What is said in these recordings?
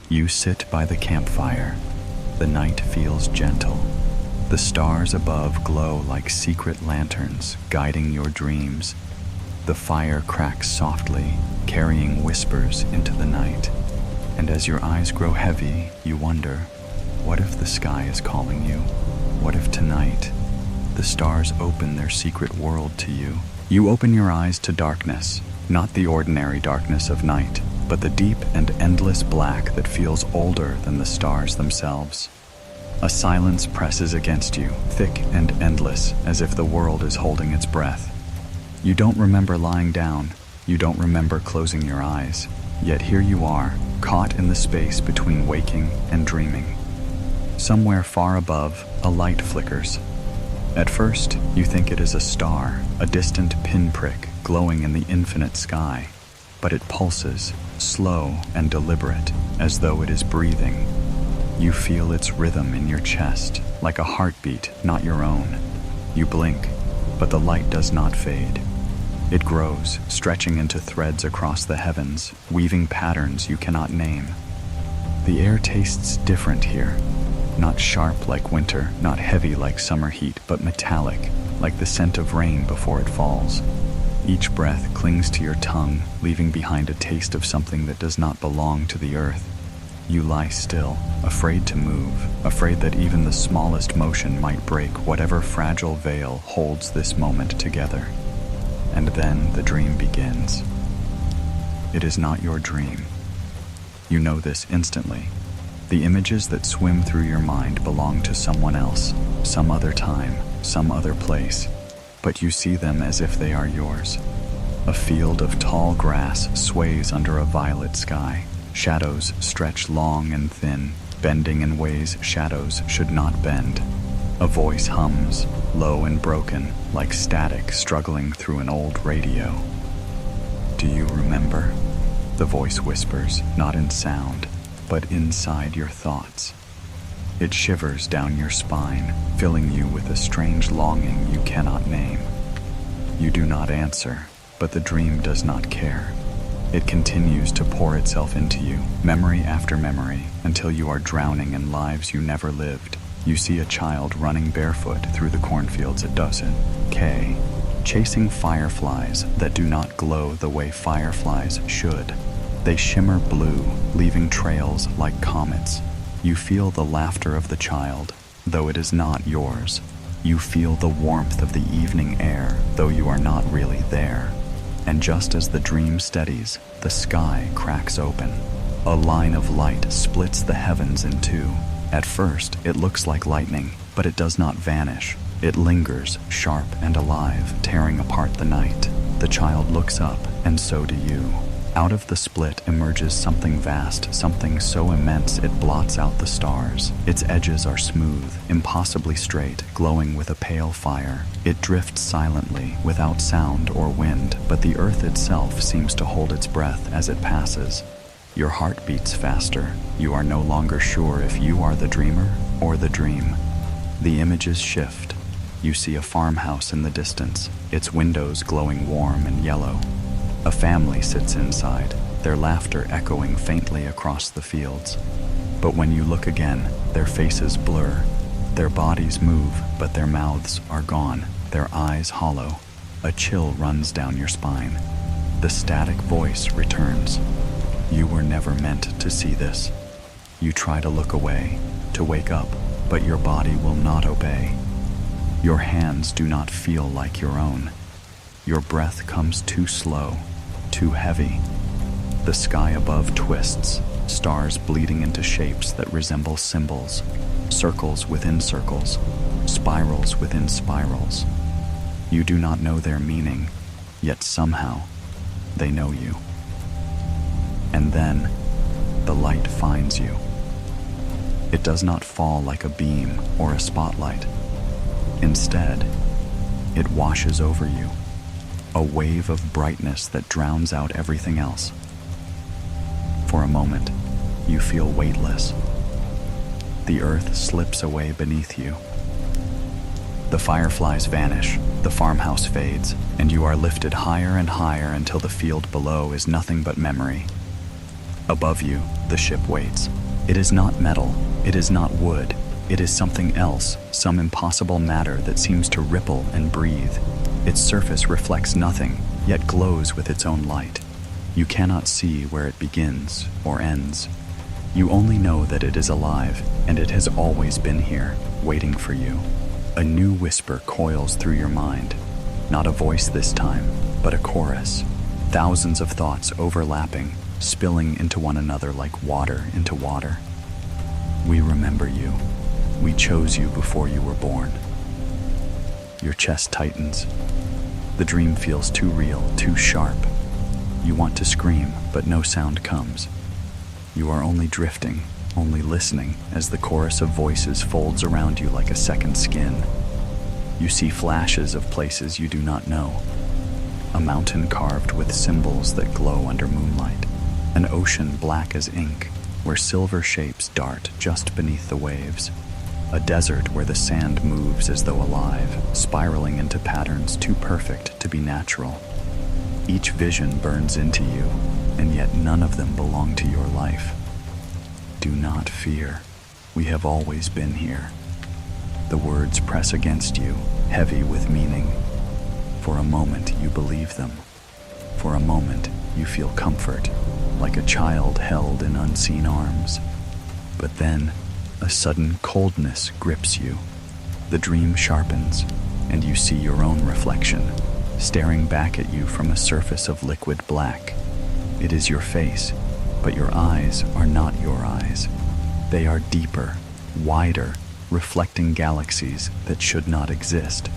You sit by the campfire. The night feels gentle. The stars above glow like secret lanterns guiding your dreams. The fire cracks softly, carrying whispers into the night. And as your eyes grow heavy, you wonder, what if the sky is calling you? What if tonight the stars open their secret world to you? You open your eyes to darkness, not the ordinary darkness of night, but the deep and endless black that feels older than the stars themselves. A silence presses against you, thick and endless, as if the world is holding its breath. You don't remember lying down. You don't remember closing your eyes. Yet here you are, caught in the space between waking and dreaming. Somewhere far above, a light flickers. At first, you think it is a star, a distant pinprick glowing in the infinite sky. But it pulses, slow and deliberate, as though it is breathing. You feel its rhythm in your chest, like a heartbeat, not your own. You blink, but the light does not fade. It grows, stretching into threads across the heavens, weaving patterns you cannot name. The air tastes different here. Not sharp like winter, not heavy like summer heat, but metallic, like the scent of rain before it falls. Each breath clings to your tongue, leaving behind a taste of something that does not belong to the earth. You lie still, afraid to move, afraid that even the smallest motion might break whatever fragile veil holds this moment together. And then the dream begins. It is not your dream. You know this instantly. The images that swim through your mind belong to someone else, some other time, some other place. But you see them as if they are yours. A field of tall grass sways under a violet sky. Shadows stretch long and thin, bending in ways shadows should not bend. A voice hums, low and broken, like static struggling through an old radio. Do you remember? The voice whispers, not in sound, but inside your thoughts. It shivers down your spine, filling you with a strange longing you cannot name. You do not answer, but the dream does not care. It continues to pour itself into you, memory after memory, until you are drowning in lives you never lived. You see a child running barefoot through the cornfields at Dosen, K, chasing fireflies that do not glow the way fireflies should. They shimmer blue, leaving trails like comets. You feel the laughter of the child, though it is not yours. You feel the warmth of the evening air, though you are not really there. And just as the dream steadies, the sky cracks open. A line of light splits the heavens in two. At first, it looks like lightning, but it does not vanish. It lingers, sharp and alive, tearing apart the night. The child looks up, and so do you. Out of the split emerges something vast, something so immense it blots out the stars. Its edges are smooth, impossibly straight, glowing with a pale fire. It drifts silently, without sound or wind, but the earth itself seems to hold its breath as it passes. Your heart beats faster. You are no longer sure if you are the dreamer or the dream. The images shift. You see a farmhouse in the distance, its windows glowing warm and yellow. A family sits inside, their laughter echoing faintly across the fields. But when you look again, their faces blur. Their bodies move, but their mouths are gone, their eyes hollow. A chill runs down your spine. The static voice returns. You were never meant to see this. You try to look away, to wake up, but your body will not obey. Your hands do not feel like your own. Your breath comes too slow, too heavy. The sky above twists, stars bleeding into shapes that resemble symbols, circles within circles, spirals within spirals. You do not know their meaning, yet somehow they know you. And then the light finds you. It does not fall like a beam or a spotlight. Instead, it washes over you, a wave of brightness that drowns out everything else. For a moment, you feel weightless. The earth slips away beneath you. The fireflies vanish, the farmhouse fades, and you are lifted higher and higher until the field below is nothing but memory. Above you, the ship waits. It is not metal, it is not wood, it is something else, some impossible matter that seems to ripple and breathe. Its surface reflects nothing, yet glows with its own light. You cannot see where it begins or ends. You only know that it is alive, and it has always been here, waiting for you. A new whisper coils through your mind. Not a voice this time, but a chorus. Thousands of thoughts overlapping, spilling into one another like water into water. We remember you. We chose you before you were born. Your chest tightens. The dream feels too real, too sharp. You want to scream, but no sound comes. You are only drifting, only listening as the chorus of voices folds around you like a second skin. You see flashes of places you do not know. A mountain carved with symbols that glow under moonlight. An ocean black as ink, where silver shapes dart just beneath the waves. A desert where the sand moves as though alive, spiraling into patterns too perfect to be natural. Each vision burns into you, and yet none of them belong to your life. Do not fear. We have always been here. The words press against you, heavy with meaning. For a moment you believe them. For a moment you feel comfort, like a child held in unseen arms. But then, a sudden coldness grips you. The dream sharpens, and you see your own reflection, staring back at you from a surface of liquid black. It is your face, but your eyes are not your eyes. They are deeper, wider, reflecting galaxies that should not exist.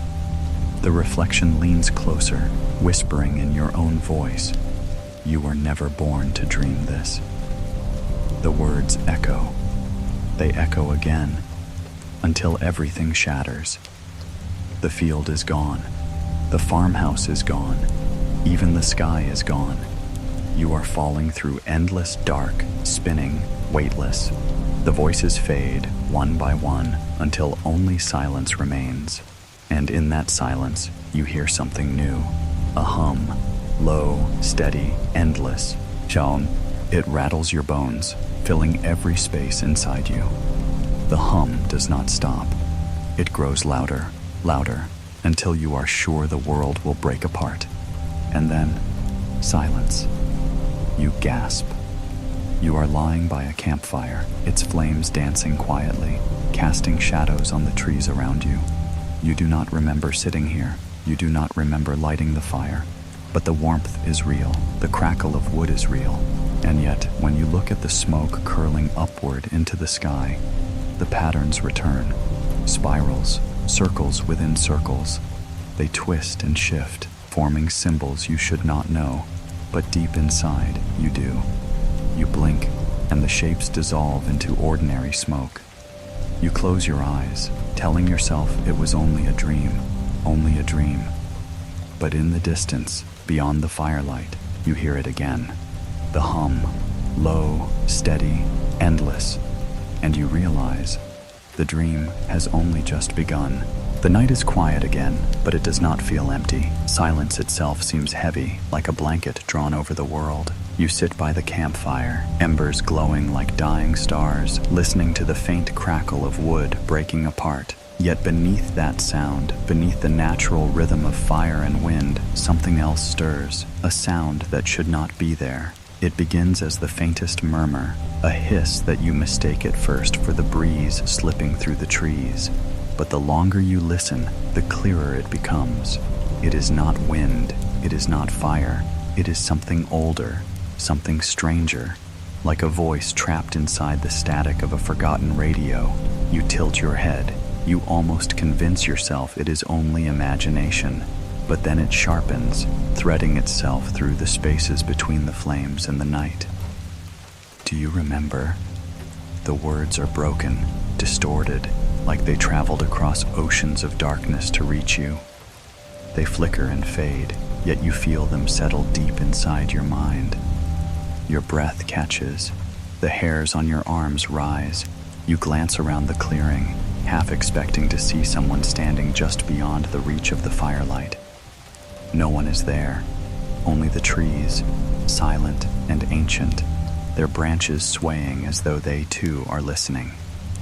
The reflection leans closer, whispering in your own voice, "You were never born to dream this." The words echo. They echo again, until everything shatters. The field is gone. The farmhouse is gone. Even the sky is gone. You are falling through endless dark, spinning, weightless. The voices fade, one by one, until only silence remains. And in that silence, you hear something new. A hum, low, steady, endless. Shaun, it rattles your bones, filling every space inside you. The hum does not stop. It grows louder, louder, until you are sure the world will break apart. And then, silence. You gasp. You are lying by a campfire, its flames dancing quietly, casting shadows on the trees around you. You do not remember sitting here. You do not remember lighting the fire. But the warmth is real. The crackle of wood is real. And yet, when you look at the smoke curling upward into the sky, the patterns return. Spirals, circles within circles. They twist and shift, forming symbols you should not know, but deep inside, you do. You blink, and the shapes dissolve into ordinary smoke. You close your eyes, telling yourself it was only a dream, only a dream. But in the distance, beyond the firelight, you hear it again. The hum, low, steady, endless, and you realize the dream has only just begun. The night is quiet again, but it does not feel empty. Silence itself seems heavy, like a blanket drawn over the world. You sit by the campfire, embers glowing like dying stars, listening to the faint crackle of wood breaking apart. Yet beneath that sound, beneath the natural rhythm of fire and wind, something else stirs, a sound that should not be there. It begins as the faintest murmur, a hiss that you mistake at first for the breeze slipping through the trees. But the longer you listen, the clearer it becomes. It is not wind, it is not fire, it is something older, something stranger, like a voice trapped inside the static of a forgotten radio. You tilt your head, you almost convince yourself it is only imagination, but then it sharpens, threading itself through the spaces between the flames and the night. Do you remember? The words are broken, distorted, like they traveled across oceans of darkness to reach you. They flicker and fade, yet you feel them settle deep inside your mind. Your breath catches, the hairs on your arms rise. You glance around the clearing, half expecting to see someone standing just beyond the reach of the firelight. No one is there, only the trees, silent and ancient, their branches swaying as though they too are listening.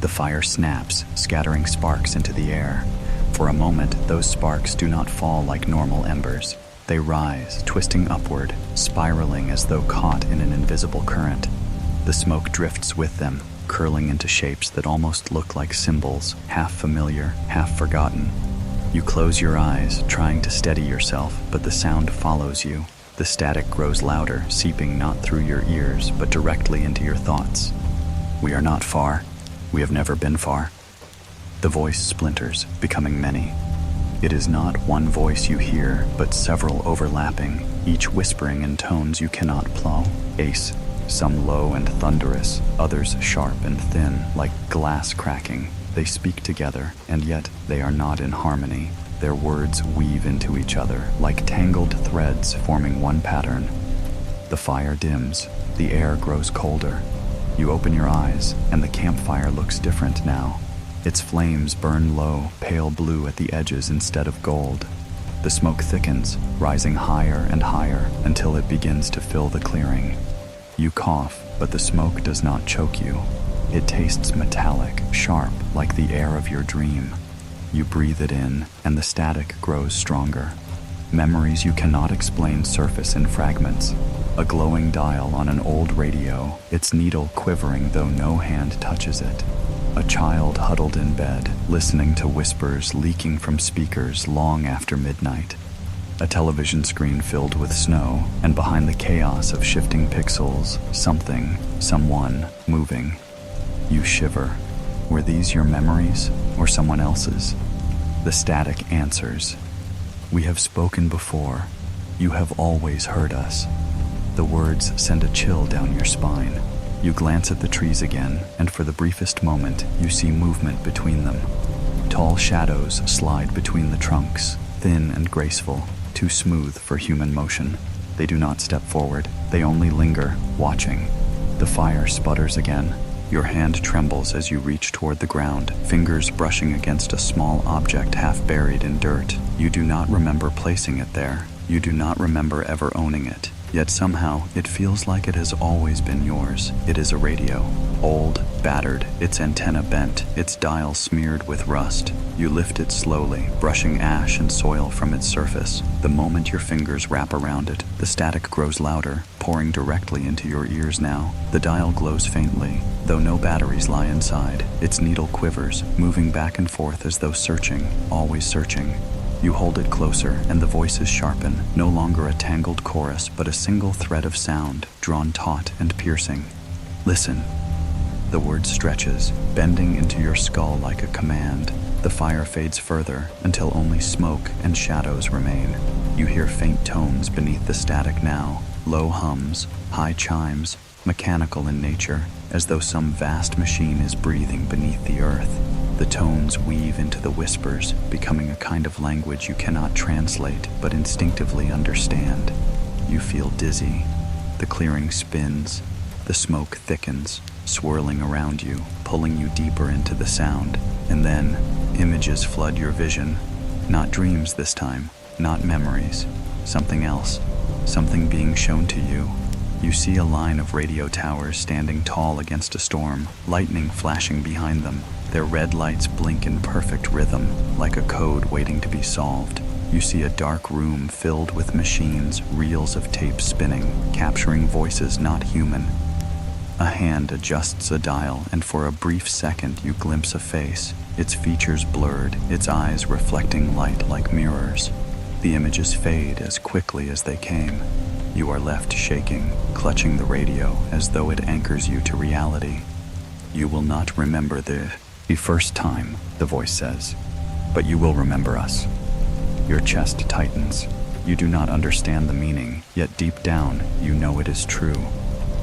The fire snaps, scattering sparks into the air. For a moment, those sparks do not fall like normal embers. They rise, twisting upward, spiraling as though caught in an invisible current. The smoke drifts with them, curling into shapes that almost look like symbols, half familiar, half forgotten. You close your eyes, trying to steady yourself, but the sound follows you. The static grows louder, seeping not through your ears, but directly into your thoughts. We are not far. We have never been far. The voice splinters, becoming many. It is not one voice you hear, but several overlapping, each whispering in tones you cannot place. Some low and thunderous, others sharp and thin, like glass cracking. They speak together, and yet they are not in harmony. Their words weave into each other, like tangled threads forming one pattern. The fire dims, the air grows colder. You open your eyes, and the campfire looks different now. Its flames burn low, pale blue at the edges instead of gold. The smoke thickens, rising higher and higher until it begins to fill the clearing. You cough, but the smoke does not choke you. It tastes metallic, sharp, like the air of your dream. You breathe it in, and the static grows stronger. Memories you cannot explain surface in fragments. A glowing dial on an old radio, its needle quivering though no hand touches it. A child huddled in bed, listening to whispers leaking from speakers long after midnight. A television screen filled with snow, and behind the chaos of shifting pixels, something, someone, moving. You shiver. Were these your memories, or someone else's? The static answers. We have spoken before. You have always heard us. The words send a chill down your spine. You glance at the trees again, and for the briefest moment, you see movement between them. Tall shadows slide between the trunks, thin and graceful, too smooth for human motion. They do not step forward, they only linger, watching. The fire sputters again. Your hand trembles as you reach toward the ground, fingers brushing against a small object half buried in dirt. You do not remember placing it there. You do not remember ever owning it. Yet somehow, it feels like it has always been yours. It is a radio. Old, battered, its antenna bent, its dial smeared with rust. You lift it slowly, brushing ash and soil from its surface. The moment your fingers wrap around it, the static grows louder, pouring directly into your ears now. The dial glows faintly, though no batteries lie inside. Its needle quivers, moving back and forth as though searching, always searching. You hold it closer, and the voices sharpen, no longer a tangled chorus, but a single thread of sound, drawn taut and piercing. Listen. The word stretches, bending into your skull like a command. The fire fades further, until only smoke and shadows remain. You hear faint tones beneath the static now, low hums, high chimes, mechanical in nature, as though some vast machine is breathing beneath the earth. The tones weave into the whispers, becoming a kind of language you cannot translate but instinctively understand. You feel dizzy. The clearing spins. The smoke thickens, swirling around you, pulling you deeper into the sound. And then, images flood your vision. Not dreams this time, not memories. Something else. Something being shown to you. You see a line of radio towers standing tall against a storm, lightning flashing behind them. Their red lights blink in perfect rhythm, like a code waiting to be solved. You see a dark room filled with machines, reels of tape spinning, capturing voices not human. A hand adjusts a dial, and for a brief second you glimpse a face, its features blurred, its eyes reflecting light like mirrors. The images fade as quickly as they came. You are left shaking, clutching the radio as though it anchors you to reality. You will not remember the first time, the voice says, but you will remember us. Your chest tightens. You do not understand the meaning, yet deep down, you know it is true.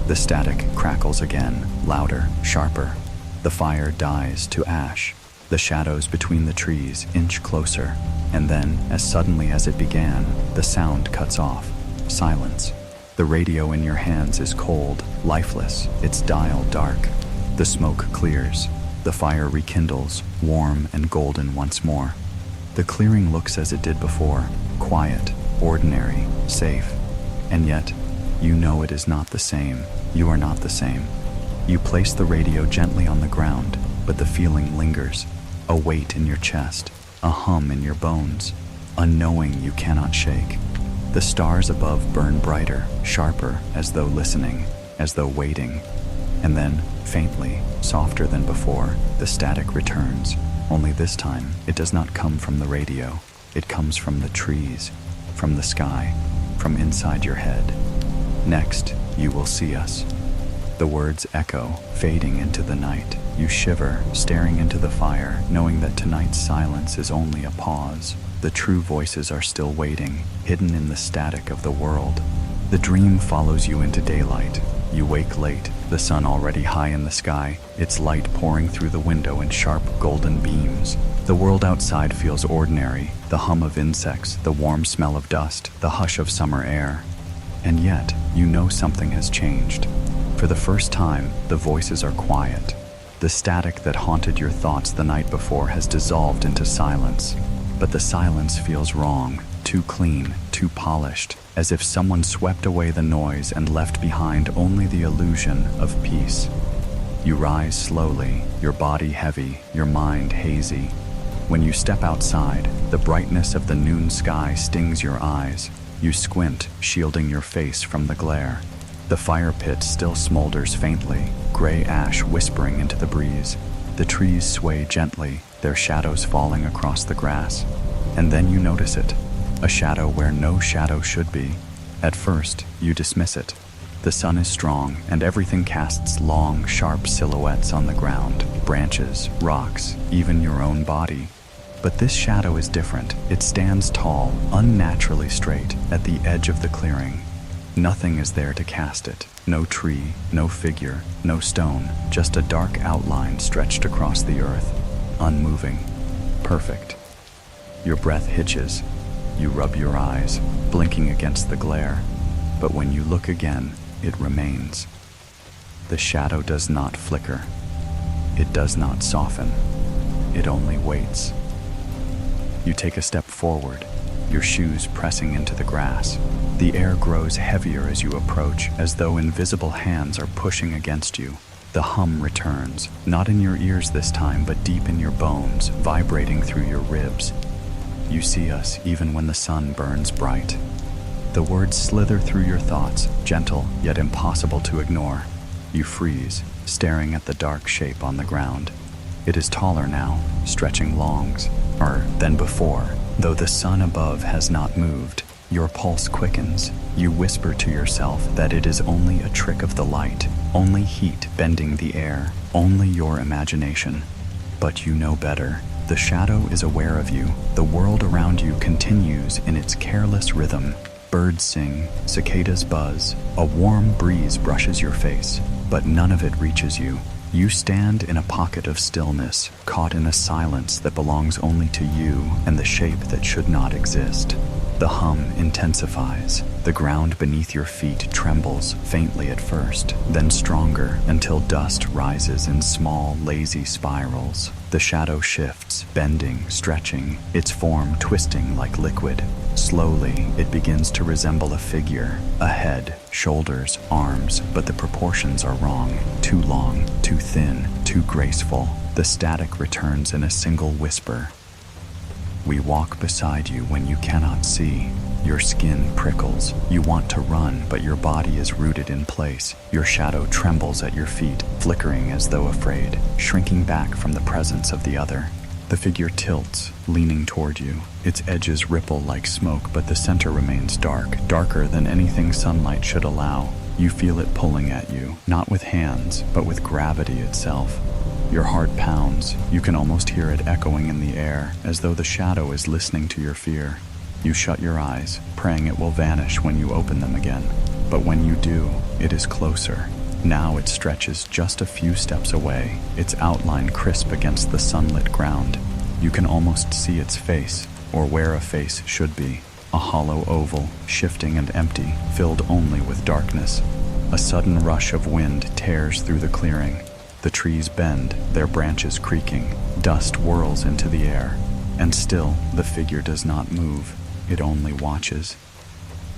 The static crackles again, louder, sharper. The fire dies to ash. The shadows between the trees inch closer, and then, as suddenly as it began, the sound cuts off. Silence. The radio in your hands is cold, lifeless, its dial dark. The smoke clears. The fire rekindles, warm and golden once more. The clearing looks as it did before, quiet, ordinary, safe. And yet, You know it is not the same. You are not the same. You place the radio gently on the ground, but the feeling lingers. A weight in your chest, a hum in your bones, a knowing you cannot shake. The stars above burn brighter, sharper, as though listening, as though waiting. And then, faintly, softer than before, the static returns. Only this time, it does not come from the radio. It comes from the trees, from the sky, from inside your head. Next, you will see us. The words echo, fading into the night. You shiver, staring into the fire, knowing that tonight's silence is only a pause. The true voices are still waiting, hidden in the static of the world. The dream follows you into daylight. You wake late, the sun already high in the sky, its light pouring through the window in sharp golden beams. The world outside feels ordinary, the hum of insects, the warm smell of dust, the hush of summer air. And yet, you know something has changed. For the first time, the voices are quiet. The static that haunted your thoughts the night before has dissolved into silence. But the silence feels wrong, too clean, too polished, as if someone swept away the noise and left behind only the illusion of peace. You rise slowly, your body heavy, your mind hazy. When you step outside, the brightness of the noon sky stings your eyes. You squint, shielding your face from the glare. The fire pit still smolders faintly, gray ash whispering into the breeze. The trees sway gently, their shadows falling across the grass. And then you notice it, a shadow where no shadow should be. At first, you dismiss it. The sun is strong, and everything casts long, sharp silhouettes on the ground, branches, rocks, even your own body. But this shadow is different. It stands tall, unnaturally straight, at the edge of the clearing. Nothing is there to cast it. No tree, no figure, no stone, just a dark outline stretched across the earth. Unmoving. Perfect. Your breath hitches. You rub your eyes, blinking against the glare. But when you look again, it remains. The shadow does not flicker. It does not soften. It only waits. You take a step forward, your shoes pressing into the grass. The air grows heavier as you approach, as though invisible hands are pushing against you. The hum returns, not in your ears this time, but deep in your bones, vibrating through your ribs. You see us even when the sun burns bright. The words slither through your thoughts, gentle yet impossible to ignore. You freeze, staring at the dark shape on the ground. It is taller now, stretching longs, than before. Though the sun above has not moved, your pulse quickens. You whisper to yourself that it is only a trick of the light, only heat bending the air, only your imagination. But you know better. The shadow is aware of you. The world around you continues in its careless rhythm. Birds sing, cicadas buzz, a warm breeze brushes your face, but none of it reaches you. You stand in a pocket of stillness, caught in a silence that belongs only to you and the shape that should not exist. The hum intensifies. The ground beneath your feet trembles, faintly at first, then stronger until dust rises in small, lazy spirals. The shadow shifts, bending, stretching, its form twisting like liquid. Slowly, it begins to resemble a figure, a head, shoulders, arms, but the proportions are wrong. Too long, too thin, too graceful. The static returns in a single whisper. We walk beside you when you cannot see. Your skin prickles. You want to run, but your body is rooted in place. Your shadow trembles at your feet, flickering as though afraid, shrinking back from the presence of the other. The figure tilts, leaning toward you. Its edges ripple like smoke, but the center remains dark, darker than anything sunlight should allow. You feel it pulling at you, not with hands, but with gravity itself. Your heart pounds. You can almost hear it echoing in the air, as though the shadow is listening to your fear. You shut your eyes, praying it will vanish when you open them again. But when you do, it is closer. Now it stretches just a few steps away, its outline crisp against the sunlit ground. You can almost see its face, or where a face should be. A hollow oval, shifting and empty, filled only with darkness. A sudden rush of wind tears through the clearing. The trees bend, their branches creaking. Dust whirls into the air. And still, the figure does not move. It only watches.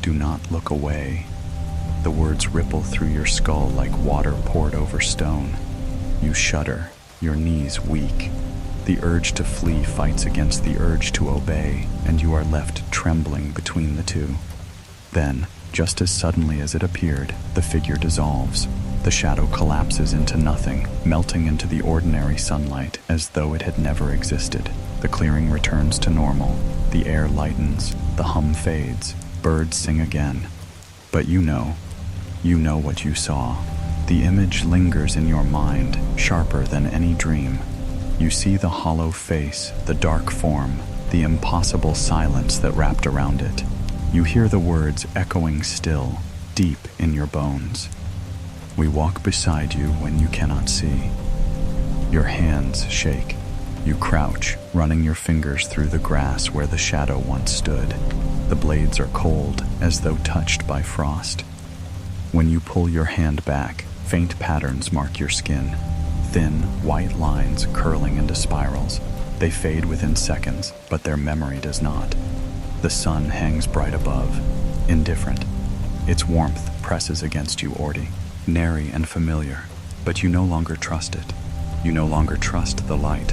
Do not look away. The The words ripple through your skull like water poured over stone. You shudder, your knees weak. The urge to flee fights against the urge to obey, and you are left trembling between the two. Then, just as suddenly as it appeared, the figure dissolves. The shadow collapses into nothing, melting into the ordinary sunlight as though it had never existed. The clearing returns to normal. The air lightens, the hum fades, birds sing again. But you know what you saw. The image lingers in your mind, sharper than any dream. You see the hollow face, the dark form, the impossible silence that wrapped around it. You hear the words echoing still, deep in your bones. We walk beside you when you cannot see. Your hands shake. You crouch, running your fingers through the grass where the shadow once stood. The blades are cold, as though touched by frost. When you pull your hand back, faint patterns mark your skin. Thin, white lines curling into spirals. They fade within seconds, but their memory does not. The sun hangs bright above, indifferent. Its warmth presses against you, Orty, nary and familiar, but you no longer trust it. You no longer trust the light.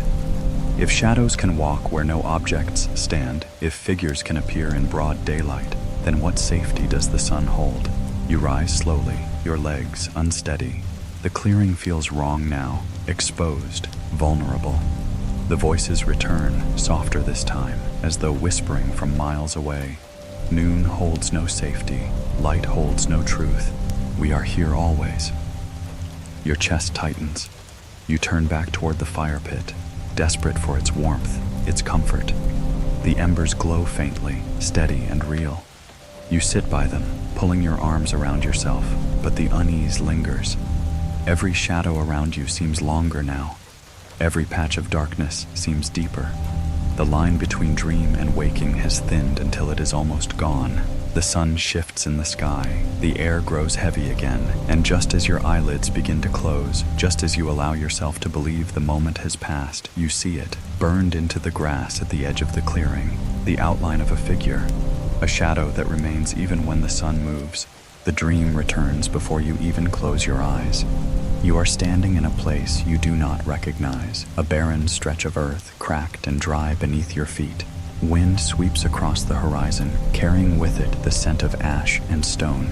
If shadows can walk where no objects stand, if figures can appear in broad daylight, then what safety does the sun hold? You rise slowly, your legs unsteady. The clearing feels wrong now, exposed, vulnerable. The voices return, softer this time, as though whispering from miles away. Noon holds no safety, light holds no truth. We are here always. Your chest tightens. You turn back toward the fire pit, desperate for its warmth, its comfort. The embers glow faintly, steady and real. You sit by them, pulling your arms around yourself, but the unease lingers. Every shadow around you seems longer now. Every patch of darkness seems deeper. The line between dream and waking has thinned until it is almost gone. The sun shifts in the sky, the air grows heavy again, and just as your eyelids begin to close, just as you allow yourself to believe the moment has passed, you see it, burned into the grass at the edge of the clearing, the outline of a figure, a shadow that remains even when the sun moves. The dream returns before you even close your eyes. You are standing in a place you do not recognize, a barren stretch of earth, cracked and dry beneath your feet. Wind sweeps across the horizon, carrying with it the scent of ash and stone.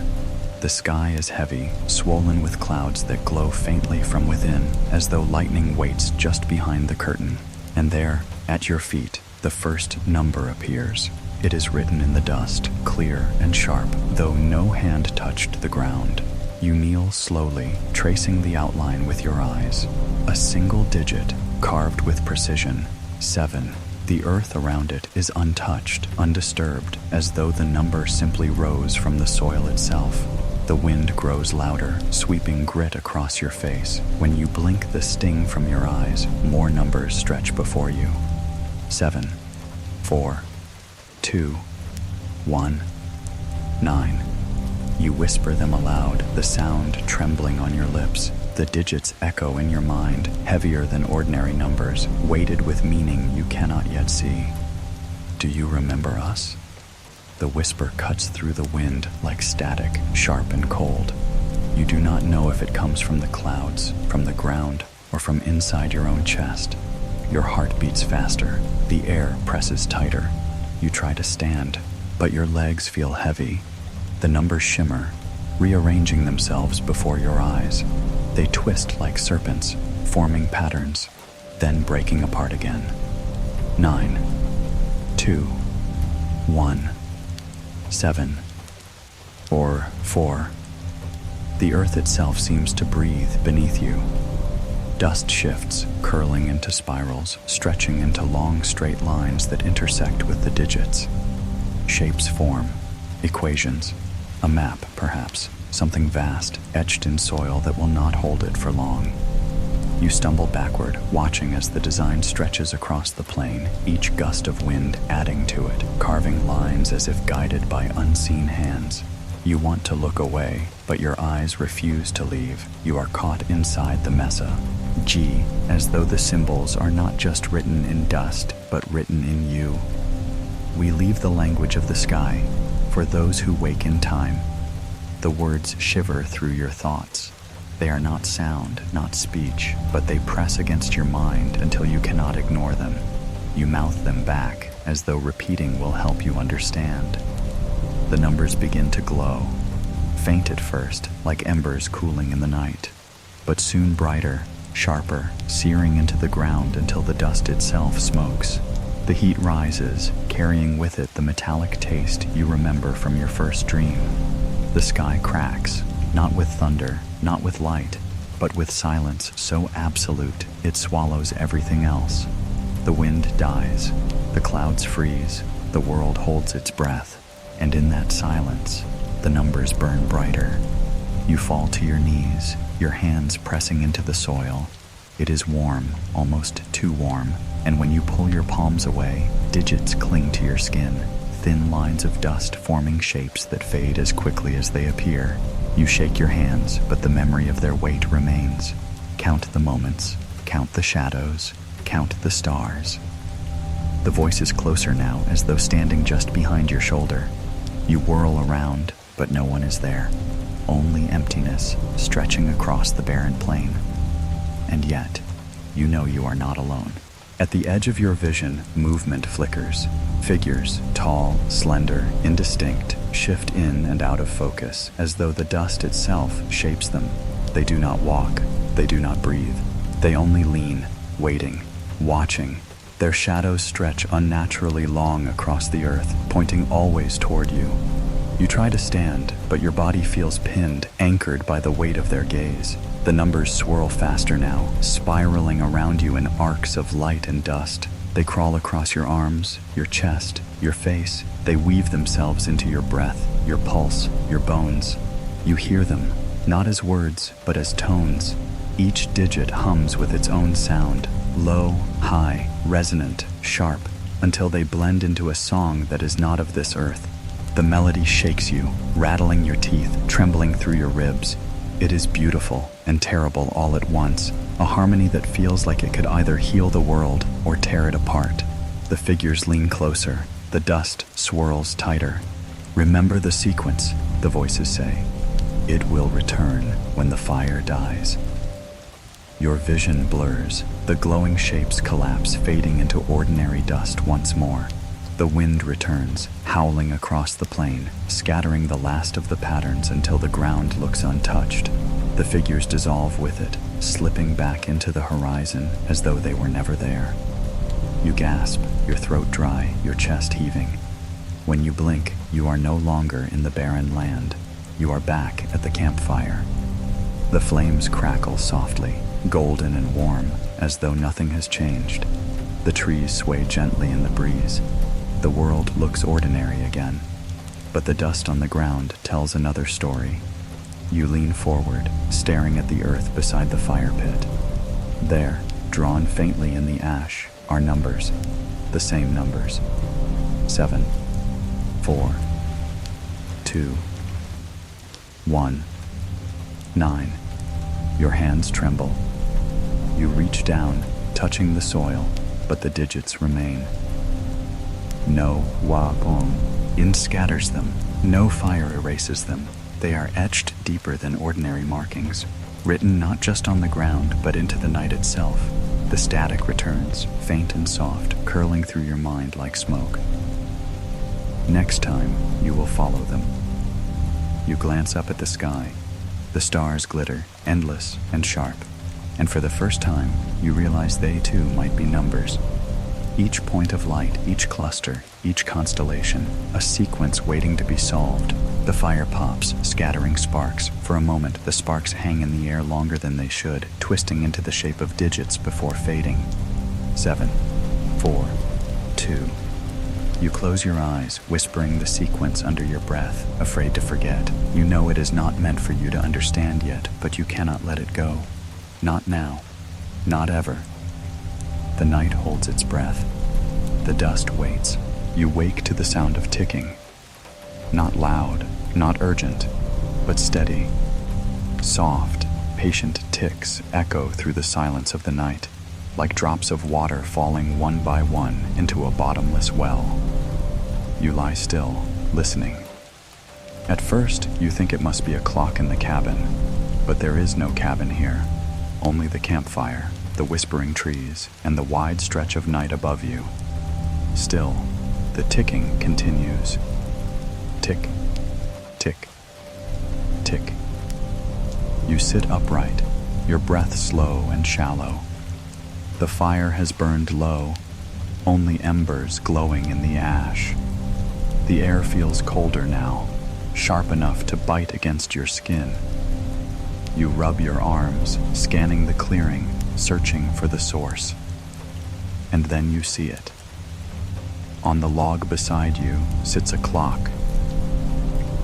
The sky is heavy, swollen with clouds that glow faintly from within, as though lightning waits just behind the curtain. And there, at your feet, the first number appears. It is written in the dust, clear and sharp, though no hand touched the ground. You kneel slowly, tracing the outline with your eyes. A single digit, carved with precision, 7. The earth around it is untouched, undisturbed, as though the number simply rose from the soil itself. The wind grows louder, sweeping grit across your face. When you blink the sting from your eyes, more numbers stretch before you. 7, 4, 2, 1, 9. You whisper them aloud, the sound trembling on your lips. The digits echo in your mind, heavier than ordinary numbers, weighted with meaning you cannot yet see. Do you remember us? The whisper cuts through the wind like static, sharp and cold. You do not know if it comes from the clouds, from the ground, or from inside your own chest. Your heart beats faster. The air presses tighter. You try to stand, but your legs feel heavy. The numbers shimmer, rearranging themselves before your eyes. They twist like serpents, forming patterns, then breaking apart again. 9, 2, 1, 7, or 4. The earth itself seems to breathe beneath you. Dust shifts, curling into spirals, stretching into long straight lines that intersect with the digits. Shapes form, equations, a map perhaps, something vast, etched in soil that will not hold it for long. You stumble backward, watching as the design stretches across the plain, each gust of wind adding to it, carving lines as if guided by unseen hands. You want to look away, but your eyes refuse to leave. You are caught inside the mesa. G, as though the symbols are not just written in dust, but written in you. We leave the language of the sky for those who wake in time. The words shiver through your thoughts. They are not sound, not speech, but they press against your mind until you cannot ignore them. You mouth them back, as though repeating will help you understand. The numbers begin to glow, faint at first, like embers cooling in the night, but soon brighter, sharper, searing into the ground until the dust itself smokes. The heat rises, carrying with it the metallic taste you remember from your first dream. The sky cracks, not with thunder, not with light, but with silence so absolute it swallows everything else. The wind dies, the clouds freeze, the world holds its breath, and in that silence, the numbers burn brighter. You fall to your knees, your hands pressing into the soil. It is warm, almost too warm, and when you pull your palms away, digits cling to your skin, thin lines of dust forming shapes that fade as quickly as they appear. You shake your hands, but the memory of their weight remains. Count the moments, count the shadows, count the stars. The voice is closer now, as though standing just behind your shoulder. You whirl around, but no one is there. Only emptiness, stretching across the barren plain. And yet, you know you are not alone. At the edge of your vision, movement flickers. Figures, tall, slender, indistinct, shift in and out of focus, as though the dust itself shapes them. They do not walk, they do not breathe. They only lean, waiting, watching. Their shadows stretch unnaturally long across the earth, pointing always toward you. You try to stand, but your body feels pinned, anchored by the weight of their gaze. The numbers swirl faster now, spiraling around you in arcs of light and dust. They crawl across your arms, your chest, your face. They weave themselves into your breath, your pulse, your bones. You hear them, not as words, but as tones. Each digit hums with its own sound, low, high, resonant, sharp, until they blend into a song that is not of this earth. The melody shakes you, rattling your teeth, trembling through your ribs. It is beautiful and terrible all at once, a harmony that feels like it could either heal the world or tear it apart. The figures lean closer, the dust swirls tighter. Remember the sequence, the voices say. It will return when the fire dies. Your vision blurs, the glowing shapes collapse, fading into ordinary dust once more. The wind returns, howling across the plain, scattering the last of the patterns until the ground looks untouched. The figures dissolve with it, slipping back into the horizon as though they were never there. You gasp, your throat dry, your chest heaving. When you blink, you are no longer in the barren land. You are back at the campfire. The flames crackle softly, golden and warm, as though nothing has changed. The trees sway gently in the breeze. The world looks ordinary again, but the dust on the ground tells another story. You lean forward, staring at the earth beside the fire pit. There, drawn faintly in the ash, are numbers, the same numbers. 7, 4, 2, 1, 9. Your hands tremble. You reach down, touching the soil, but the digits remain. No wa-bong in scatters them. No fire erases them. They are etched deeper than ordinary markings, written not just on the ground, but into the night itself. The static returns, faint and soft, curling through your mind like smoke. Next time, you will follow them. You glance up at the sky. The stars glitter, endless and sharp, and for the first time, you realize they too might be numbers. Each point of light, each cluster, each constellation, a sequence waiting to be solved. The fire pops, scattering sparks. For a moment, the sparks hang in the air longer than they should, twisting into the shape of digits before fading. 7, 4, 2. You close your eyes, whispering the sequence under your breath, afraid to forget. You know it is not meant for you to understand yet, but you cannot let it go. Not now. Not ever. The night holds its breath. The dust waits. You wake to the sound of ticking. Not loud, not urgent, but steady. Soft, patient ticks echo through the silence of the night, like drops of water falling one by one into a bottomless well. You lie still, listening. At first, you think it must be a clock in the cabin, but there is no cabin here. Only the campfire, the whispering trees, and the wide stretch of night above you. Still, the ticking continues. Tick, tick, tick. You sit upright, your breath slow and shallow. The fire has burned low, only embers glowing in the ash. The air feels colder now, sharp enough to bite against your skin. You rub your arms, scanning the clearing, searching for the source. And then you see it. On the log beside you sits a clock.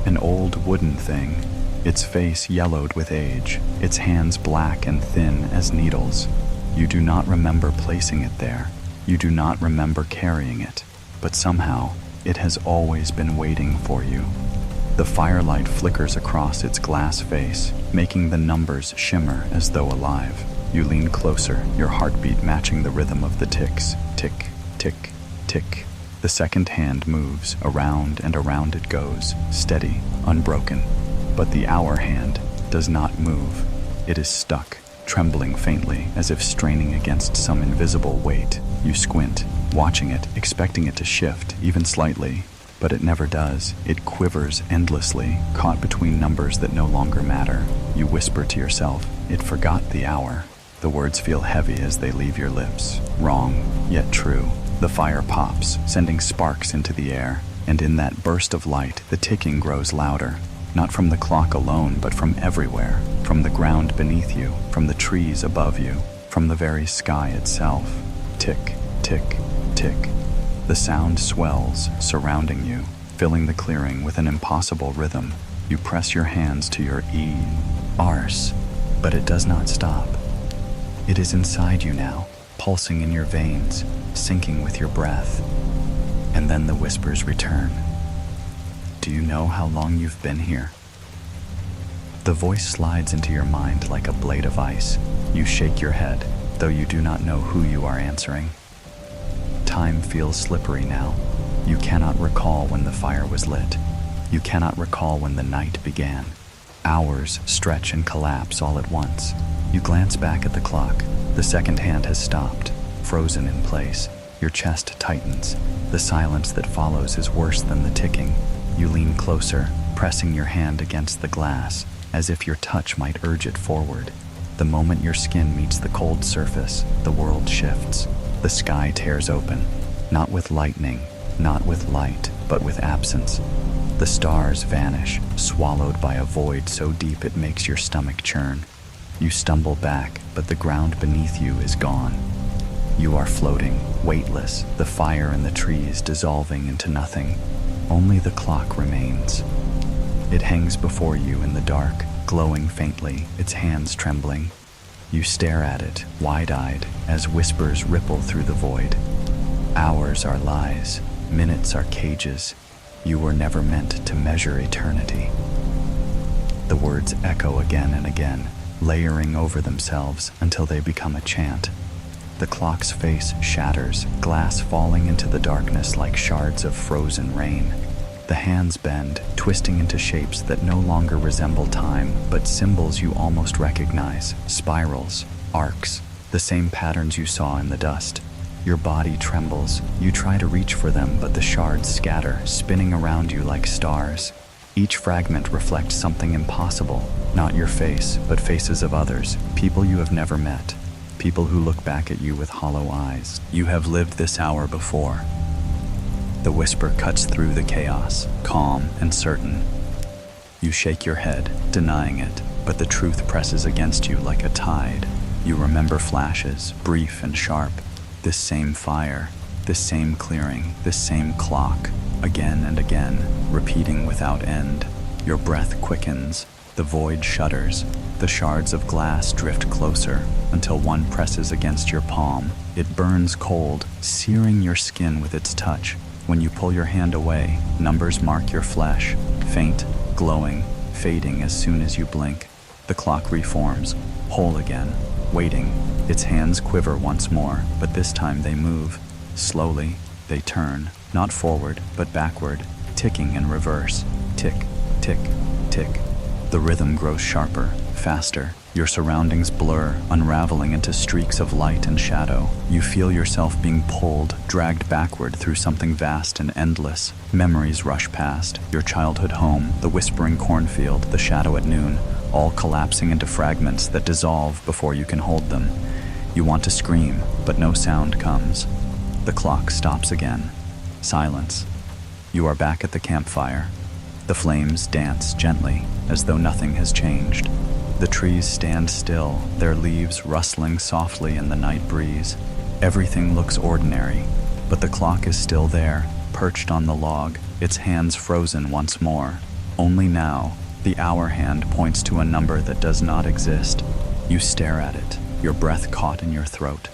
An old wooden thing, its face yellowed with age, its hands black and thin as needles. You do not remember placing it there. You do not remember carrying it, but somehow it has always been waiting for you. The firelight flickers across its glass face, making the numbers shimmer as though alive. You lean closer, your heartbeat matching the rhythm of the ticks. Tick, tick, tick. The second hand moves, around and around it goes, steady, unbroken. But the hour hand does not move. It is stuck, trembling faintly, as if straining against some invisible weight. You squint, watching it, expecting it to shift, even slightly. But it never does. It quivers endlessly, caught between numbers that no longer matter. You whisper to yourself, "It forgot the hour." The words feel heavy as they leave your lips. Wrong, yet true. The fire pops, sending sparks into the air. And in that burst of light, the ticking grows louder. Not from the clock alone, but from everywhere. From the ground beneath you, from the trees above you, from the very sky itself. Tick, tick, tick. The sound swells, surrounding you, filling the clearing with an impossible rhythm. You press your hands to your ears, but it does not stop. It is inside you now, pulsing in your veins, sinking with your breath. And then the whispers return. Do you know how long you've been here? The voice slides into your mind like a blade of ice. You shake your head, though you do not know who you are answering. Time feels slippery now. You cannot recall when the fire was lit. You cannot recall when the night began. Hours stretch and collapse all at once. You glance back at the clock. The second hand has stopped, frozen in place. Your chest tightens. The silence that follows is worse than the ticking. You lean closer, pressing your hand against the glass, as if your touch might urge it forward. The moment your skin meets the cold surface, the world shifts. The sky tears open, not with lightning, not with light, but with absence. The stars vanish, swallowed by a void so deep it makes your stomach churn. You stumble back, but the ground beneath you is gone. You are floating, weightless, the fire and the trees dissolving into nothing. Only the clock remains. It hangs before you in the dark, glowing faintly, its hands trembling. You stare at it, wide-eyed, as whispers ripple through the void. Hours are lies, minutes are cages. You were never meant to measure eternity. The words echo again and again, layering over themselves until they become a chant. The clock's face shatters, glass falling into the darkness like shards of frozen rain. The hands bend, twisting into shapes that no longer resemble time, but symbols you almost recognize. Spirals, arcs, the same patterns you saw in the dust. Your body trembles. You try to reach for them, but the shards scatter, spinning around you like stars. Each fragment reflects something impossible. Not your face, but faces of others, people you have never met. People who look back at you with hollow eyes. You have lived this hour before. The whisper cuts through the chaos, calm and certain. You shake your head, denying it, but the truth presses against you like a tide. You remember flashes, brief and sharp. This same fire, this same clearing, this same clock, again and again, repeating without end. Your breath quickens, the void shudders, the shards of glass drift closer until one presses against your palm. It burns cold, searing your skin with its touch. When you pull your hand away, numbers mark your flesh, faint, glowing, fading as soon as you blink. The clock reforms, whole again, waiting. Its hands quiver once more, but this time they move. Slowly, they turn, not forward, but backward, ticking in reverse. Tick, tick. Tick, tick. The rhythm grows sharper, faster. Your surroundings blur, unraveling into streaks of light and shadow. You feel yourself being pulled, dragged backward through something vast and endless. Memories rush past. Your childhood home, the whispering cornfield, the shadow at noon, all collapsing into fragments that dissolve before you can hold them. You want to scream, but no sound comes. The clock stops again. Silence. You are back at the campfire. The flames dance gently, as though nothing has changed. The trees stand still, their leaves rustling softly in the night breeze. Everything looks ordinary, but the clock is still there, perched on the log, its hands frozen once more. Only now, the hour hand points to a number that does not exist. You stare at it, your breath caught in your throat.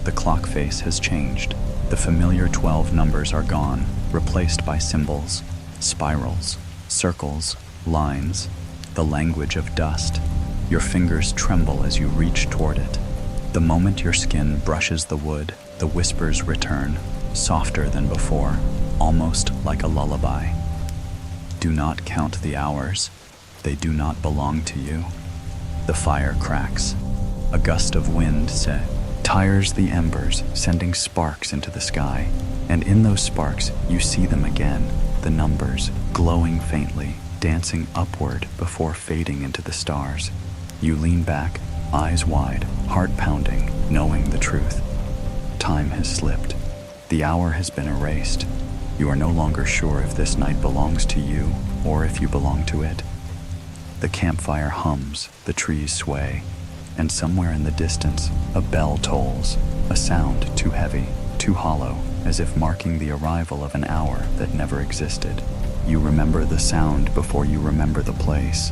The clock face has changed. The familiar 12 numbers are gone, replaced by symbols, spirals, circles, lines, the language of dust. Your fingers tremble as you reach toward it. The moment your skin brushes the wood, the whispers return, softer than before, almost like a lullaby. Do not count the hours. They do not belong to you. The fire cracks. A gust of wind tires the embers, sending sparks into the sky. And in those sparks, you see them again, the numbers, glowing faintly, dancing upward before fading into the stars. You lean back, eyes wide, heart pounding, knowing the truth. Time has slipped. The hour has been erased. You are no longer sure if this night belongs to you or if you belong to it. The campfire hums, the trees sway, and somewhere in the distance, a bell tolls, a sound too heavy, too hollow, as if marking the arrival of an hour that never existed. You remember the sound before you remember the place.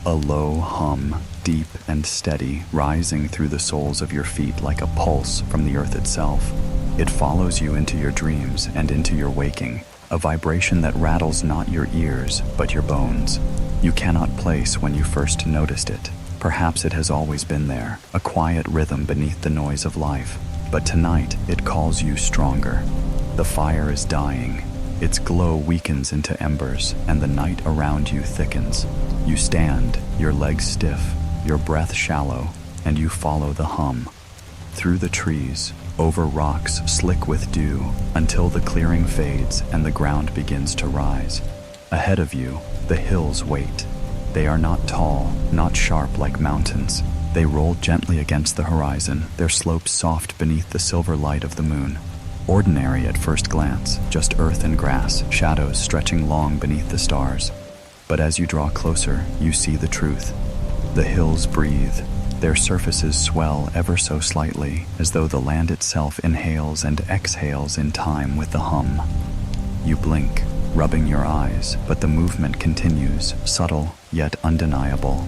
A low hum, deep and steady, rising through the soles of your feet like a pulse from the earth itself. It follows you into your dreams and into your waking, a vibration that rattles not your ears, but your bones. You cannot place when you first noticed it. Perhaps it has always been there, a quiet rhythm beneath the noise of life. But tonight, it calls you stronger. The fire is dying. Its glow weakens into embers, and the night around you thickens. You stand, your legs stiff, your breath shallow, and you follow the hum. Through the trees, over rocks slick with dew, until the clearing fades and the ground begins to rise. Ahead of you, the hills wait. They are not tall, not sharp like mountains. They roll gently against the horizon, their slopes soft beneath the silver light of the moon. Ordinary at first glance, just earth and grass, shadows stretching long beneath the stars. But as you draw closer, you see the truth. The hills breathe. Their surfaces swell ever so slightly, as though the land itself inhales and exhales in time with the hum. You blink, rubbing your eyes, but the movement continues, subtle yet undeniable.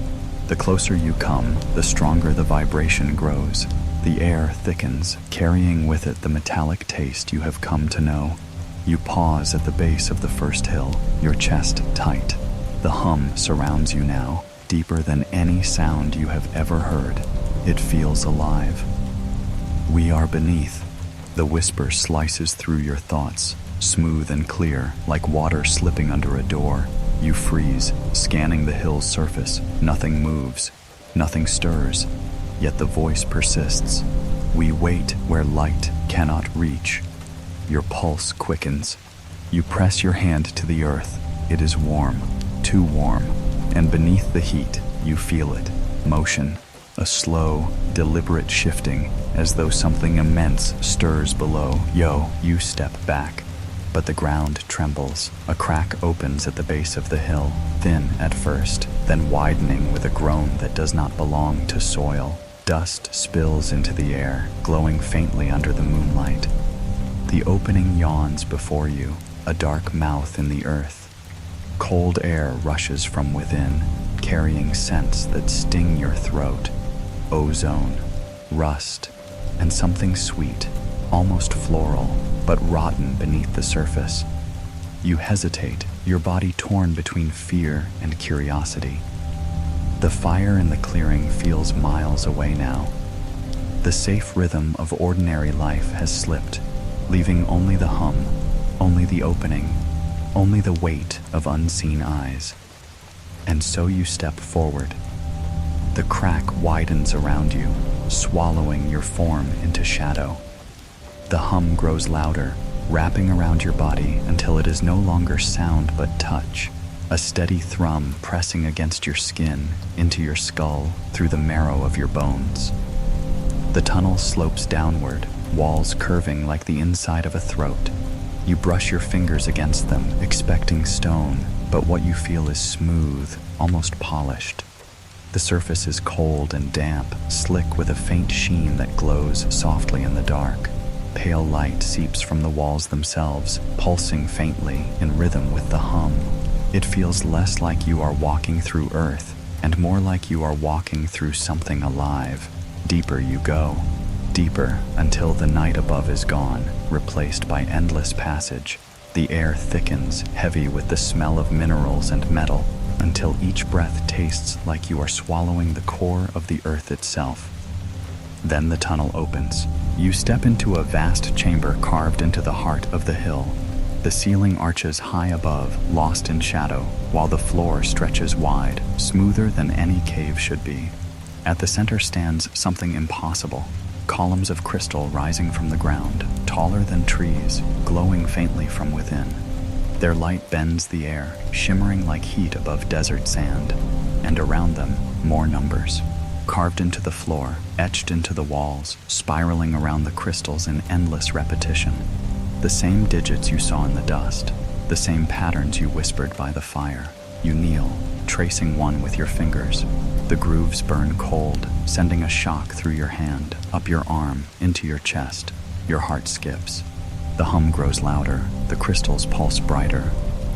The closer you come, the stronger the vibration grows. The air thickens, carrying with it the metallic taste you have come to know. You pause at the base of the first hill, your chest tight. The hum surrounds you now, deeper than any sound you have ever heard. It feels alive. We are beneath. The whisper slices through your thoughts, smooth and clear, like water slipping under a door. You freeze, scanning the hill's surface. Nothing moves, nothing stirs. Yet the voice persists. We wait where light cannot reach. Your pulse quickens. You press your hand to the earth. It is warm, too warm, and beneath the heat, you feel it. Motion, a slow, deliberate shifting, as though something immense stirs below. You step back. But the ground trembles. A crack opens at the base of the hill, thin at first, then widening with a groan that does not belong to soil. Dust spills into the air, glowing faintly under the moonlight. The opening yawns before you, a dark mouth in the earth. Cold air rushes from within, carrying scents that sting your throat. Ozone, rust, and something sweet, almost floral, but rotten beneath the surface. You hesitate, your body torn between fear and curiosity. The fire in the clearing feels miles away now. The safe rhythm of ordinary life has slipped, leaving only the hum, only the opening, only the weight of unseen eyes. And so you step forward. The crack widens around you, swallowing your form into shadow. The hum grows louder, wrapping around your body until it is no longer sound but touch, a steady thrum pressing against your skin, into your skull, through the marrow of your bones. The tunnel slopes downward, walls curving like the inside of a throat. You brush your fingers against them, expecting stone, but what you feel is smooth, almost polished. The surface is cold and damp, slick with a faint sheen that glows softly in the dark. Pale light seeps from the walls themselves, pulsing faintly in rhythm with the hum. It feels less like you are walking through earth and more like you are walking through something alive. Deeper you go, deeper until the night above is gone, replaced by endless passage. The air thickens, heavy with the smell of minerals and metal, until each breath tastes like you are swallowing the core of the earth itself. Then the tunnel opens. You step into a vast chamber carved into the heart of the hill. The ceiling arches high above, lost in shadow, while the floor stretches wide, smoother than any cave should be. At the center stands something impossible. Columns of crystal rising from the ground, taller than trees, glowing faintly from within. Their light bends the air, shimmering like heat above desert sand. And around them, more numbers. Carved into the floor, etched into the walls, spiraling around the crystals in endless repetition. The same digits you saw in the dust, the same patterns you whispered by the fire. You kneel, tracing one with your fingers. The grooves burn cold, sending a shock through your hand, up your arm, into your chest. Your heart skips. The hum grows louder, the crystals pulse brighter.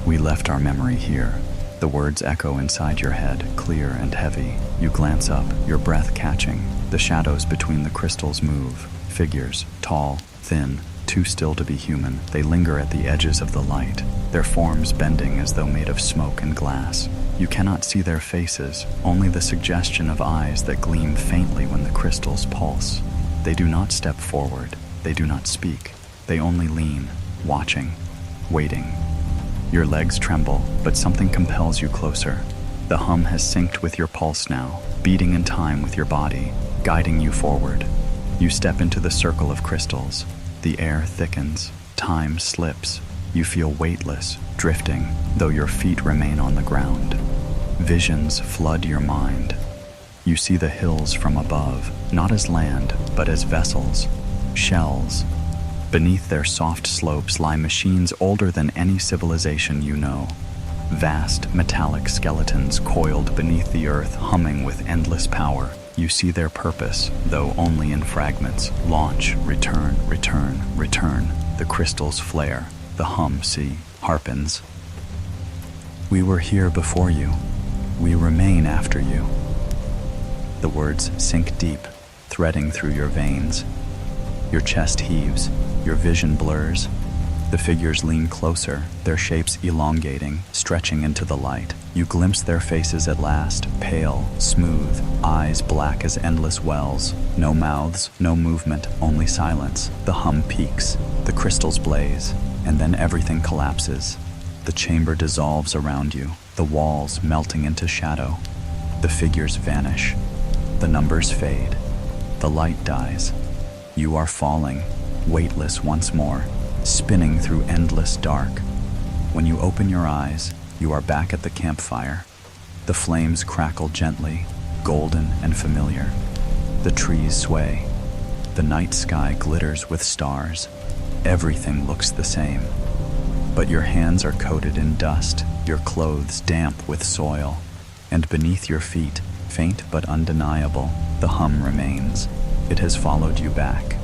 We left our memory here. The words echo inside your head, clear and heavy. You glance up, your breath catching. The shadows between the crystals move. Figures, tall, thin, too still to be human. They linger at the edges of the light, their forms bending as though made of smoke and glass. You cannot see their faces, only the suggestion of eyes that gleam faintly when the crystals pulse. They do not step forward. They do not speak. They only lean, watching, waiting. Your legs tremble, but something compels you closer. The hum has synced with your pulse now, beating in time with your body, guiding you forward. You step into the circle of crystals. The air thickens, time slips. You feel weightless, drifting, though your feet remain on the ground. Visions flood your mind. You see the hills from above, not as land, but as vessels, shells. Beneath their soft slopes lie machines older than any civilization you know. Vast metallic skeletons coiled beneath the earth, humming with endless power. You see their purpose, though only in fragments. Launch, return, return, return. The crystals flare. The hum harpens. We were here before you. We remain after you. The words sink deep, threading through your veins. Your chest heaves. Your vision blurs. The figures lean closer, their shapes elongating, stretching into the light. You glimpse their faces at last, pale, smooth, eyes black as endless wells. No mouths, no movement, only silence. The hum peaks, the crystals blaze, and then everything collapses. The chamber dissolves around you, the walls melting into shadow. The figures vanish. The numbers fade. The light dies. You are falling, weightless once more, spinning through endless dark. When you open your eyes, you are back at the campfire. The flames crackle gently, golden and familiar. The trees sway. The night sky glitters with stars. Everything looks the same. But your hands are coated in dust, your clothes damp with soil. And beneath your feet, faint but undeniable, the hum remains. It has followed you back.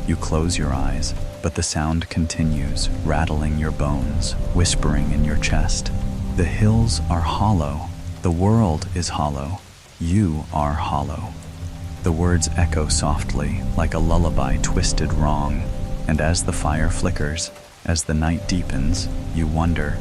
You close your eyes, but the sound continues, rattling your bones, whispering in your chest. The hills are hollow. The world is hollow. You are hollow. The words echo softly, like a lullaby twisted wrong. And as the fire flickers, as the night deepens, you wonder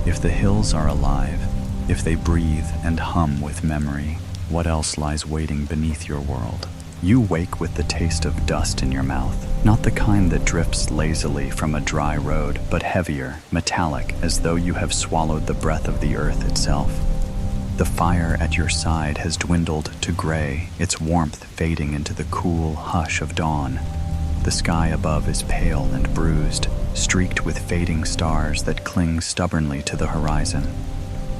if the hills are alive, if they breathe and hum with memory, what else lies waiting beneath your world? You wake with the taste of dust in your mouth, not the kind that drifts lazily from a dry road, but heavier, metallic, as though you have swallowed the breath of the earth itself. The fire at your side has dwindled to gray, its warmth fading into the cool hush of dawn. The sky above is pale and bruised, streaked with fading stars that cling stubbornly to the horizon.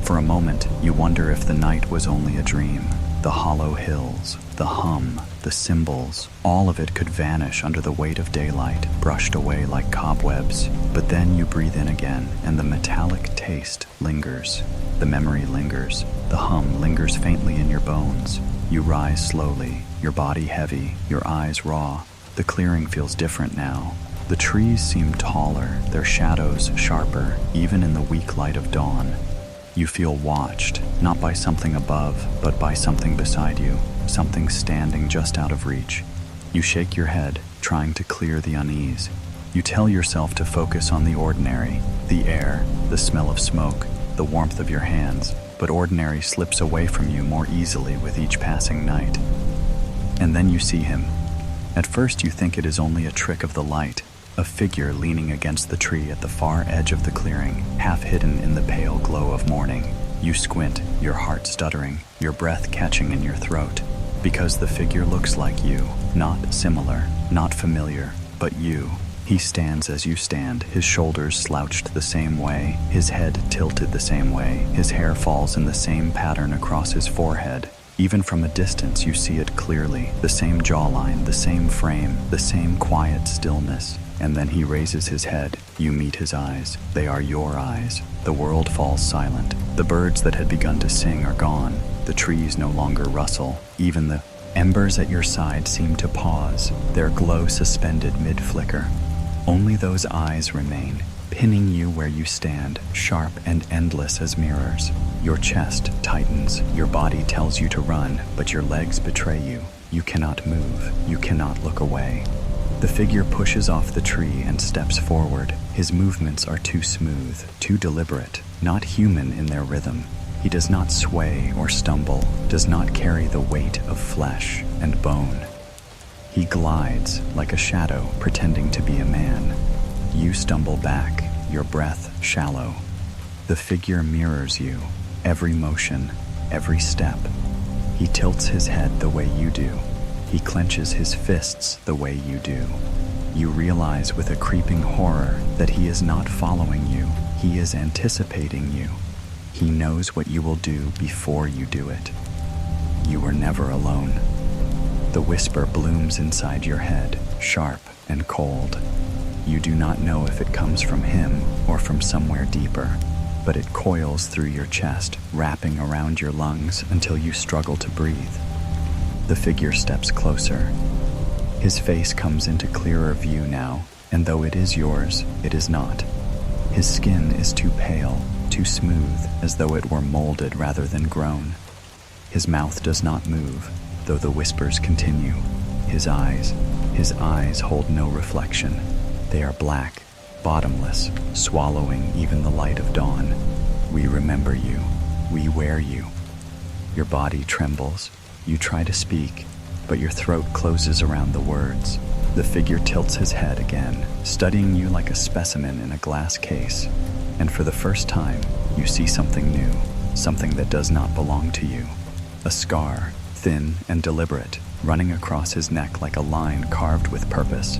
For a moment, you wonder if the night was only a dream. The hollow hills, the hum, the symbols, all of it could vanish under the weight of daylight, brushed away like cobwebs. But then you breathe in again, and the metallic taste lingers. The memory lingers. The hum lingers faintly in your bones. You rise slowly, your body heavy, your eyes raw. The clearing feels different now. The trees seem taller, their shadows sharper, even in the weak light of dawn. You feel watched, not by something above, but by something beside you, something standing just out of reach. You shake your head, trying to clear the unease. You tell yourself to focus on the ordinary, the air, the smell of smoke, the warmth of your hands, but ordinary slips away from you more easily with each passing night. And then you see him. At first you think it is only a trick of the light, a figure leaning against the tree at the far edge of the clearing, half hidden in the pale glow of morning. You squint, your heart stuttering, your breath catching in your throat, because the figure looks like you, not similar, not familiar, but you. He stands as you stand, his shoulders slouched the same way, his head tilted the same way, his hair falls in the same pattern across his forehead. Even from a distance you see it clearly, the same jawline, the same frame, the same quiet stillness. And then he raises his head. You meet his eyes. They are your eyes. The world falls silent. The birds that had begun to sing are gone. The trees no longer rustle. Even the embers at your side seem to pause, their glow suspended mid-flicker. Only those eyes remain, pinning you where you stand, sharp and endless as mirrors. Your chest tightens. Your body tells you to run, but your legs betray you. You cannot move. You cannot look away. The figure pushes off the tree and steps forward. His movements are too smooth, too deliberate, not human in their rhythm. He does not sway or stumble, does not carry the weight of flesh and bone. He glides like a shadow pretending to be a man. You stumble back, your breath shallow. The figure mirrors you, every motion, every step. He tilts his head the way you do. He clenches his fists the way you do. You realize with a creeping horror that he is not following you. He is anticipating you. He knows what you will do before you do it. You were never alone. The whisper blooms inside your head, sharp and cold. You do not know if it comes from him or from somewhere deeper, but it coils through your chest, wrapping around your lungs until you struggle to breathe. The figure steps closer. His face comes into clearer view now, and though it is yours, it is not. His skin is too pale, too smooth, as though it were molded rather than grown. His mouth does not move, though the whispers continue. His eyes hold no reflection. They are black, bottomless, swallowing even the light of dawn. We remember you. We wear you. Your body trembles. You try to speak, but your throat closes around the words. The figure tilts his head again, studying you like a specimen in a glass case. And for the first time, you see something new, something that does not belong to you. A scar, thin and deliberate, running across his neck like a line carved with purpose.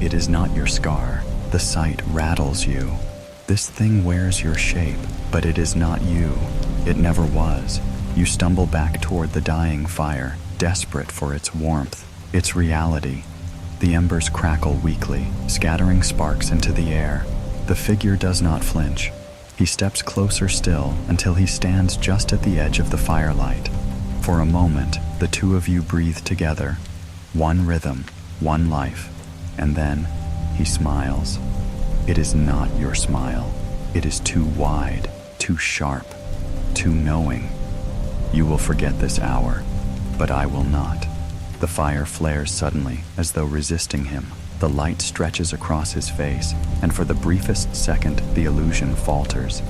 It is not your scar. The sight rattles you. This thing wears your shape, but it is not you. It never was. You stumble back toward the dying fire, desperate for its warmth, its reality. The embers crackle weakly, scattering sparks into the air. The figure does not flinch. He steps closer still until he stands just at the edge of the firelight. For a moment, the two of you breathe together. One rhythm, one life. And then, he smiles. It is not your smile. It is too wide, too sharp, too knowing. You will forget this hour, but I will not. The fire flares suddenly, as though resisting him. The light stretches across his face, and for the briefest second, the illusion falters.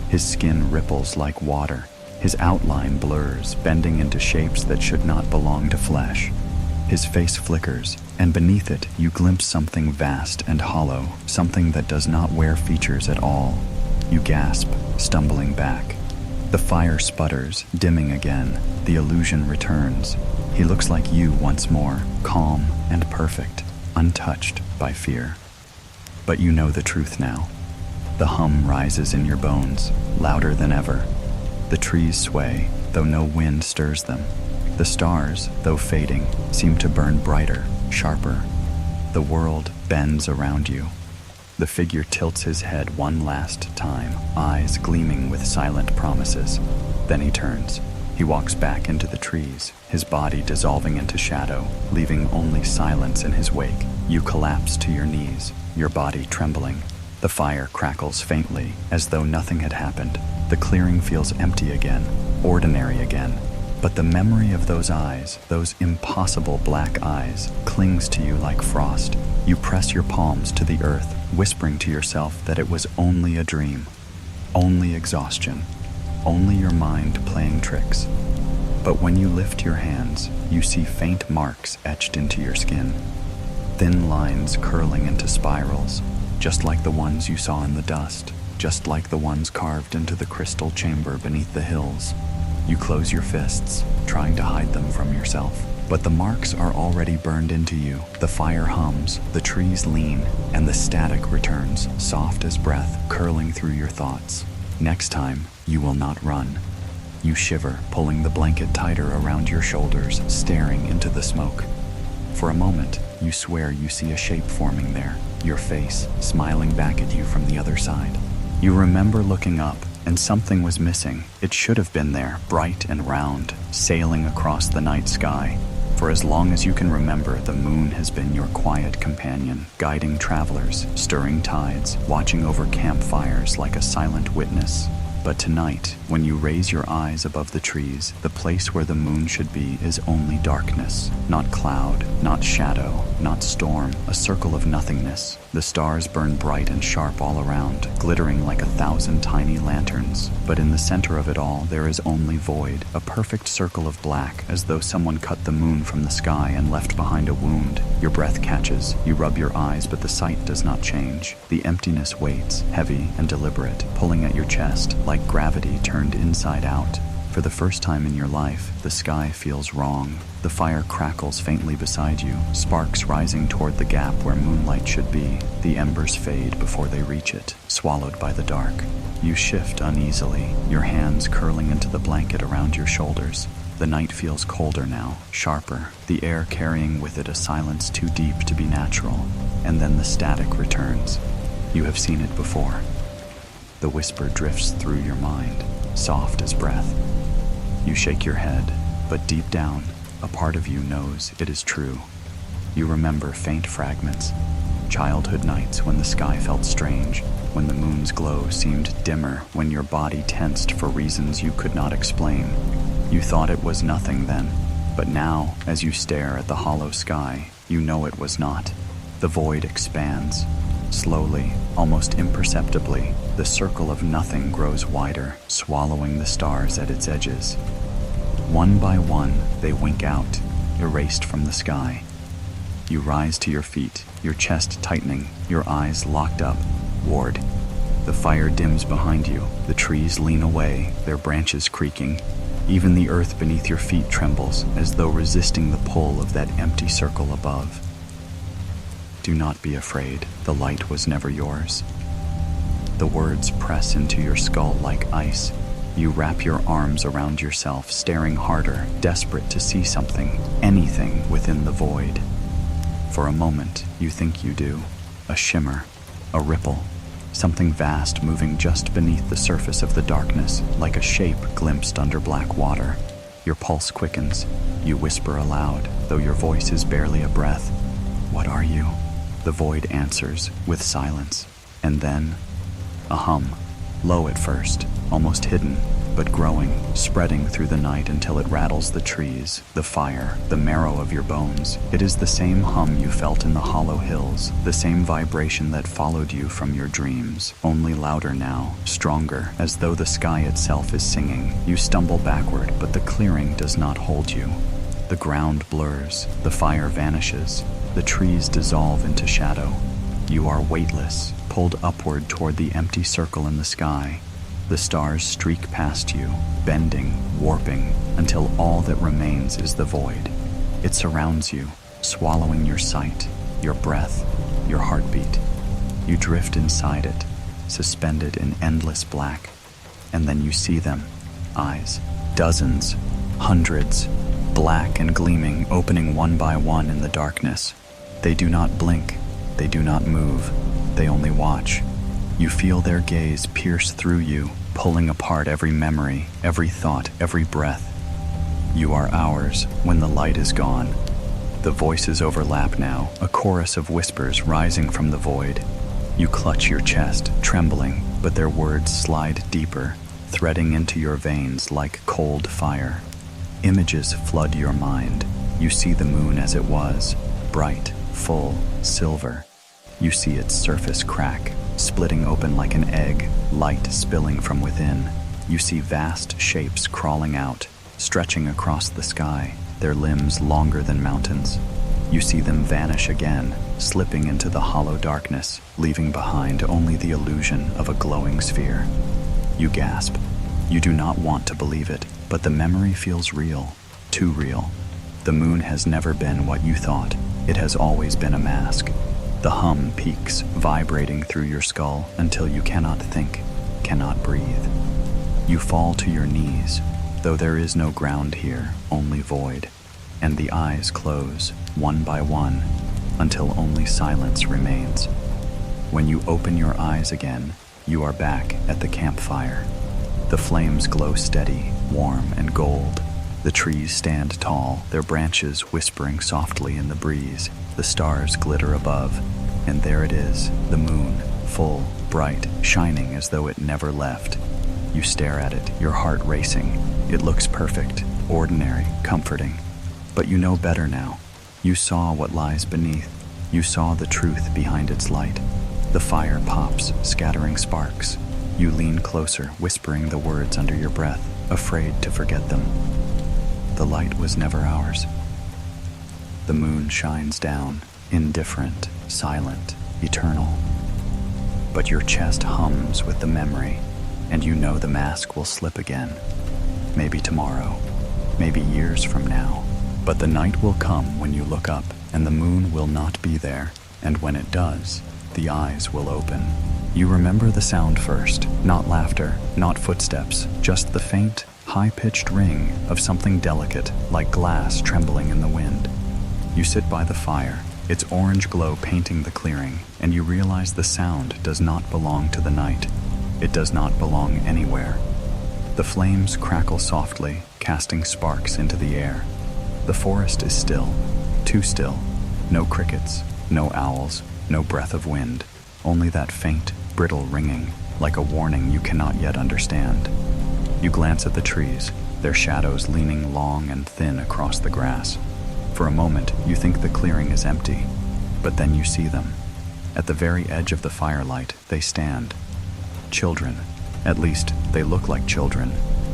His skin ripples like water. His outline blurs, bending into shapes that should not belong to flesh. His face flickers, and beneath it, you glimpse something vast and hollow, something that does not wear features at all. You gasp, stumbling back. The fire sputters, dimming again. The illusion returns. He looks like you once more, calm and perfect, untouched by fear. But you know the truth now. The hum rises in your bones, louder than ever. The trees sway, though no wind stirs them. The stars, though fading, seem to burn brighter, sharper. The world bends around you. The figure tilts his head one last time, eyes gleaming with silent promises. Then he turns. He walks back into the trees, his body dissolving into shadow, leaving only silence in his wake. You collapse to your knees, your body trembling. The fire crackles faintly, as though nothing had happened. The clearing feels empty again, ordinary again. But the memory of those eyes, those impossible black eyes, clings to you like frost. You press your palms to the earth, whispering to yourself that it was only a dream, only exhaustion, only your mind playing tricks. But when you lift your hands, you see faint marks etched into your skin, thin lines curling into spirals, just like the ones you saw in the dust, just like the ones carved into the crystal chamber beneath the hills. You close your fists, trying to hide them from yourself. But the marks are already burned into you. The fire hums, the trees lean, and the static returns, soft as breath, curling through your thoughts. Next time, you will not run. You shiver, pulling the blanket tighter around your shoulders, staring into the smoke. For a moment, you swear you see a shape forming there, your face smiling back at you from the other side. You remember looking up, and something was missing. It should have been there, bright and round, sailing across the night sky. For as long as you can remember, the moon has been your quiet companion, guiding travelers, stirring tides, watching over campfires like a silent witness. But tonight, when you raise your eyes above the trees, the place where the moon should be is only darkness. Not cloud, not shadow, not storm, a circle of nothingness. The stars burn bright and sharp all around, glittering like 1,000 tiny lanterns. But in the center of it all, there is only void, a perfect circle of black, as though someone cut the moon from the sky and left behind a wound. Your breath catches, you rub your eyes, but the sight does not change. The emptiness waits, heavy and deliberate, pulling at your chest, like gravity turned inside out. For the first time in your life, the sky feels wrong. The fire crackles faintly beside you, sparks rising toward the gap where moonlight should be. The embers fade before they reach it, swallowed by the dark. You shift uneasily, your hands curling into the blanket around your shoulders. The night feels colder now, sharper, the air carrying with it a silence too deep to be natural. And then the static returns. You have seen it before. The whisper drifts through your mind, soft as breath. You shake your head, but deep down, a part of you knows it is true. You remember faint fragments, childhood nights when the sky felt strange, when the moon's glow seemed dimmer, when your body tensed for reasons you could not explain. You thought it was nothing then, but now, as you stare at the hollow sky, you know it was not. The void expands. Slowly, almost imperceptibly, the circle of nothing grows wider, swallowing the stars at its edges. One by one, they wink out, erased from the sky. You rise to your feet, your chest tightening, your eyes locked up. Ward. The fire dims behind you, the trees lean away, their branches creaking. Even the earth beneath your feet trembles, as though resisting the pull of that empty circle above. Do not be afraid, the light was never yours. The words press into your skull like ice. You wrap your arms around yourself, staring harder, desperate to see something, anything within the void. For a moment, you think you do. A shimmer, a ripple, something vast moving just beneath the surface of the darkness, like a shape glimpsed under black water. Your pulse quickens. You whisper aloud, though your voice is barely a breath. What are you? The void answers, with silence. And then, a hum, low at first, almost hidden, but growing, spreading through the night until it rattles the trees, the fire, the marrow of your bones. It is the same hum you felt in the hollow hills, the same vibration that followed you from your dreams, only louder now, stronger, as though the sky itself is singing. You stumble backward, but the clearing does not hold you. The ground blurs, the fire vanishes, the trees dissolve into shadow. You are weightless, pulled upward toward the empty circle in the sky. The stars streak past you, bending, warping, until all that remains is the void. It surrounds you, swallowing your sight, your breath, your heartbeat. You drift inside it, suspended in endless black. And then you see them, eyes, dozens, hundreds, black and gleaming, opening one by one in the darkness. They do not blink, they do not move, they only watch. You feel their gaze pierce through you, pulling apart every memory, every thought, every breath. You are ours when the light is gone. The voices overlap now, a chorus of whispers rising from the void. You clutch your chest, trembling, but their words slide deeper, threading into your veins like cold fire. Images flood your mind. You see the moon as it was, bright, full, silver. You see its surface crack, splitting open like an egg, light spilling from within. You see vast shapes crawling out, stretching across the sky, their limbs longer than mountains. You see them vanish again, slipping into the hollow darkness, leaving behind only the illusion of a glowing sphere. You gasp. You do not want to believe it, but the memory feels real, too real. The moon has never been what you thought. It has always been a mask. The hum peaks, vibrating through your skull until you cannot think, cannot breathe. You fall to your knees, though there is no ground here, only void, and the eyes close, one by one, until only silence remains. When you open your eyes again, you are back at the campfire. The flames glow steady, warm and gold. The trees stand tall, their branches whispering softly in the breeze. The stars glitter above, and there it is, the moon, full, bright, shining as though it never left. You stare at it, your heart racing. It looks perfect, ordinary, comforting. But you know better now. You saw what lies beneath. You saw the truth behind its light. The fire pops, scattering sparks. You lean closer, whispering the words under your breath, afraid to forget them. The light was never ours. The moon shines down, indifferent, silent, eternal. But your chest hums with the memory, and you know the mask will slip again. Maybe tomorrow, maybe years from now. But the night will come when you look up, and the moon will not be there. And when it does, the eyes will open. You remember the sound first, not laughter, not footsteps, just the faint, high-pitched ring of something delicate, like glass trembling in the wind. You sit by the fire, its orange glow painting the clearing, and you realize the sound does not belong to the night. It does not belong anywhere. The flames crackle softly, casting sparks into the air. The forest is still, too still. No crickets, no owls, no breath of wind. Only that faint, brittle ringing, like a warning you cannot yet understand. You glance at the trees, their shadows leaning long and thin across the grass. For a moment, you think the clearing is empty, but then you see them. At the very edge of the firelight, they stand. Children. At least, they look like children.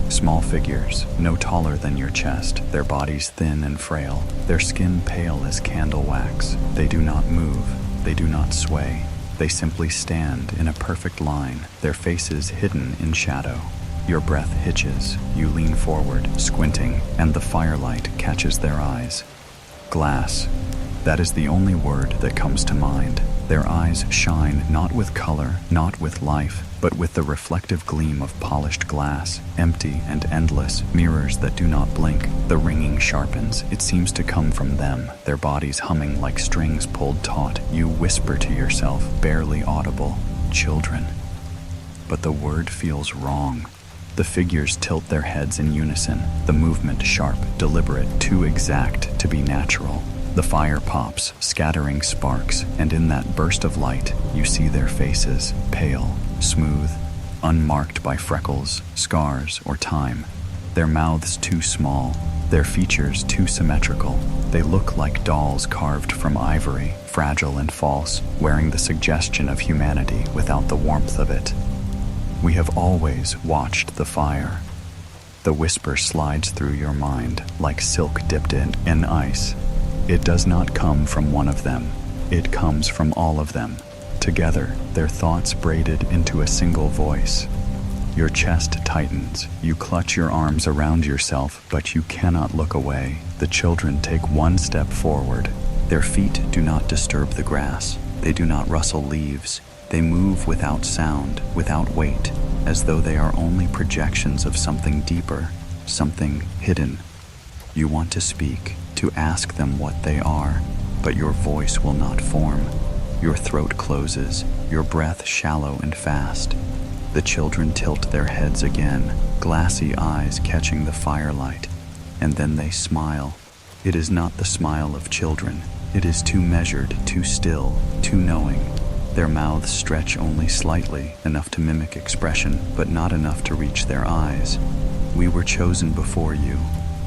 Small figures, no taller than your chest, their bodies thin and frail, their skin pale as candle wax. They do not move, they do not sway. They simply stand in a perfect line, their faces hidden in shadow. Your breath hitches, you lean forward, squinting, and the firelight catches their eyes. Glass. That is the only word that comes to mind. Their eyes shine not with color, not with life, but with the reflective gleam of polished glass, empty and endless, mirrors that do not blink. The ringing sharpens. It seems to come from them, their bodies humming like strings pulled taut. You whisper to yourself, barely audible, children. But the word feels wrong. The figures tilt their heads in unison, the movement sharp, deliberate, too exact to be natural. The fire pops, scattering sparks, and in that burst of light, you see their faces, pale, smooth, unmarked by freckles, scars, or time. Their mouths too small, their features too symmetrical. They look like dolls carved from ivory, fragile and false, wearing the suggestion of humanity without the warmth of it. We have always watched the fire. The whisper slides through your mind like silk dipped in ice. It does not come from one of them. It comes from all of them. Together, their thoughts braided into a single voice. Your chest tightens. You clutch your arms around yourself, but you cannot look away. The children take one step forward. Their feet do not disturb the grass. They do not rustle leaves. They move without sound, without weight, as though they are only projections of something deeper, something hidden. You want to speak, to ask them what they are, but your voice will not form. Your throat closes, your breath shallow and fast. The children tilt their heads again, glassy eyes catching the firelight, and then they smile. It is not the smile of children. It is too measured, too still, too knowing. Their mouths stretch only slightly, enough to mimic expression, but not enough to reach their eyes. We were chosen before you.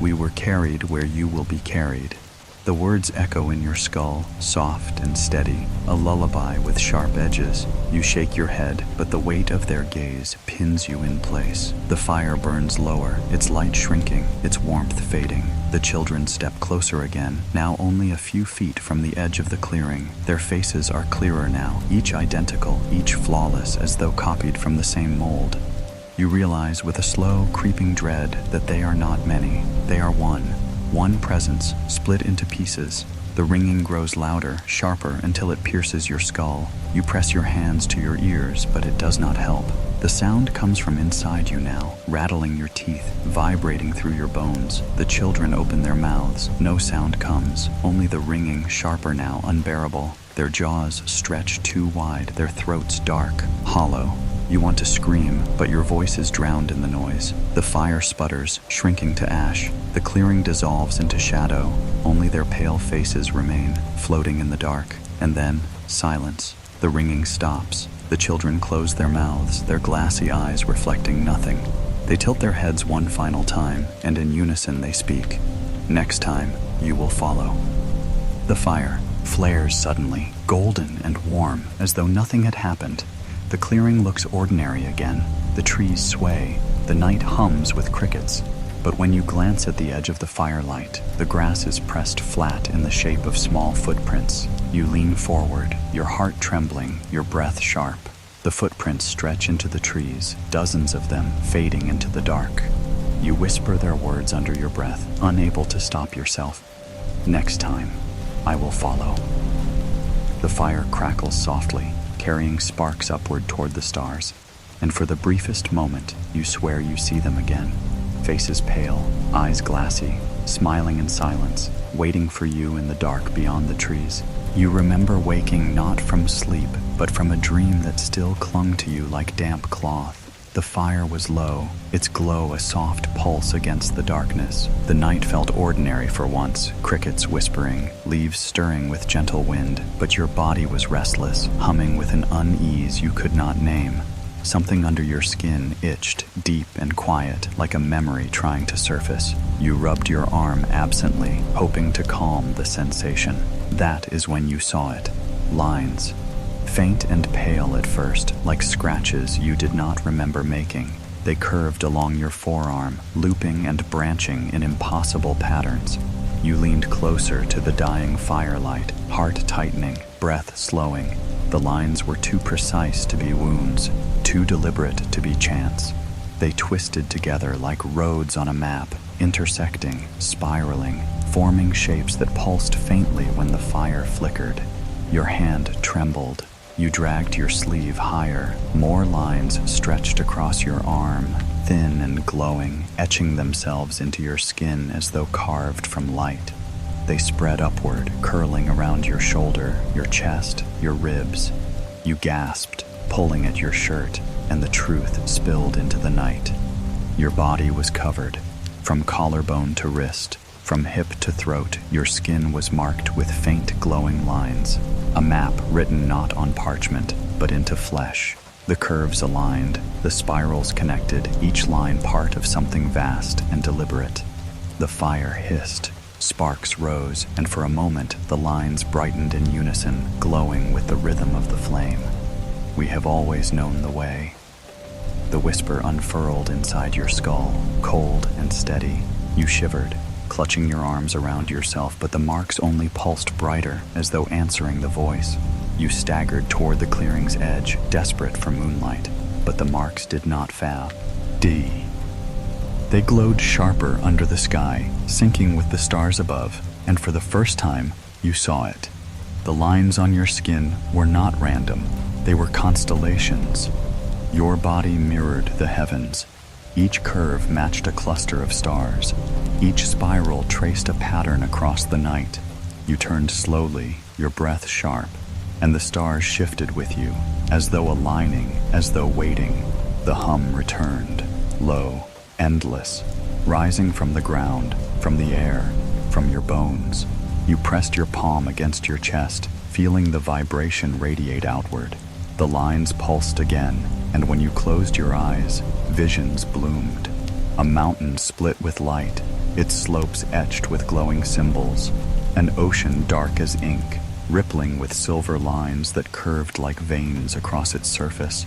We were carried where you will be carried. The words echo in your skull, soft and steady, a lullaby with sharp edges. You shake your head, but the weight of their gaze pins you in place. The fire burns lower, its light shrinking, its warmth fading. The children step closer again, now only a few feet from the edge of the clearing. Their faces are clearer now, each identical, each flawless, as though copied from the same mold. You realize with a slow, creeping dread that they are not many. They are one. One presence, split into pieces. The ringing grows louder, sharper, until it pierces your skull. You press your hands to your ears, but it does not help. The sound comes from inside you now, rattling your teeth, vibrating through your bones. The children open their mouths. No sound comes, only the ringing, sharper now, unbearable. Their jaws stretch too wide, their throats dark, hollow. You want to scream, but your voice is drowned in the noise. The fire sputters, shrinking to ash. The clearing dissolves into shadow. Only their pale faces remain, floating in the dark. And then, silence. The ringing stops. The children close their mouths, their glassy eyes reflecting nothing. They tilt their heads one final time, and in unison they speak. Next time, you will follow. The fire flares suddenly, golden and warm, as though nothing had happened. The clearing looks ordinary again. The trees sway. The night hums with crickets. But when you glance at the edge of the firelight, the grass is pressed flat in the shape of small footprints. You lean forward, your heart trembling, your breath sharp. The footprints stretch into the trees, dozens of them fading into the dark. You whisper their words under your breath, unable to stop yourself. Next time, I will follow. The fire crackles softly, carrying sparks upward toward the stars, and for the briefest moment, you swear you see them again. Faces pale, eyes glassy, smiling in silence, waiting for you in the dark beyond the trees. You remember waking not from sleep, but from a dream that still clung to you like damp cloth. The fire was low, its glow a soft pulse against the darkness. The night felt ordinary for once, crickets whispering, leaves stirring with gentle wind, but your body was restless, humming with an unease you could not name. Something under your skin itched, deep and quiet, like a memory trying to surface. You rubbed your arm absently, hoping to calm the sensation. That is when you saw it. Lines. Faint and pale at first, like scratches you did not remember making. They curved along your forearm, looping and branching in impossible patterns. You leaned closer to the dying firelight, heart tightening, breath slowing. The lines were too precise to be wounds, too deliberate to be chance. They twisted together like roads on a map, intersecting, spiraling, forming shapes that pulsed faintly when the fire flickered. Your hand trembled. You dragged your sleeve higher. More lines stretched across your arm, thin and glowing, etching themselves into your skin as though carved from light. They spread upward, curling around your shoulder, your chest, your ribs. You gasped, pulling at your shirt, and the truth spilled into the night. Your body was covered, from collarbone to wrist, from hip to throat. Your skin was marked with faint glowing lines, a map written not on parchment, but into flesh. The curves aligned, the spirals connected, each line part of something vast and deliberate. The fire hissed. Sparks rose, and for a moment the lines brightened in unison, glowing with the rhythm of the flame. We have always known the way. The whisper unfurled inside your skull, cold and steady. You shivered, clutching your arms around yourself, but the marks only pulsed brighter, as though answering the voice. You staggered toward the clearing's edge, desperate for moonlight. but the marks did not fail. They glowed sharper under the sky, syncing with the stars above, and for the first time, you saw it. The lines on your skin were not random. They were constellations. Your body mirrored the heavens. Each curve matched a cluster of stars. Each spiral traced a pattern across the night. You turned slowly, your breath sharp, and the stars shifted with you, as though aligning, as though waiting. The hum returned, low, endless, rising from the ground, from the air, from your bones. You pressed your palm against your chest, feeling the vibration radiate outward. The lines pulsed again, and when you closed your eyes, visions bloomed. A mountain split with light, its slopes etched with glowing symbols. An ocean dark as ink, rippling with silver lines that curved like veins across its surface.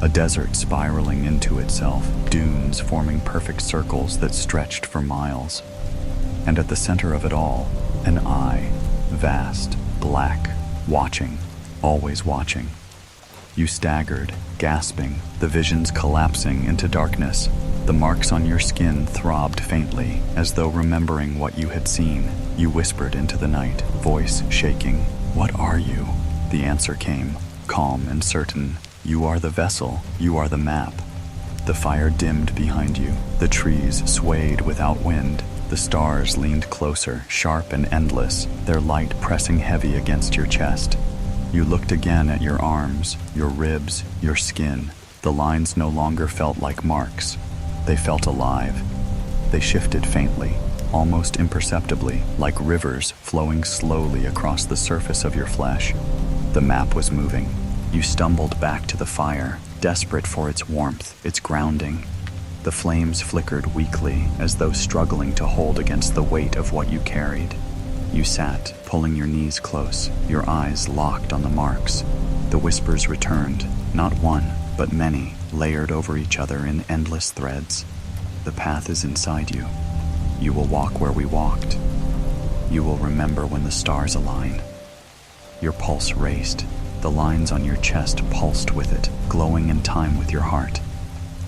A desert spiraling into itself, dunes forming perfect circles that stretched for miles. And at the center of it all, an eye, vast, black, watching, always watching. You staggered, gasping, the visions collapsing into darkness. The marks on your skin throbbed faintly, as though remembering what you had seen. You whispered into the night, voice shaking. "What are you?" The answer came, calm and certain. "You are the vessel, you are the map." The fire dimmed behind you. The trees swayed without wind. The stars leaned closer, sharp and endless, their light pressing heavy against your chest. You looked again at your arms, your ribs, your skin. The lines no longer felt like marks. They felt alive. They shifted faintly, almost imperceptibly, like rivers flowing slowly across the surface of your flesh. The map was moving. You stumbled back to the fire, desperate for its warmth, its grounding. The flames flickered weakly, as though struggling to hold against the weight of what you carried. You sat, pulling your knees close, your eyes locked on the marks. The whispers returned, not one, but many, layered over each other in endless threads. The path is inside you. You will walk where we walked. You will remember when the stars align. Your pulse raced. The lines on your chest pulsed with it, glowing in time with your heart.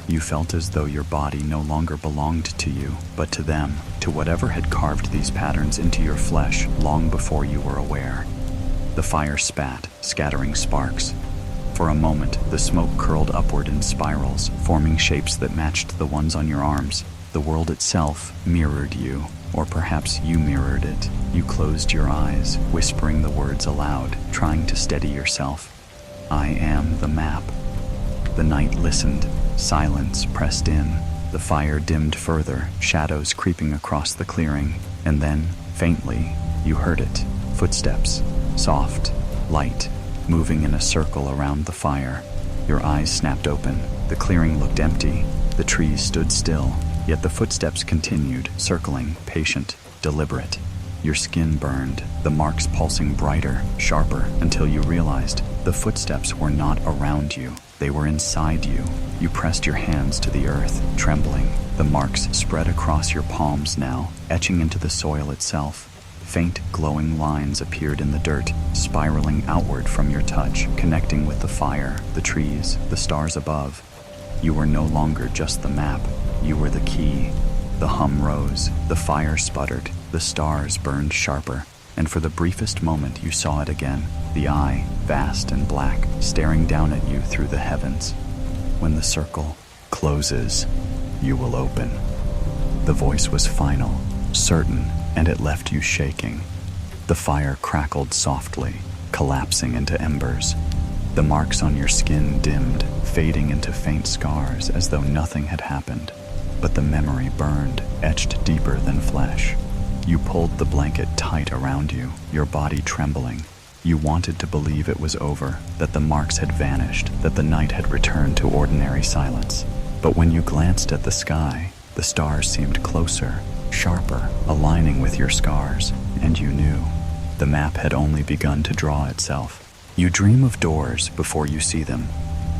You felt as though your body no longer belonged to you, but to them, to whatever had carved these patterns into your flesh long before you were aware. The fire spat, scattering sparks. For a moment, the smoke curled upward in spirals, forming shapes that matched the ones on your arms. The world itself mirrored you, or perhaps you mirrored it. You closed your eyes, whispering the words aloud, trying to steady yourself. "I am the map." The night listened. Silence pressed in. The fire dimmed further, shadows creeping across the clearing. And then, faintly, you heard it. Footsteps, soft, light, moving in a circle around the fire. Your eyes snapped open. The clearing looked empty. The trees stood still, yet the footsteps continued, circling, patient, deliberate. Your skin burned, the marks pulsing brighter, sharper, until you realized the footsteps were not around you. They were inside you. You pressed your hands to the earth, trembling. The marks spread across your palms now, etching into the soil itself. Faint, glowing lines appeared in the dirt, spiraling outward from your touch, connecting with the fire, the trees, the stars above. You were no longer just the map. You were the key. The hum rose, the fire sputtered, the stars burned sharper, and for the briefest moment you saw it again, the eye, vast and black, staring down at you through the heavens. "When the circle closes, you will open." The voice was final, certain, and it left you shaking. The fire crackled softly, collapsing into embers. The marks on your skin dimmed, fading into faint scars as though nothing had happened. But the memory burned, etched deeper than flesh. You pulled the blanket tight around you, your body trembling. You wanted to believe it was over, that the marks had vanished, that the night had returned to ordinary silence. But when you glanced at the sky, the stars seemed closer, sharper, aligning with your scars, and you knew. The map had only begun to draw itself. You dream of doors before you see them.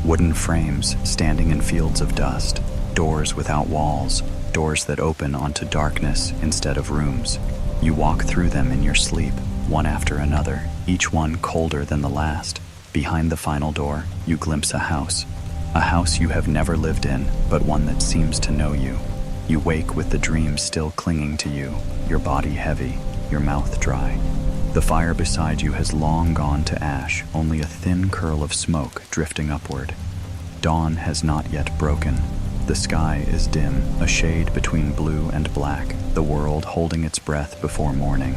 Wooden frames standing in fields of dust. Doors without walls, doors that open onto darkness instead of rooms. You walk through them in your sleep, one after another, each one colder than the last. Behind the final door, you glimpse a house. A house you have never lived in, but one that seems to know you. You wake with the dream still clinging to you, your body heavy, your mouth dry. The fire beside you has long gone to ash, only a thin curl of smoke drifting upward. Dawn has not yet broken. The sky is dim, a shade between blue and black, the world holding its breath before morning.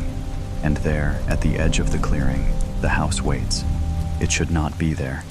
And there, at the edge of the clearing, the house waits. It should not be there.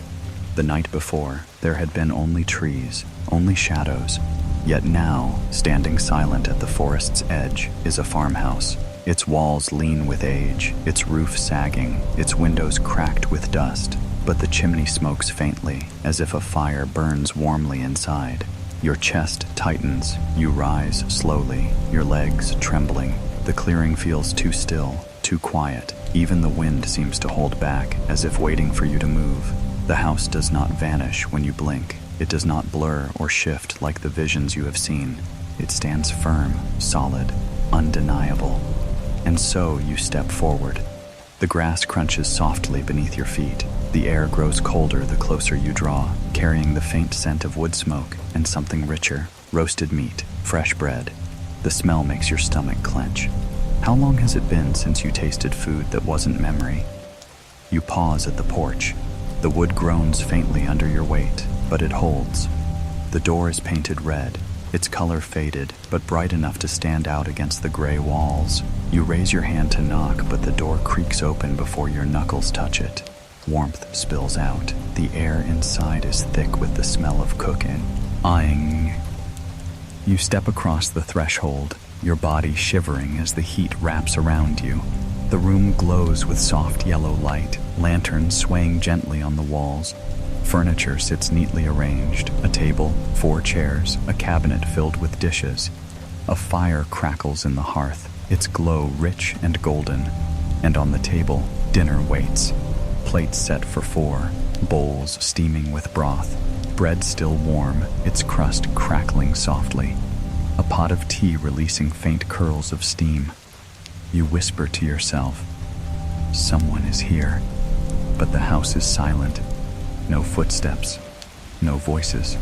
The night before, there had been only trees, only shadows. Yet now, standing silent at the forest's edge, is a farmhouse. Its walls lean with age, its roof sagging, its windows cracked with dust. But the chimney smokes faintly, as if a fire burns warmly inside. Your chest tightens, you rise slowly, your legs trembling. The clearing feels too still, too quiet. Even the wind seems to hold back, as if waiting for you to move. The house does not vanish when you blink. It does not blur or shift like the visions you have seen. It stands firm, solid, undeniable. And so you step forward. The grass crunches softly beneath your feet. The air grows colder the closer you draw, carrying the faint scent of wood smoke and something richer, roasted meat, fresh bread. The smell makes your stomach clench. How long has it been since you tasted food that wasn't memory? You pause at the porch. The wood groans faintly under your weight, but it holds. The door is painted red, its color faded, but bright enough to stand out against the gray walls. You raise your hand to knock, but the door creaks open before your knuckles touch it. Warmth spills out. The air inside is thick with the smell of cooking. You step across the threshold, your body shivering as the heat wraps around you. The room glows with soft yellow light, lanterns swaying gently on the walls. Furniture sits neatly arranged, a table, 4 chairs, a cabinet filled with dishes. A fire crackles in the hearth, its glow rich and golden. And on the table, dinner waits. Plates set for 4, bowls steaming with broth. Bread still warm, its crust crackling softly. A pot of tea releasing faint curls of steam. You whisper to yourself, "Someone is here." But the house is silent. No footsteps, no voices,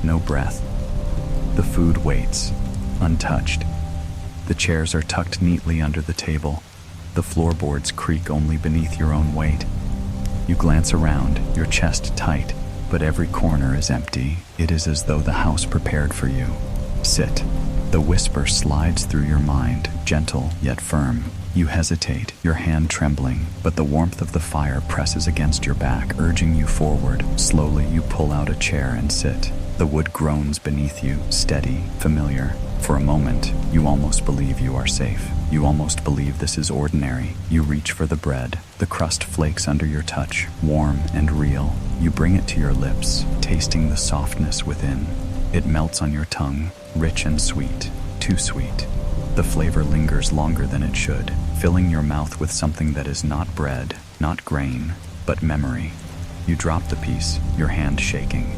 no breath. The food waits, untouched. The chairs are tucked neatly under the table. The floorboards creak only beneath your own weight. You glance around, your chest tight, but every corner is empty. It is as though the house prepared for you. Sit. The whisper slides through your mind, gentle yet firm. You hesitate, your hand trembling, but the warmth of the fire presses against your back, urging you forward. Slowly you pull out a chair and sit. The wood groans beneath you, steady, familiar. For a moment, you almost believe you are safe. You almost believe this is ordinary. You reach for the bread. The crust flakes under your touch, warm and real. You bring it to your lips, tasting the softness within. It melts on your tongue, rich and sweet, too sweet. The flavor lingers longer than it should, filling your mouth with something that is not bread, not grain, but memory. You drop the piece, your hand shaking.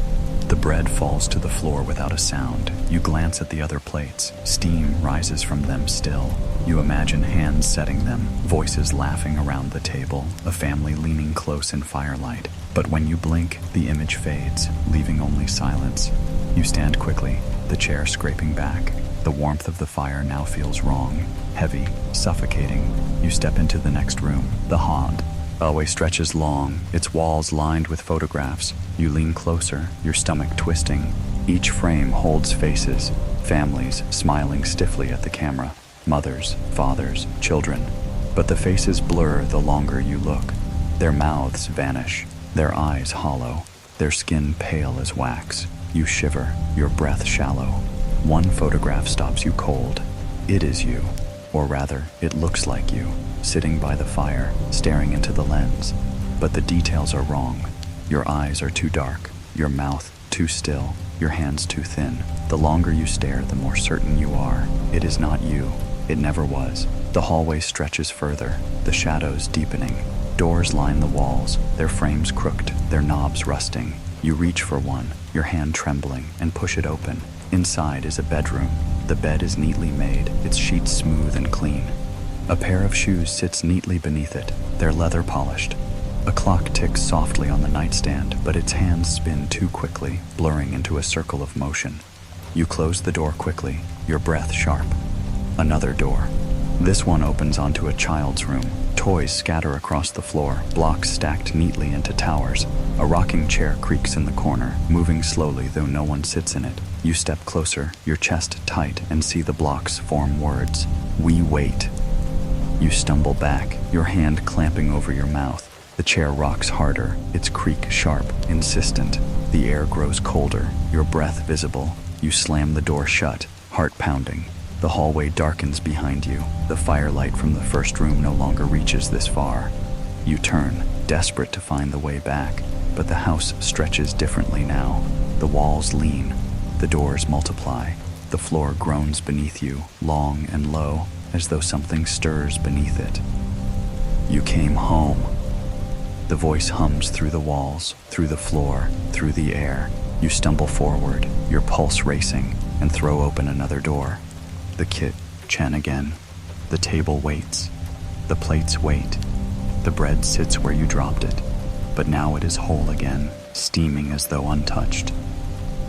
The bread falls to the floor without a sound. You glance at the other plates. Steam rises from them still. You imagine hands setting them, voices laughing around the table, a family leaning close in firelight. But when you blink, the image fades, leaving only silence. You stand quickly, the chair scraping back. The warmth of the fire now feels wrong, heavy, suffocating. You step into the next room, the hallway stretches long, its walls lined with photographs. You lean closer, your stomach twisting. Each frame holds faces, families smiling stiffly at the camera, mothers, fathers, children. But the faces blur the longer you look. Their mouths vanish, their eyes hollow, their skin pale as wax. You shiver, your breath shallow. One photograph stops you cold. It is you, or rather, it looks like you, sitting by the fire, staring into the lens. But the details are wrong. Your eyes are too dark, your mouth too still, your hands too thin. The longer you stare, the more certain you are. It is not you. It never was. The hallway stretches further, the shadows deepening. Doors line the walls, their frames crooked, their knobs rusting. You reach for one, your hand trembling, and push it open. Inside is a bedroom. The bed is neatly made, its sheets smooth and clean. A pair of shoes sits neatly beneath it, their leather polished. A clock ticks softly on the nightstand, but its hands spin too quickly, blurring into a circle of motion. You close the door quickly, your breath sharp. Another door. This one opens onto a child's room. Toys scatter across the floor, blocks stacked neatly into towers. A rocking chair creaks in the corner, moving slowly though no one sits in it. You step closer, your chest tight, and see the blocks form words. We wait. You stumble back, your hand clamping over your mouth. The chair rocks harder, its creak sharp, insistent. The air grows colder, your breath visible. You slam the door shut, heart pounding. The hallway darkens behind you. The firelight from the first room no longer reaches this far. You turn, desperate to find the way back, but the house stretches differently now. The walls lean, the doors multiply. The floor groans beneath you, long and low, as though something stirs beneath it. You came home. The voice hums through the walls, through the floor, through the air. You stumble forward, your pulse racing, and throw open another door. The kitchen again. The table waits. The plates wait. The bread sits where you dropped it, but now it is whole again, steaming as though untouched.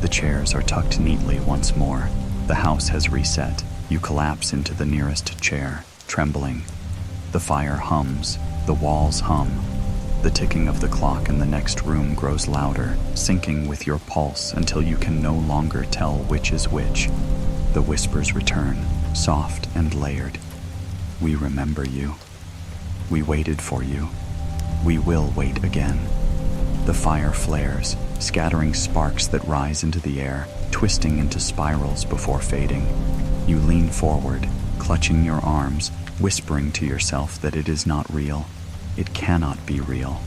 The chairs are tucked neatly once more. The house has reset. You collapse into the nearest chair, trembling. The fire hums. The walls hum. The ticking of the clock in the next room grows louder, syncing with your pulse until you can no longer tell which is which. The whispers return, soft and layered. We remember you. We waited for you. We will wait again. The fire flares, scattering sparks that rise into the air, twisting into spirals before fading. You lean forward, clutching your arms, whispering to yourself that it is not real. It cannot be real.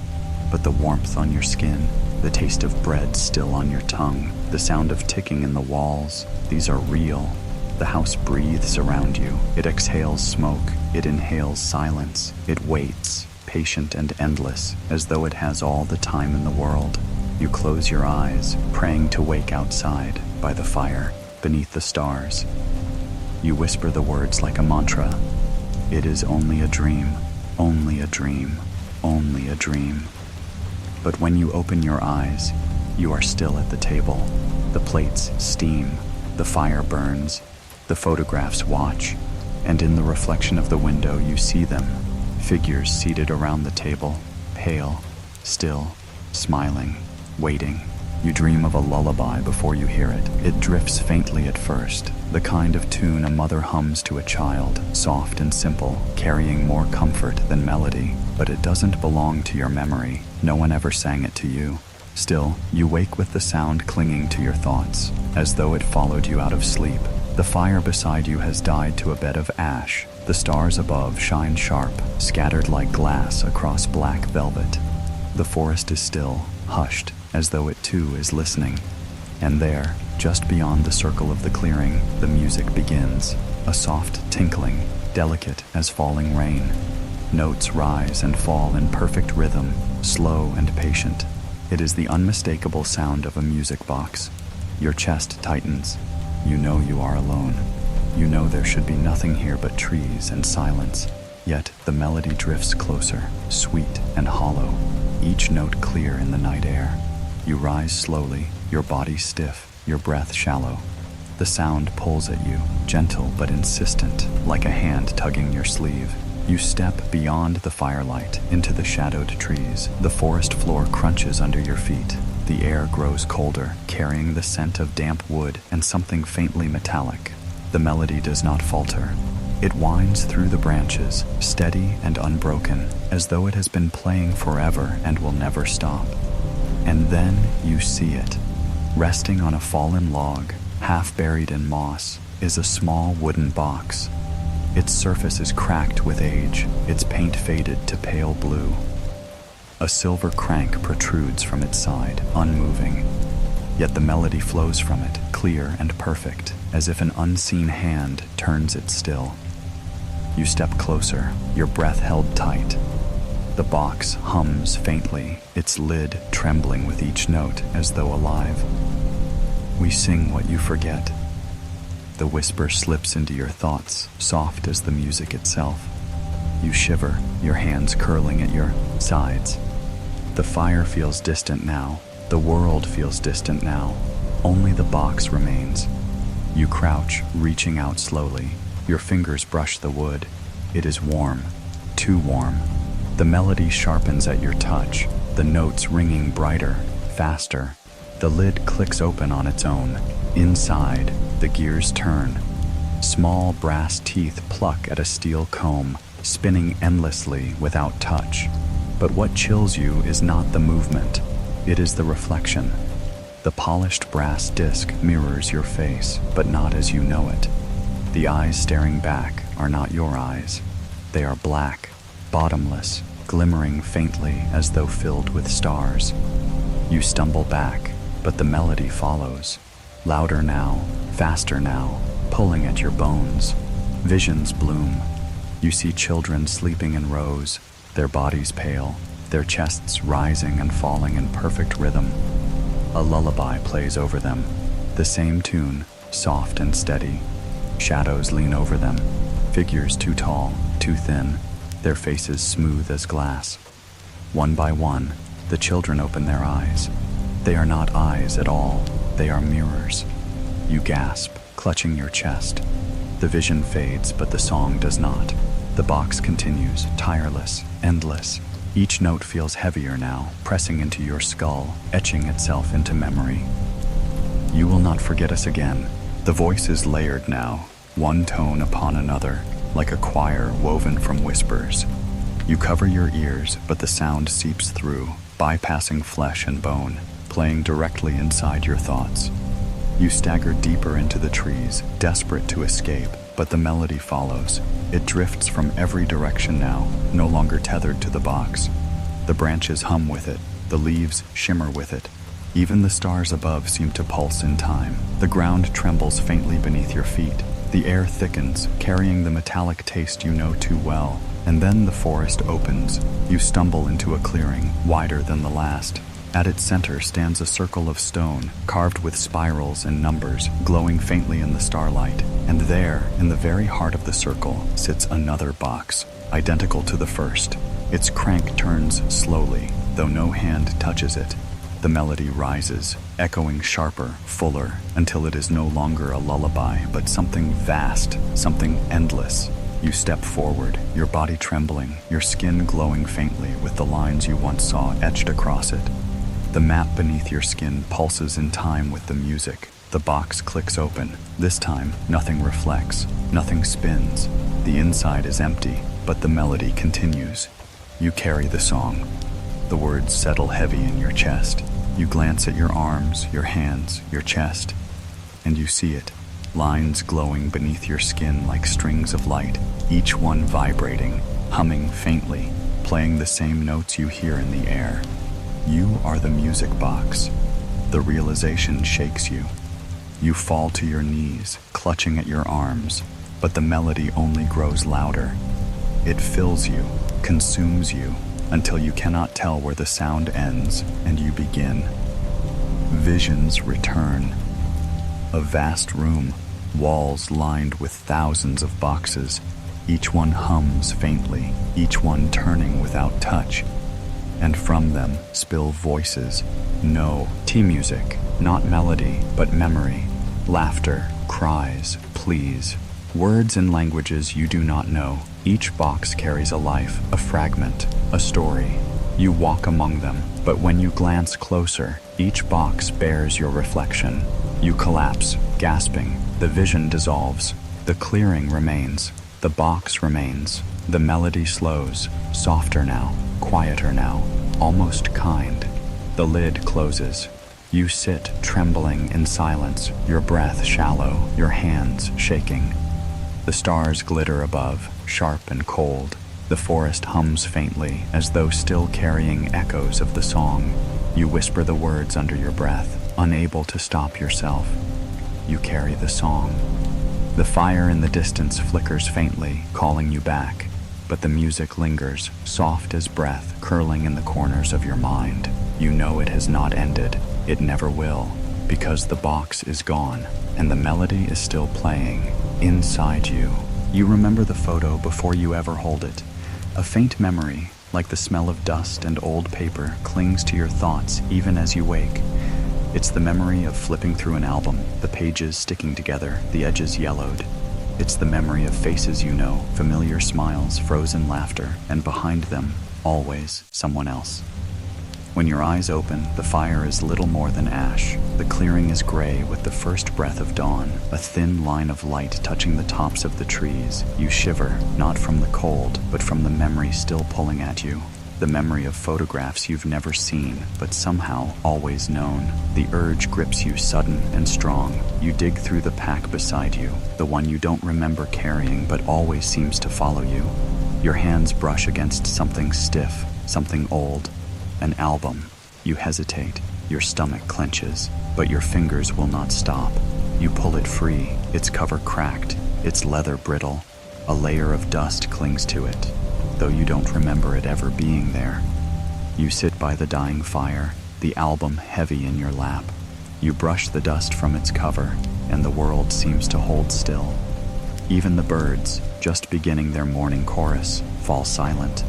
But the warmth on your skin, the taste of bread still on your tongue, the sound of ticking in the walls, these are real. The house breathes around you. It exhales smoke. It inhales silence. It waits, patient and endless, as though it has all the time in the world. You close your eyes, praying to wake outside, by the fire, beneath the stars. You whisper the words like a mantra. It is only a dream. Only a dream, only a dream. But when you open your eyes, you are still at the table. The plates steam, the fire burns, the photographs watch, and in the reflection of the window you see them, figures seated around the table, pale, still, smiling, waiting. You dream of a lullaby before you hear it. It drifts faintly at first, the kind of tune a mother hums to a child, soft and simple, carrying more comfort than melody. But it doesn't belong to your memory. No one ever sang it to you. Still, you wake with the sound clinging to your thoughts, as though it followed you out of sleep. The fire beside you has died to a bed of ash. The stars above shine sharp, scattered like glass across black velvet. The forest is still, hushed, as though it too is listening. And there, just beyond the circle of the clearing, the music begins, a soft tinkling, delicate as falling rain. Notes rise and fall in perfect rhythm, slow and patient. It is the unmistakable sound of a music box. Your chest tightens. You know you are alone. You know there should be nothing here but trees and silence. Yet the melody drifts closer, sweet and hollow, each note clear in the night air. You rise slowly, your body stiff, your breath shallow. The sound pulls at you, gentle but insistent, like a hand tugging your sleeve. You step beyond the firelight, into the shadowed trees. The forest floor crunches under your feet. The air grows colder, carrying the scent of damp wood and something faintly metallic. The melody does not falter. It winds through the branches, steady and unbroken, as though it has been playing forever and will never stop. And then you see it. Resting on a fallen log, half buried in moss, is a small wooden box. Its surface is cracked with age, its paint faded to pale blue. A silver crank protrudes from its side, unmoving. Yet the melody flows from it, clear and perfect, as if an unseen hand turns it still. You step closer, your breath held tight. The box hums faintly, its lid trembling with each note as though alive. We sing what you forget. The whisper slips into your thoughts, soft as the music itself. You shiver, your hands curling at your sides. The fire feels distant now. The world feels distant now. Only the box remains. You crouch, reaching out slowly. Your fingers brush the wood. It is warm, too warm. The melody sharpens at your touch, the notes ringing brighter, faster. The lid clicks open on its own. Inside, the gears turn. Small brass teeth pluck at a steel comb, spinning endlessly without touch. But what chills you is not the movement, it is the reflection. The polished brass disc mirrors your face, but not as you know it. The eyes staring back are not your eyes. They are black, bottomless, glimmering faintly as though filled with stars. You stumble back, but the melody follows. Louder now, faster now, pulling at your bones. Visions bloom. You see children sleeping in rows, their bodies pale, their chests rising and falling in perfect rhythm. A lullaby plays over them, the same tune, soft and steady. Shadows lean over them, figures too tall, too thin, their faces smooth as glass. One by one, the children open their eyes. They are not eyes at all, they are mirrors. You gasp, clutching your chest. The vision fades, but the song does not. The box continues, tireless, endless. Each note feels heavier now, pressing into your skull, etching itself into memory. You will not forget us again. The voice is layered now, one tone upon another, like a choir woven from whispers. You cover your ears, but the sound seeps through, bypassing flesh and bone, playing directly inside your thoughts. You stagger deeper into the trees, desperate to escape, but the melody follows. It drifts from every direction now, no longer tethered to the box. The branches hum with it, the leaves shimmer with it. Even the stars above seem to pulse in time. The ground trembles faintly beneath your feet. The air thickens, carrying the metallic taste you know too well. And then the forest opens. You stumble into a clearing, wider than the last. At its center stands a circle of stone, carved with spirals and numbers, glowing faintly in the starlight. And there, in the very heart of the circle, sits another box, identical to the first. Its crank turns slowly, though no hand touches it. The melody rises, echoing sharper, fuller, until it is no longer a lullaby, but something vast, something endless. You step forward, your body trembling, your skin glowing faintly with the lines you once saw etched across it. The map beneath your skin pulses in time with the music. The box clicks open. This time, nothing reflects, nothing spins. The inside is empty, but the melody continues. You carry the song. The words settle heavy in your chest. You glance at your arms, your hands, your chest, and you see it. Lines glowing beneath your skin like strings of light, each one vibrating, humming faintly, playing the same notes you hear in the air. You are the music box. The realization shakes you. You fall to your knees, clutching at your arms, but the melody only grows louder. It fills you, consumes you, until you cannot tell where the sound ends and you begin. Visions return. A vast room, walls lined with thousands of boxes. Each one hums faintly, each one turning without touch. And from them spill voices. No, music, not melody, but memory. Laughter, cries, pleas. Words in languages you do not know. Each box carries a life, a fragment, a story. You walk among them, but when you glance closer, each box bears your reflection. You collapse, gasping. The vision dissolves. The clearing remains. The box remains. The melody slows, softer now, quieter now, almost kind. The lid closes. You sit trembling in silence, your breath shallow, your hands shaking. The stars glitter above, sharp and cold. The forest hums faintly, as though still carrying echoes of the song. You whisper the words under your breath, unable to stop yourself. You carry the song. The fire in the distance flickers faintly, calling you back. But the music lingers, soft as breath curling in the corners of your mind. You know it has not ended. It never will, because the box is gone, and the melody is still playing inside you. You remember the photo before you ever hold it. A faint memory, like the smell of dust and old paper clings to your thoughts even as you wake. It's the memory of flipping through an album, the pages sticking together, the edges yellowed. It's the memory of faces you know, familiar smiles, frozen laughter, and behind them, always someone else. When your eyes open, the fire is little more than ash. The clearing is gray with the first breath of dawn, a thin line of light touching the tops of the trees. You shiver, not from the cold, but from the memory still pulling at you. The memory of photographs you've never seen, but somehow always known. The urge grips you sudden and strong. You dig through the pack beside you, the one you don't remember carrying but always seems to follow you. Your hands brush against something stiff, something old. An album. You hesitate, your stomach clenches, but your fingers will not stop. You pull it free, its cover cracked, its leather brittle. A layer of dust clings to it, though you don't remember it ever being there. You sit by the dying fire, the album heavy in your lap. You brush the dust from its cover, and the world seems to hold still. Even the birds, just beginning their morning chorus, fall silent.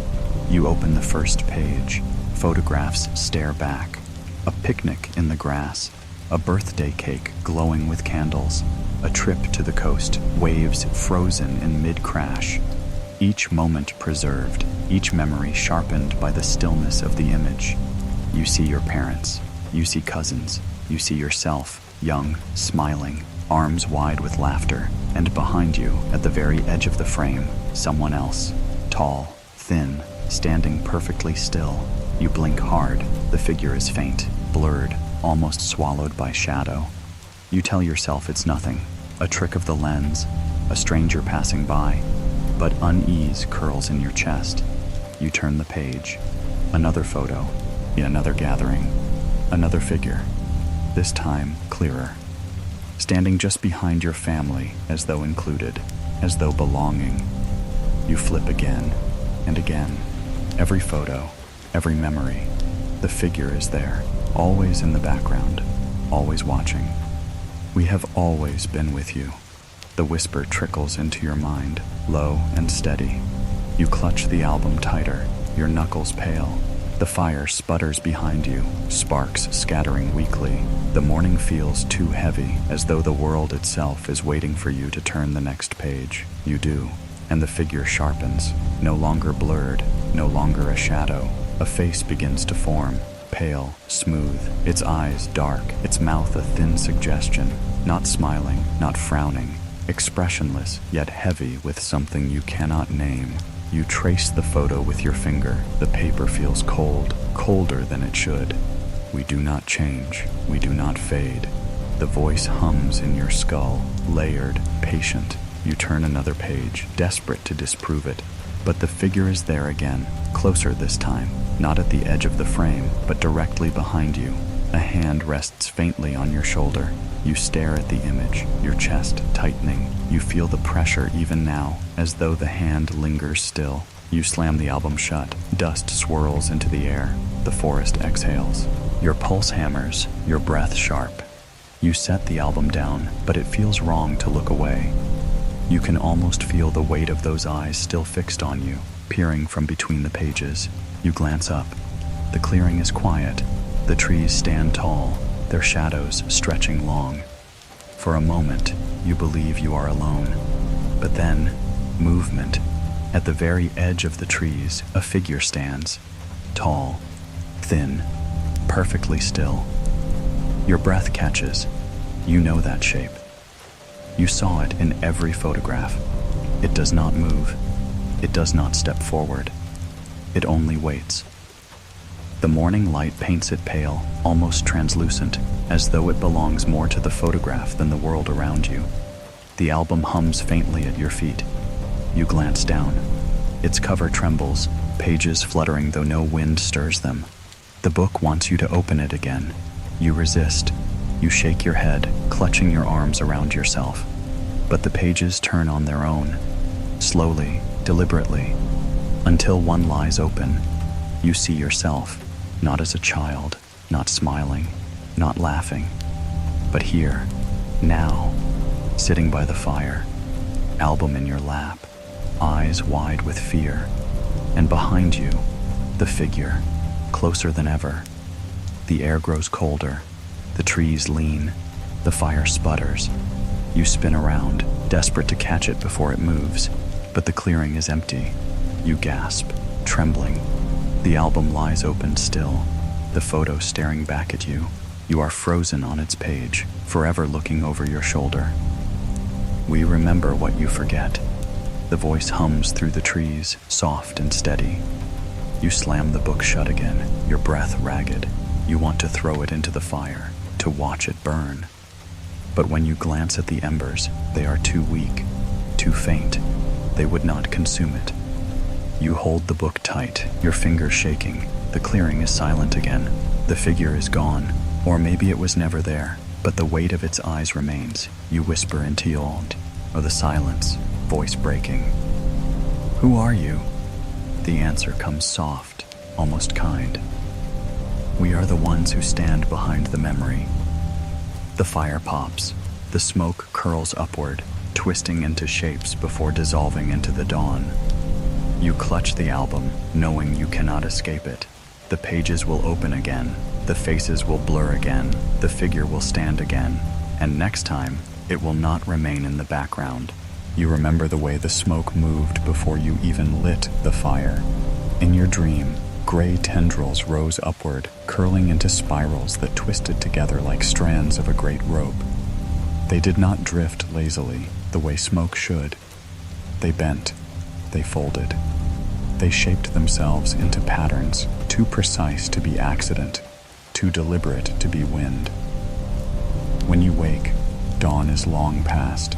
You open the first page. Photographs stare back. A picnic in the grass, a birthday cake glowing with candles, a trip to the coast, waves frozen in mid-crash. Each moment preserved, each memory sharpened by the stillness of the image. You see your parents, you see cousins, you see yourself, young, smiling, arms wide with laughter, and behind you, at the very edge of the frame, someone else, tall, thin, standing perfectly still. You blink hard, the figure is faint, blurred, almost swallowed by shadow. You tell yourself it's nothing, a trick of the lens, a stranger passing by, but unease curls in your chest. You turn the page. Another photo, another gathering, another figure, this time clearer. Standing just behind your family, as though included, as though belonging. You flip again and again. Every photo, every memory, the figure is there, always in the background, always watching. We have always been with you. The whisper trickles into your mind, low and steady. You clutch the album tighter, your knuckles pale. The fire sputters behind you, sparks scattering weakly. The morning feels too heavy, as though the world itself is waiting for you to turn the next page. You do, and the figure sharpens, no longer blurred, no longer a shadow. A face begins to form, pale, smooth, its eyes dark, its mouth a thin suggestion, not smiling, not frowning, expressionless, yet heavy with something you cannot name. You trace the photo with your finger. The paper feels cold, colder than it should. We do not change, we do not fade. The voice hums in your skull, layered, patient. You turn another page, desperate to disprove it. But the figure is there again, closer this time, not at the edge of the frame, but directly behind you. A hand rests faintly on your shoulder. You stare at the image, your chest tightening. You feel the pressure even now, as though the hand lingers still. You slam the album shut. Dust swirls into the air. The forest exhales. Your pulse hammers, your breath sharp. You set the album down, but it feels wrong to look away. You can almost feel the weight of those eyes still fixed on you, peering from between the pages. You glance up. The clearing is quiet. The trees stand tall, their shadows stretching long. For a moment, you believe you are alone. But then, movement. At the very edge of the trees, a figure stands. Tall, thin, perfectly still. Your breath catches. You know that shape. You saw it in every photograph. It does not move. It does not step forward. It only waits. The morning light paints it pale, almost translucent, as though it belongs more to the photograph than the world around you. The album hums faintly at your feet. You glance down. Its cover trembles, pages fluttering though no wind stirs them. The book wants you to open it again. You resist. You shake your head, clutching your arms around yourself. But the pages turn on their own, slowly, deliberately, until one lies open. You see yourself, not as a child, not smiling, not laughing, but here, now, sitting by the fire, album in your lap, eyes wide with fear, and behind you, The figure, closer than ever. The air grows colder. The trees lean. The fire sputters. You spin around, desperate to catch it before it moves, but the clearing is empty. You gasp, trembling. The album lies open still, the photo staring back at you. You are frozen on its page, forever looking over your shoulder. We remember what you forget. The voice hums through the trees, soft and steady. You slam the book shut again, your breath ragged. You want to throw it into the fire, to watch it burn. But when you glance at the embers, they are too weak, too faint. They would not consume it. You hold the book tight, your fingers shaking. The clearing is silent again. The figure is gone, or maybe it was never there, but the weight of its eyes remains. You whisper into Yond, or the silence, voice breaking. Who are you? The answer comes soft, almost kind. We are the ones who stand behind the memory. The fire pops. The smoke curls upward, twisting into shapes before dissolving into the dawn. You clutch the album, knowing you cannot escape it. The pages will open again. The faces will blur again. The figure will stand again. And next time, it will not remain in the background. You remember the way the smoke moved before you even lit the fire. In your dream, gray tendrils rose upward, curling into spirals that twisted together like strands of a great rope. They did not drift lazily, the way smoke should. They bent, they folded. They shaped themselves into patterns, too precise to be accident, too deliberate to be wind. When you wake, dawn is long past.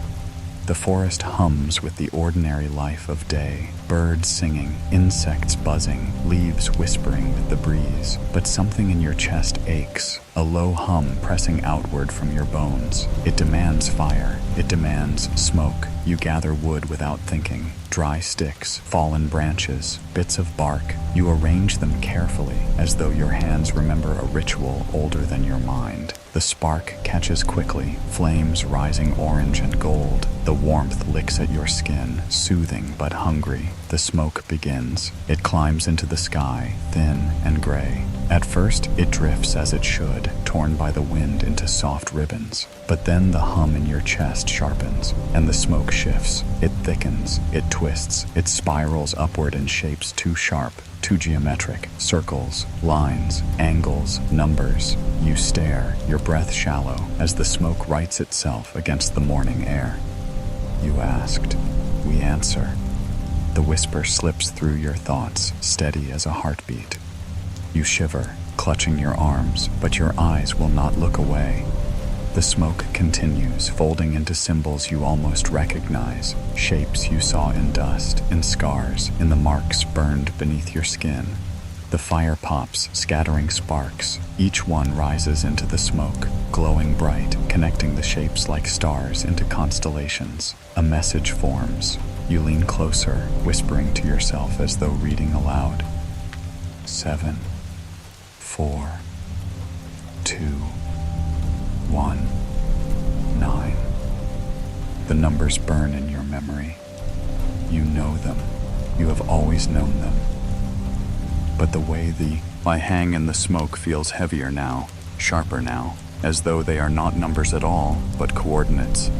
The forest hums with the ordinary life of day, birds singing, insects buzzing, leaves whispering with the breeze. But something in your chest aches, a low hum pressing outward from your bones. It demands fire, it demands smoke. You gather wood without thinking, dry sticks, fallen branches, bits of bark. You arrange them carefully, as though your hands remember a ritual older than your mind. The spark catches quickly, flames rising orange and gold. The warmth licks at your skin, soothing but hungry. The smoke begins. It climbs into the sky, thin and gray. At first, it drifts as it should, torn by the wind into soft ribbons. But then the hum in your chest sharpens, and the smoke shifts. It thickens, it twists, it spirals upward in shapes too sharp, too geometric. Circles, lines, angles, numbers. You stare, your breath shallow, as the smoke writes itself against the morning air. You asked. We answer. The whisper slips through your thoughts, steady as a heartbeat. You shiver, clutching your arms, but your eyes will not look away. The smoke continues, folding into symbols you almost recognize, shapes you saw in dust, in scars, in the marks burned beneath your skin. The fire pops, scattering sparks. Each one rises into the smoke, glowing bright, connecting the shapes like stars into constellations. A message forms. You lean closer, whispering to yourself as though reading aloud. 7, 4, 2, 1, 9. The numbers burn in your memory. You know them. You have always known them. But the way I hang in the smoke feels heavier now, sharper now, as though they are not numbers at all, but coordinates.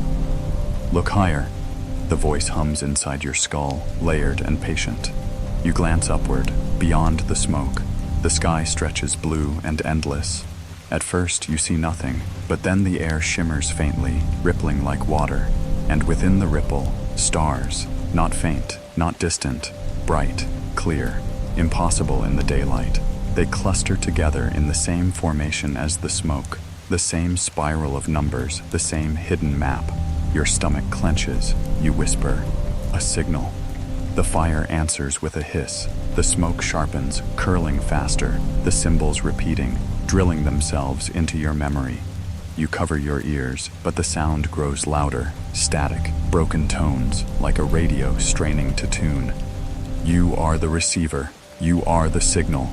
Look higher. The voice hums inside your skull, layered and patient. You glance upward, beyond the smoke. The sky stretches blue and endless. At first, you see nothing, but then the air shimmers faintly, rippling like water. And within the ripple, stars, not faint, not distant, bright, clear, impossible in the daylight. They cluster together in the same formation as the smoke, the same spiral of numbers, the same hidden map. Your stomach clenches. You whisper, a signal. The fire answers with a hiss. The smoke sharpens, curling faster, the symbols repeating, drilling themselves into your memory. You cover your ears, but the sound grows louder, static, broken tones, like a radio straining to tune. You are the receiver. You are the signal.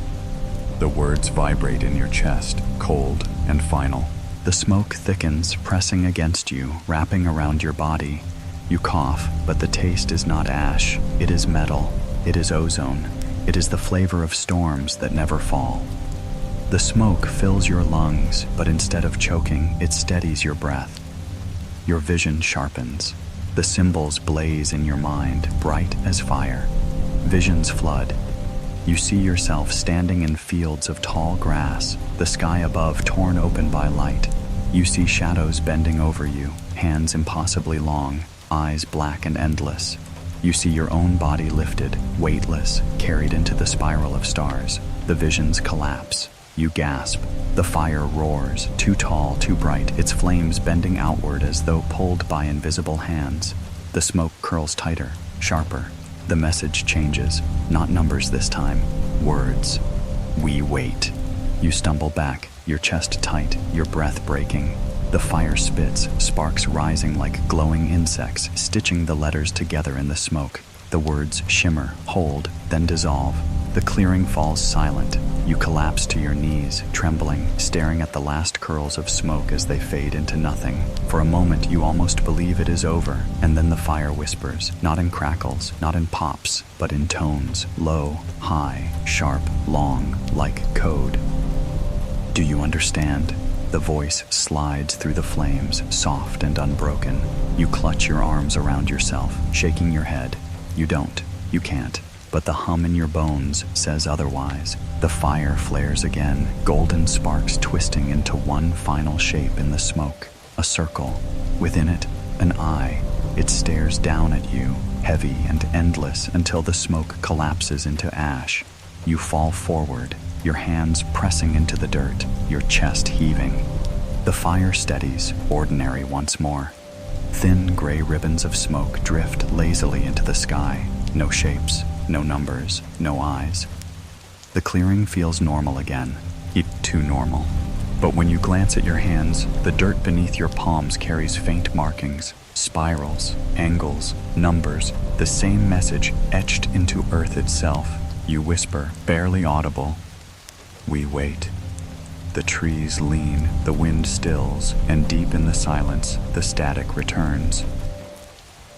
The words vibrate in your chest, cold and final. The smoke thickens, pressing against you, wrapping around your body. You cough, but the taste is not ash. It is metal. It is ozone. It is the flavor of storms that never fall. The smoke fills your lungs, but instead of choking, it steadies your breath. Your vision sharpens. The symbols blaze in your mind, bright as fire. Visions flood. You see yourself standing in fields of tall grass, the sky above torn open by light. You see shadows bending over you, hands impossibly long, eyes black and endless. You see your own body lifted, weightless, carried into the spiral of stars. The visions collapse. You gasp. The fire roars, too tall, too bright, its flames bending outward as though pulled by invisible hands. The smoke curls tighter, sharper. The message changes, not numbers this time, words. We wait. You stumble back, your chest tight, your breath breaking. The fire spits, sparks rising like glowing insects, stitching the letters together in the smoke. The words shimmer, hold, then dissolve. The clearing falls silent. You collapse to your knees, trembling, staring at the last curls of smoke as they fade into nothing. For a moment, you almost believe it is over, and then the fire whispers, not in crackles, not in pops, but in tones, low, high, sharp, long, like code. Do you understand? The voice slides through the flames, soft and unbroken. You clutch your arms around yourself, shaking your head. You don't. You can't. But the hum in your bones says otherwise. The fire flares again, golden sparks twisting into one final shape in the smoke. A circle. Within it, an eye. It stares down at you, heavy and endless, until the smoke collapses into ash. You fall forward, your hands pressing into the dirt, your chest heaving. The fire steadies, ordinary once more. Thin gray ribbons of smoke drift lazily into the sky. No shapes, no numbers, no eyes. The clearing feels normal again, too normal. But when you glance at your hands, the dirt beneath your palms carries faint markings, spirals, angles, numbers, the same message etched into earth itself. You whisper, barely audible, we wait. The trees lean, the wind stills, and deep in the silence, the static returns.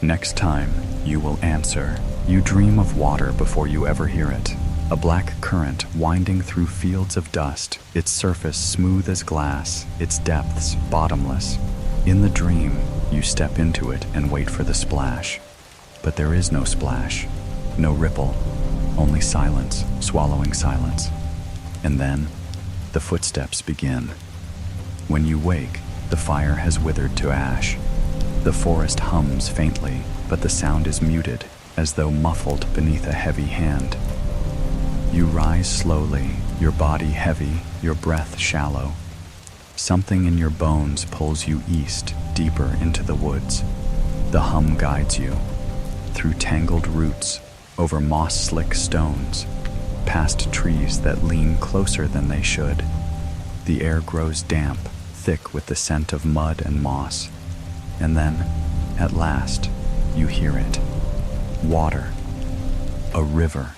Next time, you will answer. You dream of water before you ever hear it. A black current winding through fields of dust, its surface smooth as glass, its depths bottomless. In the dream, you step into it and wait for the splash. But there is no splash, no ripple, only silence, swallowing silence. And then, the footsteps begin. When you wake, the fire has withered to ash. The forest hums faintly, but the sound is muted, as though muffled beneath a heavy hand. You rise slowly, your body heavy, your breath shallow. Something in your bones pulls you east, deeper into the woods. The hum guides you, through tangled roots, over moss-slick stones, past trees that lean closer than they should. The air grows damp, thick with the scent of mud and moss. And then, at last, you hear it. Water. A river.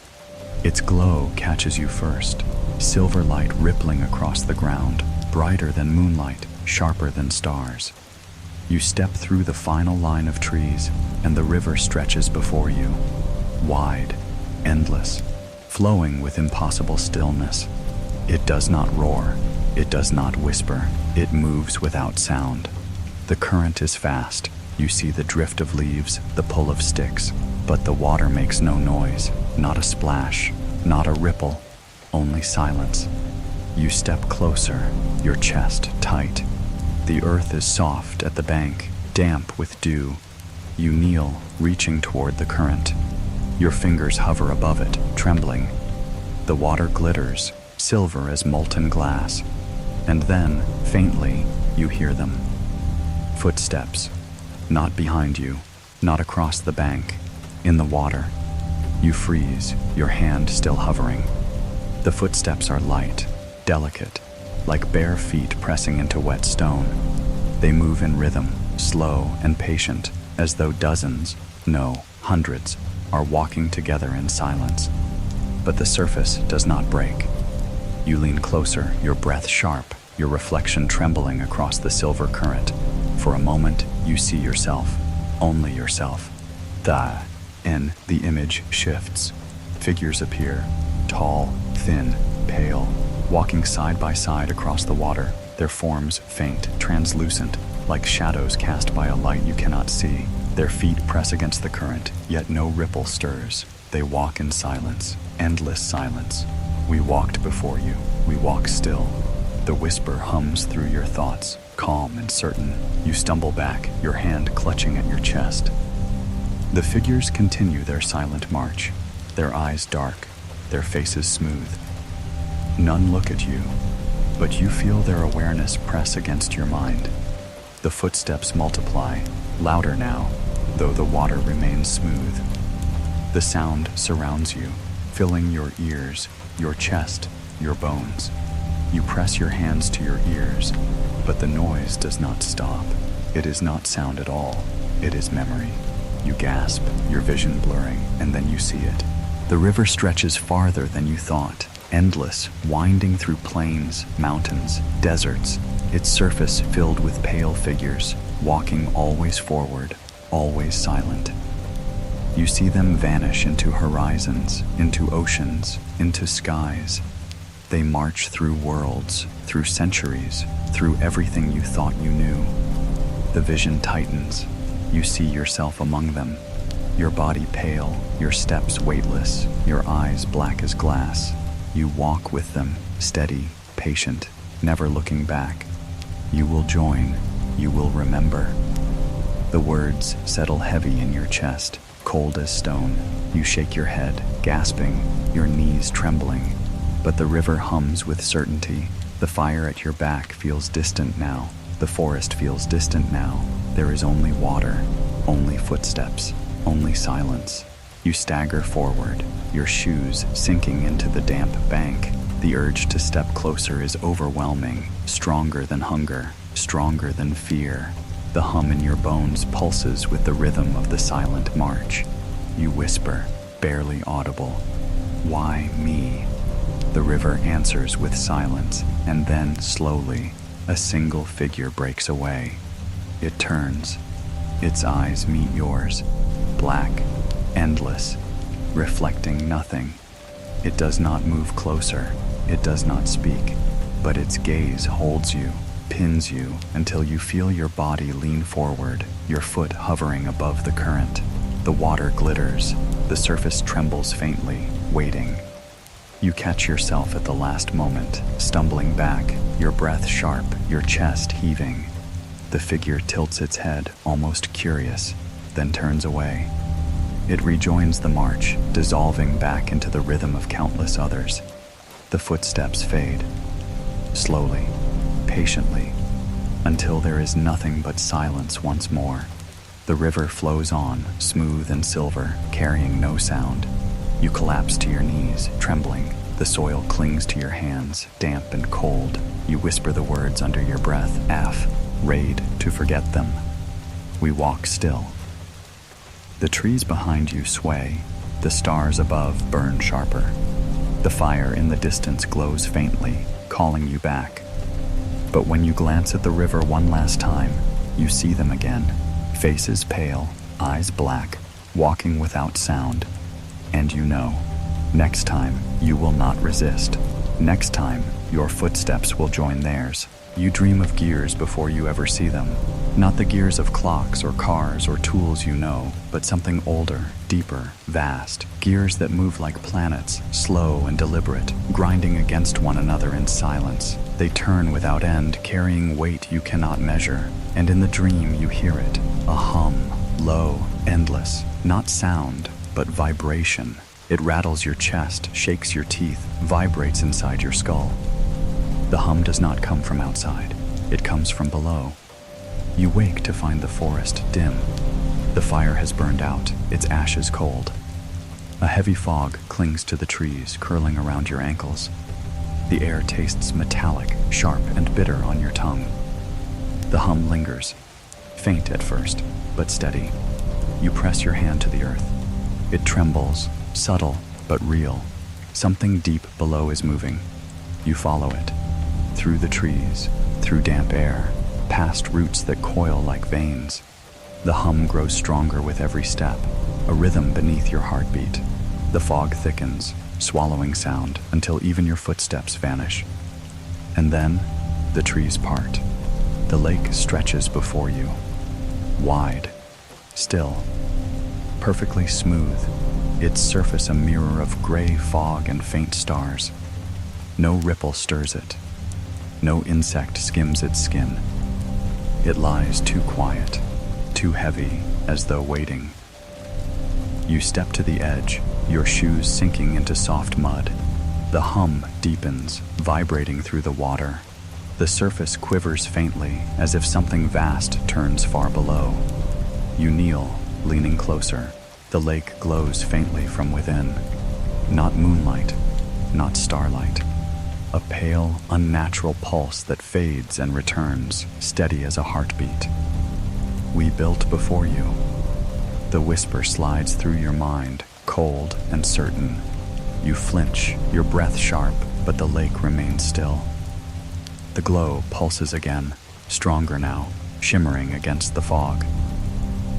Its glow catches you first, silver light rippling across the ground, brighter than moonlight, sharper than stars. You step through the final line of trees, and the river stretches before you, wide, endless, flowing with impossible stillness. It does not roar, it does not whisper, it moves without sound. The current is fast. You see the drift of leaves, the pull of sticks, but the water makes no noise, not a splash, not a ripple, only silence. You step closer, your chest tight. The earth is soft at the bank, damp with dew. You kneel, reaching toward the current. Your fingers hover above it, trembling. The water glitters, silver as molten glass. And then, faintly, you hear them. Footsteps. Not behind you, not across the bank, in the water. You freeze, your hand still hovering. The footsteps are light, delicate, like bare feet pressing into wet stone. They move in rhythm, slow and patient, as though dozens, no, hundreds, are walking together in silence. But the surface does not break. You lean closer, your breath sharp, your reflection trembling across the silver current. For a moment, you see yourself, only yourself. The image shifts. Figures appear, tall, thin, pale, walking side by side across the water, their forms faint, translucent, like shadows cast by a light you cannot see. Their feet press against the current, yet no ripple stirs. They walk in silence, endless silence. We walked before you, we walk still. The whisper hums through your thoughts, calm and certain. You stumble back, your hand clutching at your chest. The figures continue their silent march, their eyes dark, their faces smooth. None look at you, but you feel their awareness press against your mind. The footsteps multiply, louder now, though the water remains smooth. The sound surrounds you, filling your ears, your chest, your bones. You press your hands to your ears, but the noise does not stop. It is not sound at all, it is memory. You gasp, your vision blurring, and then you see it. The river stretches farther than you thought, endless, winding through plains, mountains, deserts, its surface filled with pale figures, walking always forward, always silent. You see them vanish into horizons, into oceans, into skies. They march through worlds, through centuries, through everything you thought you knew. The vision tightens. You see yourself among them, your body pale, your steps weightless, your eyes black as glass. You walk with them, steady, patient, never looking back. You will join, you will remember. The words settle heavy in your chest, cold as stone. You shake your head, gasping, your knees trembling. But the river hums with certainty. The fire at your back feels distant now. The forest feels distant now. There is only water, only footsteps, only silence. You stagger forward, your shoes sinking into the damp bank. The urge to step closer is overwhelming, stronger than hunger, stronger than fear. The hum in your bones pulses with the rhythm of the silent march. You whisper, barely audible, "Why me?" The river answers with silence, and then, slowly, a single figure breaks away. It turns. Its eyes meet yours, black, endless, reflecting nothing. It does not move closer, it does not speak, but its gaze holds you, pins you, until you feel your body lean forward, your foot hovering above the current. The water glitters, the surface trembles faintly, waiting. You catch yourself at the last moment, stumbling back, your breath sharp, your chest heaving. The figure tilts its head, almost curious, then turns away. It rejoins the march, dissolving back into the rhythm of countless others. The footsteps fade, slowly, patiently, until there is nothing but silence once more. The river flows on, smooth and silver, carrying no sound. You collapse to your knees, trembling. The soil clings to your hands, damp and cold. You whisper the words under your breath, afraid to forget them. We walk still. The trees behind you sway. The stars above burn sharper. The fire in the distance glows faintly, calling you back. But when you glance at the river one last time, you see them again. Faces pale, eyes black, walking without sound. And you know, next time you will not resist. Next time, your footsteps will join theirs. You dream of gears before you ever see them. Not the gears of clocks or cars or tools you know, but something older, deeper, vast. Gears that move like planets, slow and deliberate, grinding against one another in silence. They turn without end, carrying weight you cannot measure. And in the dream you hear it, a hum, low, endless, not sound, but vibration. It rattles your chest, shakes your teeth, vibrates inside your skull. The hum does not come from outside. It comes from below. You wake to find the forest dim. The fire has burned out, its ashes cold. A heavy fog clings to the trees, curling around your ankles. The air tastes metallic, sharp, and bitter on your tongue. The hum lingers, faint at first, but steady. You press your hand to the earth. It trembles, subtle but real. Something deep below is moving. You follow it. Through the trees, through damp air, past roots that coil like veins. The hum grows stronger with every step, a rhythm beneath your heartbeat. The fog thickens, swallowing sound until even your footsteps vanish. And then, the trees part. The lake stretches before you, wide, still, perfectly smooth, its surface a mirror of gray fog and faint stars. No ripple stirs it. No insect skims its skin. It lies too quiet, too heavy, as though waiting. You step to the edge, your shoes sinking into soft mud. The hum deepens, vibrating through the water. The surface quivers faintly, as if something vast turns far below. You kneel, leaning closer. The lake glows faintly from within. Not moonlight, not starlight. A pale, unnatural pulse that fades and returns, steady as a heartbeat. We built before you. The whisper slides through your mind, cold and certain. You flinch, your breath sharp, but the lake remains still. The glow pulses again, stronger now, shimmering against the fog.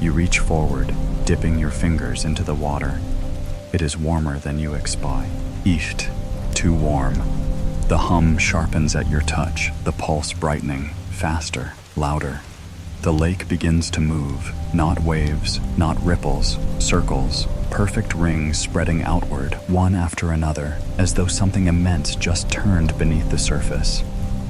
You reach forward, dipping your fingers into the water. It is warmer than you expect. East, too warm. The hum sharpens at your touch, the pulse brightening, faster, louder. The lake begins to move, not waves, not ripples, circles, perfect rings spreading outward, one after another, as though something immense just turned beneath the surface.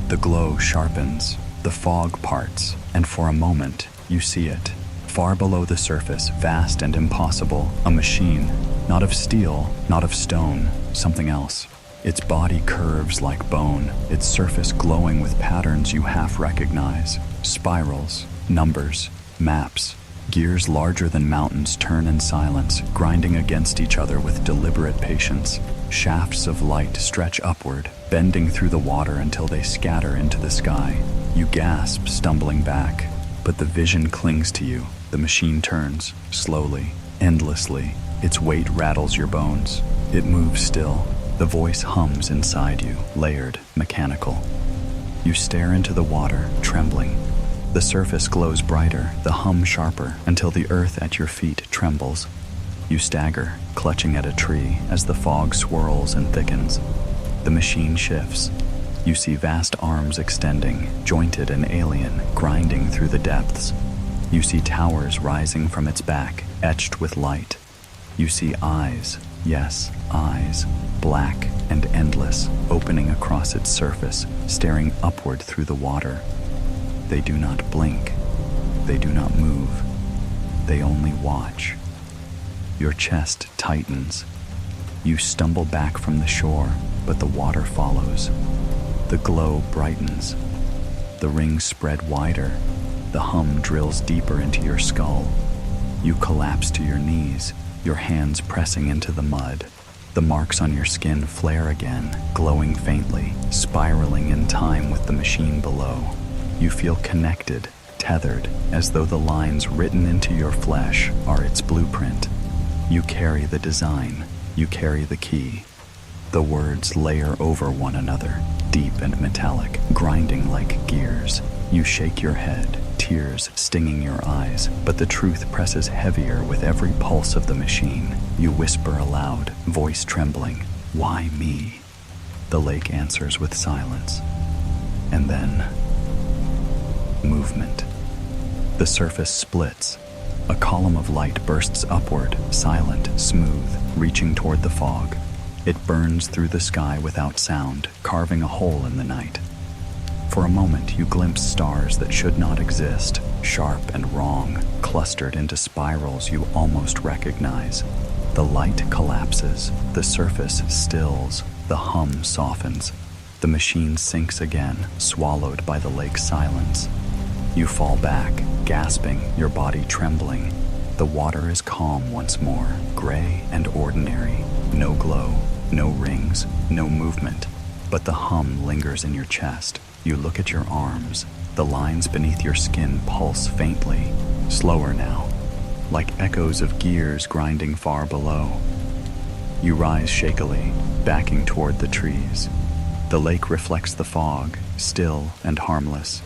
The glow sharpens, the fog parts, and for a moment, you see it. Far below the surface, vast and impossible, a machine, not of steel, not of stone, something else. Its body curves like bone, its surface glowing with patterns you half recognize. Spirals, numbers, maps. Gears larger than mountains turn in silence, grinding against each other with deliberate patience. Shafts of light stretch upward, bending through the water until they scatter into the sky. You gasp, stumbling back, but the vision clings to you. The machine turns, slowly, endlessly. Its weight rattles your bones. It moves still. The voice hums inside you, layered, mechanical. You stare into the water, trembling. The surface glows brighter, the hum sharper, until the earth at your feet trembles. You stagger, clutching at a tree as the fog swirls and thickens. The machine shifts. You see vast arms extending, jointed and alien, grinding through the depths. You see towers rising from its back, etched with light. You see eyes, yes, eyes, black and endless, opening across its surface, staring upward through the water. They do not blink. They do not move. They only watch. Your chest tightens. You stumble back from the shore, but the water follows. The glow brightens. The rings spread wider. The hum drills deeper into your skull. You collapse to your knees, your hands pressing into the mud. The marks on your skin flare again, glowing faintly, spiraling in time with the machine below. You feel connected, tethered, as though the lines written into your flesh are its blueprint. You carry the design, you carry the key. The words layer over one another, deep and metallic, grinding like gears. You shake your head, tears stinging your eyes, but the truth presses heavier with every pulse of the machine. You whisper aloud, voice trembling, "Why me?" The lake answers with silence. And then, movement. The surface splits. A column of light bursts upward, silent, smooth, reaching toward the fog. It burns through the sky without sound, carving a hole in the night. For a moment, you glimpse stars that should not exist, sharp and wrong, clustered into spirals you almost recognize. The light collapses, the surface stills, the hum softens. The machine sinks again, swallowed by the lake's silence. You fall back, gasping, your body trembling. The water is calm once more, gray and ordinary. No glow, no rings, no movement. But the hum lingers in your chest. You look at your arms. The lines beneath your skin pulse faintly, slower now, like echoes of gears grinding far below. You rise shakily, backing toward the trees. The lake reflects the fog, still and harmless,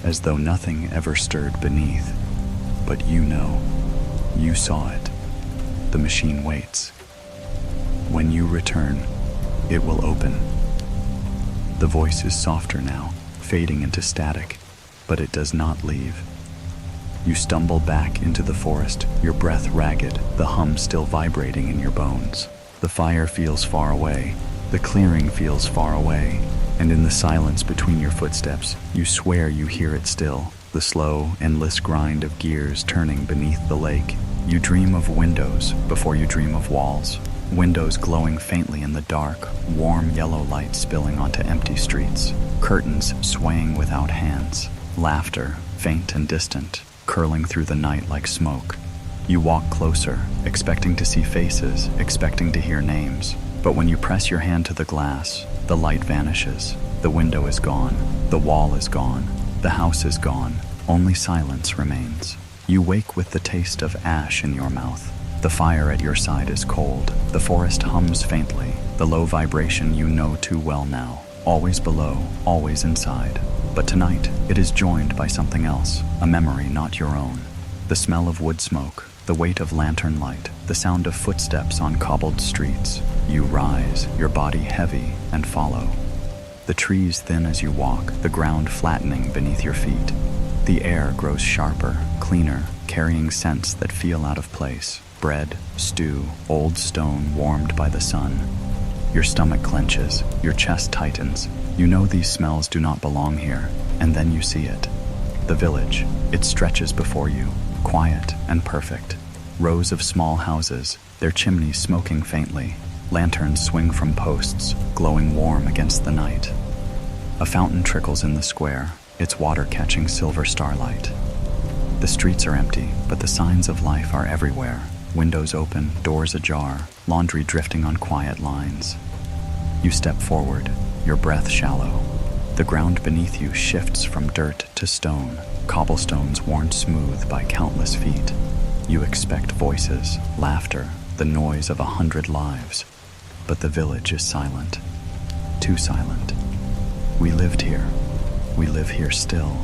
as though nothing ever stirred beneath. But you know, you saw it. The machine waits. When you return, it will open. The voice is softer now, fading into static, but it does not leave. You stumble back into the forest, your breath ragged, the hum still vibrating in your bones. The fire feels far away, the clearing feels far away, and in the silence between your footsteps, you swear you hear it still, the slow, endless grind of gears turning beneath the lake. You dream of windows before you dream of walls. Windows glowing faintly in the dark, warm yellow light spilling onto empty streets, curtains swaying without hands, laughter, faint and distant, curling through the night like smoke. You walk closer, expecting to see faces, expecting to hear names. But when you press your hand to the glass, the light vanishes. The window is gone, the wall is gone, the house is gone, only silence remains. You wake with the taste of ash in your mouth. The fire at your side is cold. The forest hums faintly, the low vibration you know too well now. Always below, always inside. But tonight, it is joined by something else, a memory not your own. The smell of wood smoke, the weight of lantern light, the sound of footsteps on cobbled streets. You rise, your body heavy, and follow. The trees thin as you walk, the ground flattening beneath your feet. The air grows sharper, cleaner, carrying scents that feel out of place. Bread, stew, old stone warmed by the sun. Your stomach clenches, your chest tightens. You know these smells do not belong here, and then you see it. The village, it stretches before you, quiet and perfect. Rows of small houses, their chimneys smoking faintly. Lanterns swing from posts, glowing warm against the night. A fountain trickles in the square, its water catching silver starlight. The streets are empty, but the signs of life are everywhere. Windows open, doors ajar, laundry drifting on quiet lines. You step forward, your breath shallow. The ground beneath you shifts from dirt to stone, cobblestones worn smooth by countless feet. You expect voices, laughter, the noise of 100 lives. But the village is silent, too silent. We lived here. We live here still.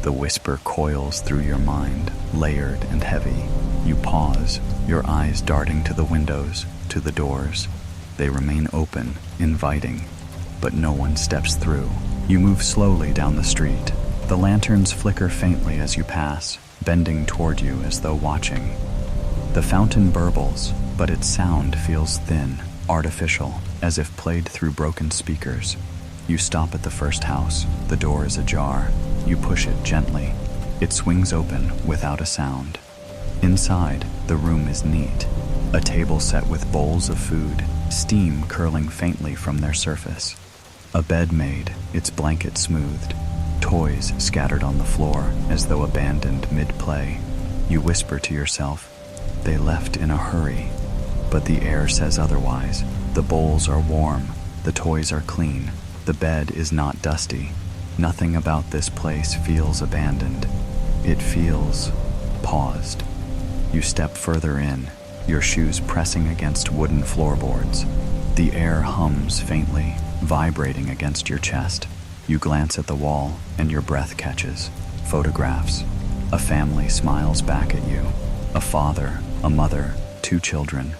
The whisper coils through your mind, layered and heavy. You pause, your eyes darting to the windows, to the doors. They remain open, inviting, but no one steps through. You move slowly down the street. The lanterns flicker faintly as you pass, bending toward you as though watching. The fountain burbles, but its sound feels thin, artificial, as if played through broken speakers. You stop at the first house. The door is ajar. You push it gently. It swings open without a sound. Inside, the room is neat. A table set with bowls of food, steam curling faintly from their surface. A bed made, its blanket smoothed. Toys scattered on the floor as though abandoned mid-play. You whisper to yourself, "They left in a hurry." But the air says otherwise. The bowls are warm, the toys are clean, the bed is not dusty. Nothing about this place feels abandoned. It feels paused. You step further in, your shoes pressing against wooden floorboards. The air hums faintly, vibrating against your chest. You glance at the wall, and your breath catches. Photographs. A family smiles back at you. A father, a mother, 2 children.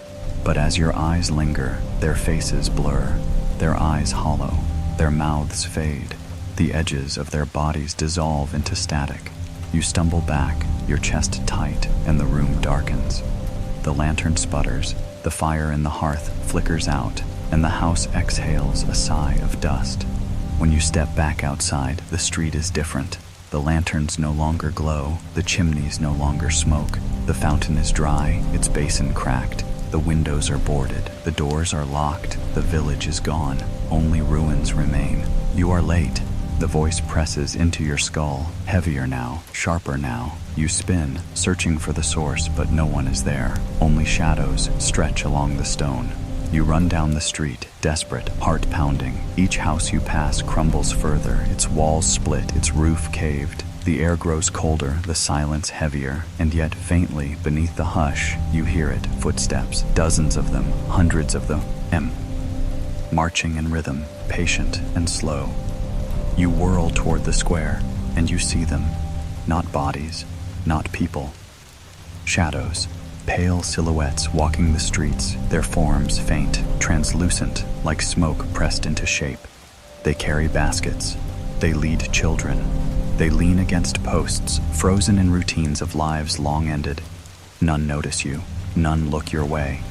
But as your eyes linger, their faces blur. Their eyes hollow. Their mouths fade. The edges of their bodies dissolve into static. You stumble back, your chest tight, and the room darkens. The lantern sputters, the fire in the hearth flickers out, and the house exhales a sigh of dust. When you step back outside, the street is different. The lanterns no longer glow, the chimneys no longer smoke. The fountain is dry, its basin cracked. The windows are boarded, the doors are locked, the village is gone. Only ruins remain. You are late. The voice presses into your skull, heavier now, sharper now. You spin, searching for the source, but no one is there. Only shadows stretch along the stone. You run down the street, desperate, heart pounding. Each house you pass crumbles further, its walls split, its roof caved. The air grows colder, the silence heavier, and yet faintly, beneath the hush, you hear it, footsteps, dozens of them, hundreds of them, marching in rhythm, patient and slow. You whirl toward the square, and you see them. Not bodies, not people. Shadows. pale silhouettes walking the streets, their forms faint, translucent, like smoke pressed into shape. They carry baskets. They lead children. They lean against posts, frozen in routines of lives long ended. None notice you. None look your way.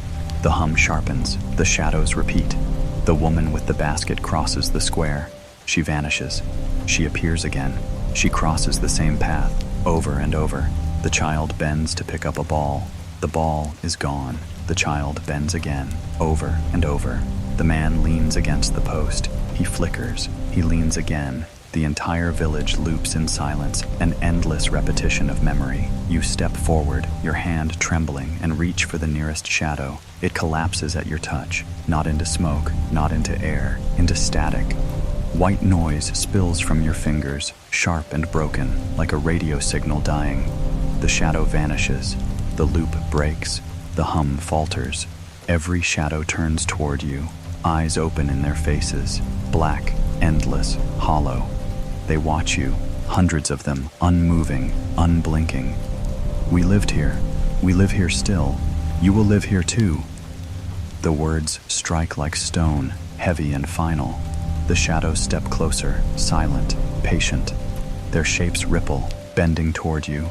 The hum sharpens. The shadows repeat. The woman with the basket crosses the square. She vanishes. She appears again. She crosses the same path, over and over. The child bends to pick up a ball. The ball is gone. The child bends again, over and over. The man leans against the post. He flickers. He leans again. The entire village loops in silence, an endless repetition of memory. You step forward, your hand trembling, and reach for the nearest shadow. It collapses at your touch, not into smoke, not into air, into static. White noise spills from your fingers, sharp and broken, like a radio signal dying. The shadow vanishes. The loop breaks. The hum falters. Every shadow turns toward you, eyes open in their faces, black, endless, hollow. They watch you, hundreds of them, unmoving, unblinking. We lived here. We live here still. You will live here too. The words strike like stone, heavy and final. The shadows step closer, silent, patient. Their shapes ripple, bending toward you.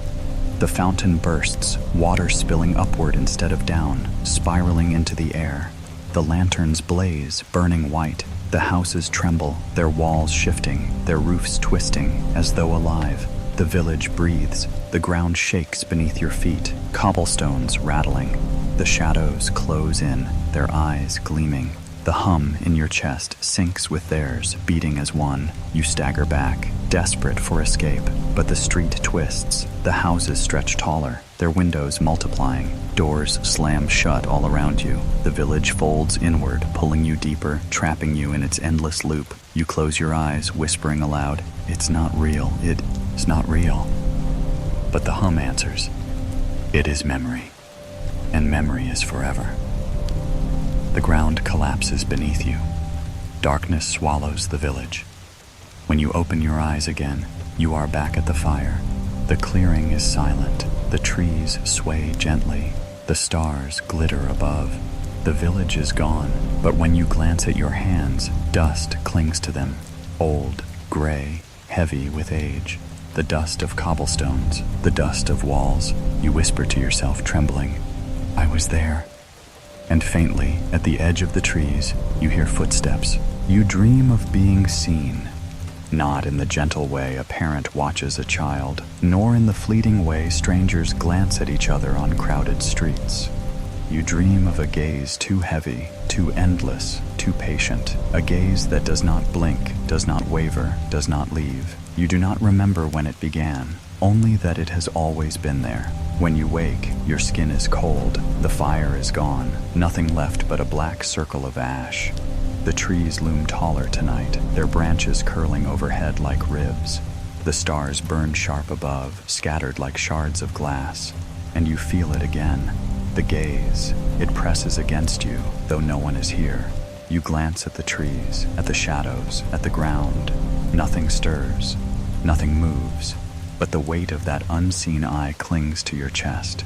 The fountain bursts, water spilling upward instead of down, spiraling into the air. The lanterns blaze, burning white. The houses tremble, their walls shifting, their roofs twisting, as though alive. The village breathes. The ground shakes beneath your feet, cobblestones rattling. The shadows close in, their eyes gleaming. The hum in your chest syncs with theirs, beating as one. You stagger back, desperate for escape, but the street twists. The houses stretch taller, their windows multiplying. Doors slam shut all around you. The village folds inward, pulling you deeper, trapping you in its endless loop. You close your eyes, whispering aloud, "It's not real, it's not real." But the hum answers, "It is memory, and memory is forever." The ground collapses beneath you. Darkness swallows the village. When you open your eyes again, you are back at the fire. The clearing is silent. The trees sway gently. The stars glitter above. The village is gone, but when you glance at your hands, dust clings to them. Old, gray, heavy with age. The dust of cobblestones, the dust of walls. You whisper to yourself, trembling, "I was there." And faintly, at the edge of the trees, you hear footsteps. You dream of being seen. Not in the gentle way a parent watches a child, nor in the fleeting way strangers glance at each other on crowded streets. You dream of a gaze too heavy, too endless, too patient, a gaze that does not blink, does not waver, does not leave. You do not remember when it began, only that it has always been there. When you wake, your skin is cold, the fire is gone, nothing left but a black circle of ash. The trees loom taller tonight, their branches curling overhead like ribs. The stars burn sharp above, scattered like shards of glass. And you feel it again, the gaze. It presses against you, though no one is here. You glance at the trees, at the shadows, at the ground. Nothing stirs, nothing moves. But the weight of that unseen eye clings to your chest.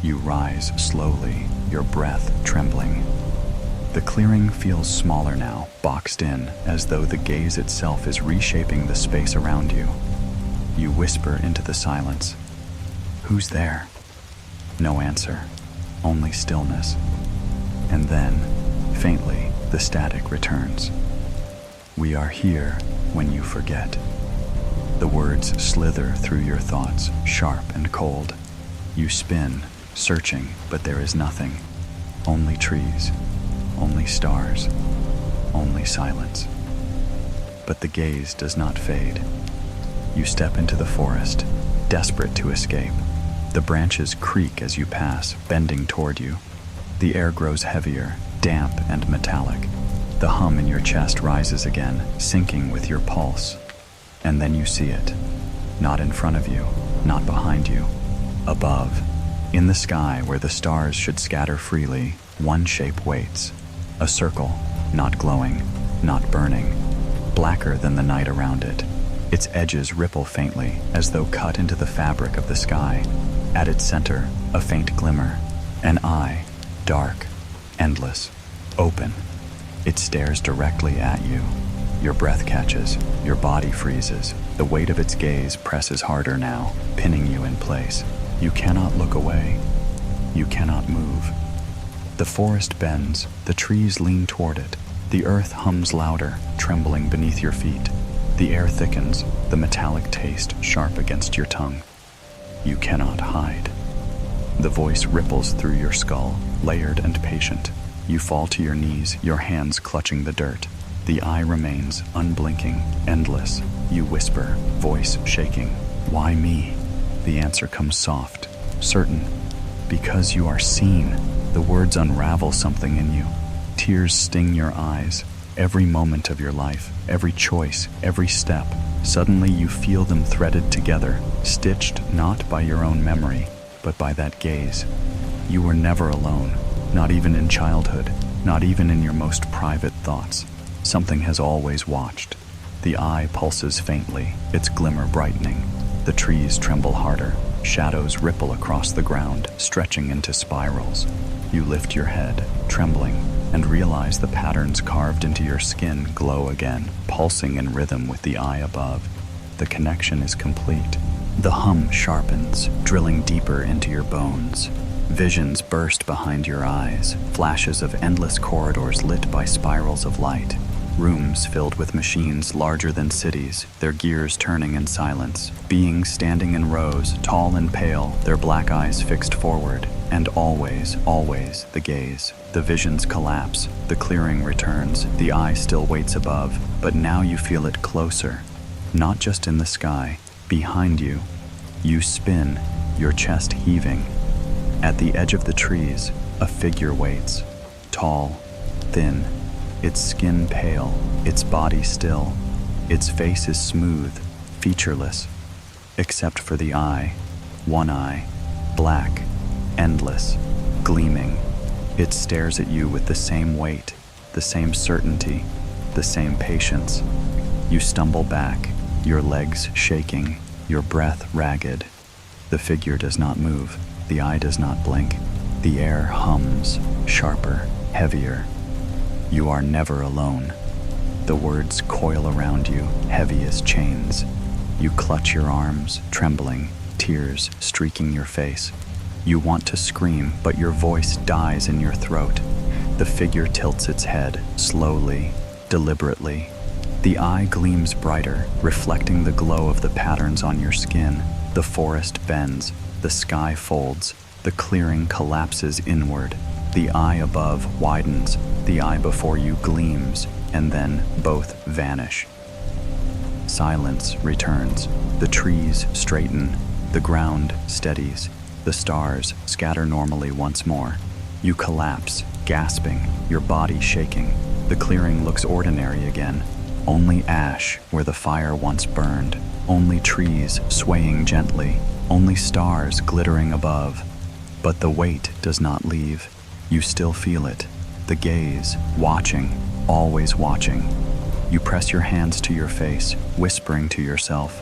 You rise slowly, your breath trembling. The clearing feels smaller now, boxed in, as though the gaze itself is reshaping the space around you. You whisper into the silence, "Who's there?" No answer, only stillness. And then, faintly, the static returns. "We are here when you forget." The words slither through your thoughts, sharp and cold. You spin, searching, but there is nothing. Only trees, only stars, only silence. But the gaze does not fade. You step into the forest, desperate to escape. The branches creak as you pass, bending toward you. The air grows heavier, damp and metallic. The hum in your chest rises again, syncing with your pulse. And then you see it. Not in front of you, not behind you. Above, in the sky where the stars should scatter freely, one shape waits. A circle, not glowing, not burning. Blacker than the night around it. Its edges ripple faintly, as though cut into the fabric of the sky. At its center, a faint glimmer. An eye, dark, endless, open. It stares directly at you. Your breath catches, your body freezes. The weight of its gaze presses harder now, pinning you in place. You cannot look away. You cannot move. The forest bends, the trees lean toward it. The earth hums louder, trembling beneath your feet. The air thickens, the metallic taste sharp against your tongue. You cannot hide. The voice ripples through your skull, layered and patient. You fall to your knees, your hands clutching the dirt. The eye remains unblinking, endless. You whisper, voice shaking, "Why me?" The answer comes soft, certain. Because you are seen. The words unravel something in you. Tears sting your eyes. Every moment of your life, every choice, every step, suddenly you feel them threaded together, stitched not by your own memory, but by that gaze. You were never alone, not even in childhood, not even in your most private thoughts. Something has always watched. The eye pulses faintly, its glimmer brightening. The trees tremble harder. Shadows ripple across the ground, stretching into spirals. You lift your head, trembling, and realize the patterns carved into your skin glow again, pulsing in rhythm with the eye above. The connection is complete. The hum sharpens, drilling deeper into your bones. Visions burst behind your eyes, flashes of endless corridors lit by spirals of light. Rooms filled with machines larger than cities, their gears turning in silence. Beings standing in rows, tall and pale, their black eyes fixed forward. And always, always, the gaze. The visions collapse, the clearing returns, the eye still waits above, but now you feel it closer. Not just in the sky, behind you. You spin, your chest heaving. At the edge of the trees, a figure waits. Tall, thin, its skin pale, its body still. Its face is smooth, featureless, except for the eye. One eye, black, endless, gleaming. It stares at you with the same weight, the same certainty, the same patience. You stumble back, your legs shaking, your breath ragged. The figure does not move, the eye does not blink. The air hums, sharper, heavier. You are never alone. The words coil around you, heavy as chains. You clutch your arms, trembling, tears streaking your face. You want to scream, but your voice dies in your throat. The figure tilts its head, slowly, deliberately. The eye gleams brighter, reflecting the glow of the patterns on your skin. The forest bends, the sky folds, the clearing collapses inward. The eye above widens, the eye before you gleams, and then both vanish. Silence returns. The trees straighten, the ground steadies. The stars scatter normally once more. You collapse, gasping, your body shaking. The clearing looks ordinary again. Only ash where the fire once burned. Only trees swaying gently. Only stars glittering above. But the weight does not leave. You still feel it. The gaze, watching, always watching. You press your hands to your face, whispering to yourself,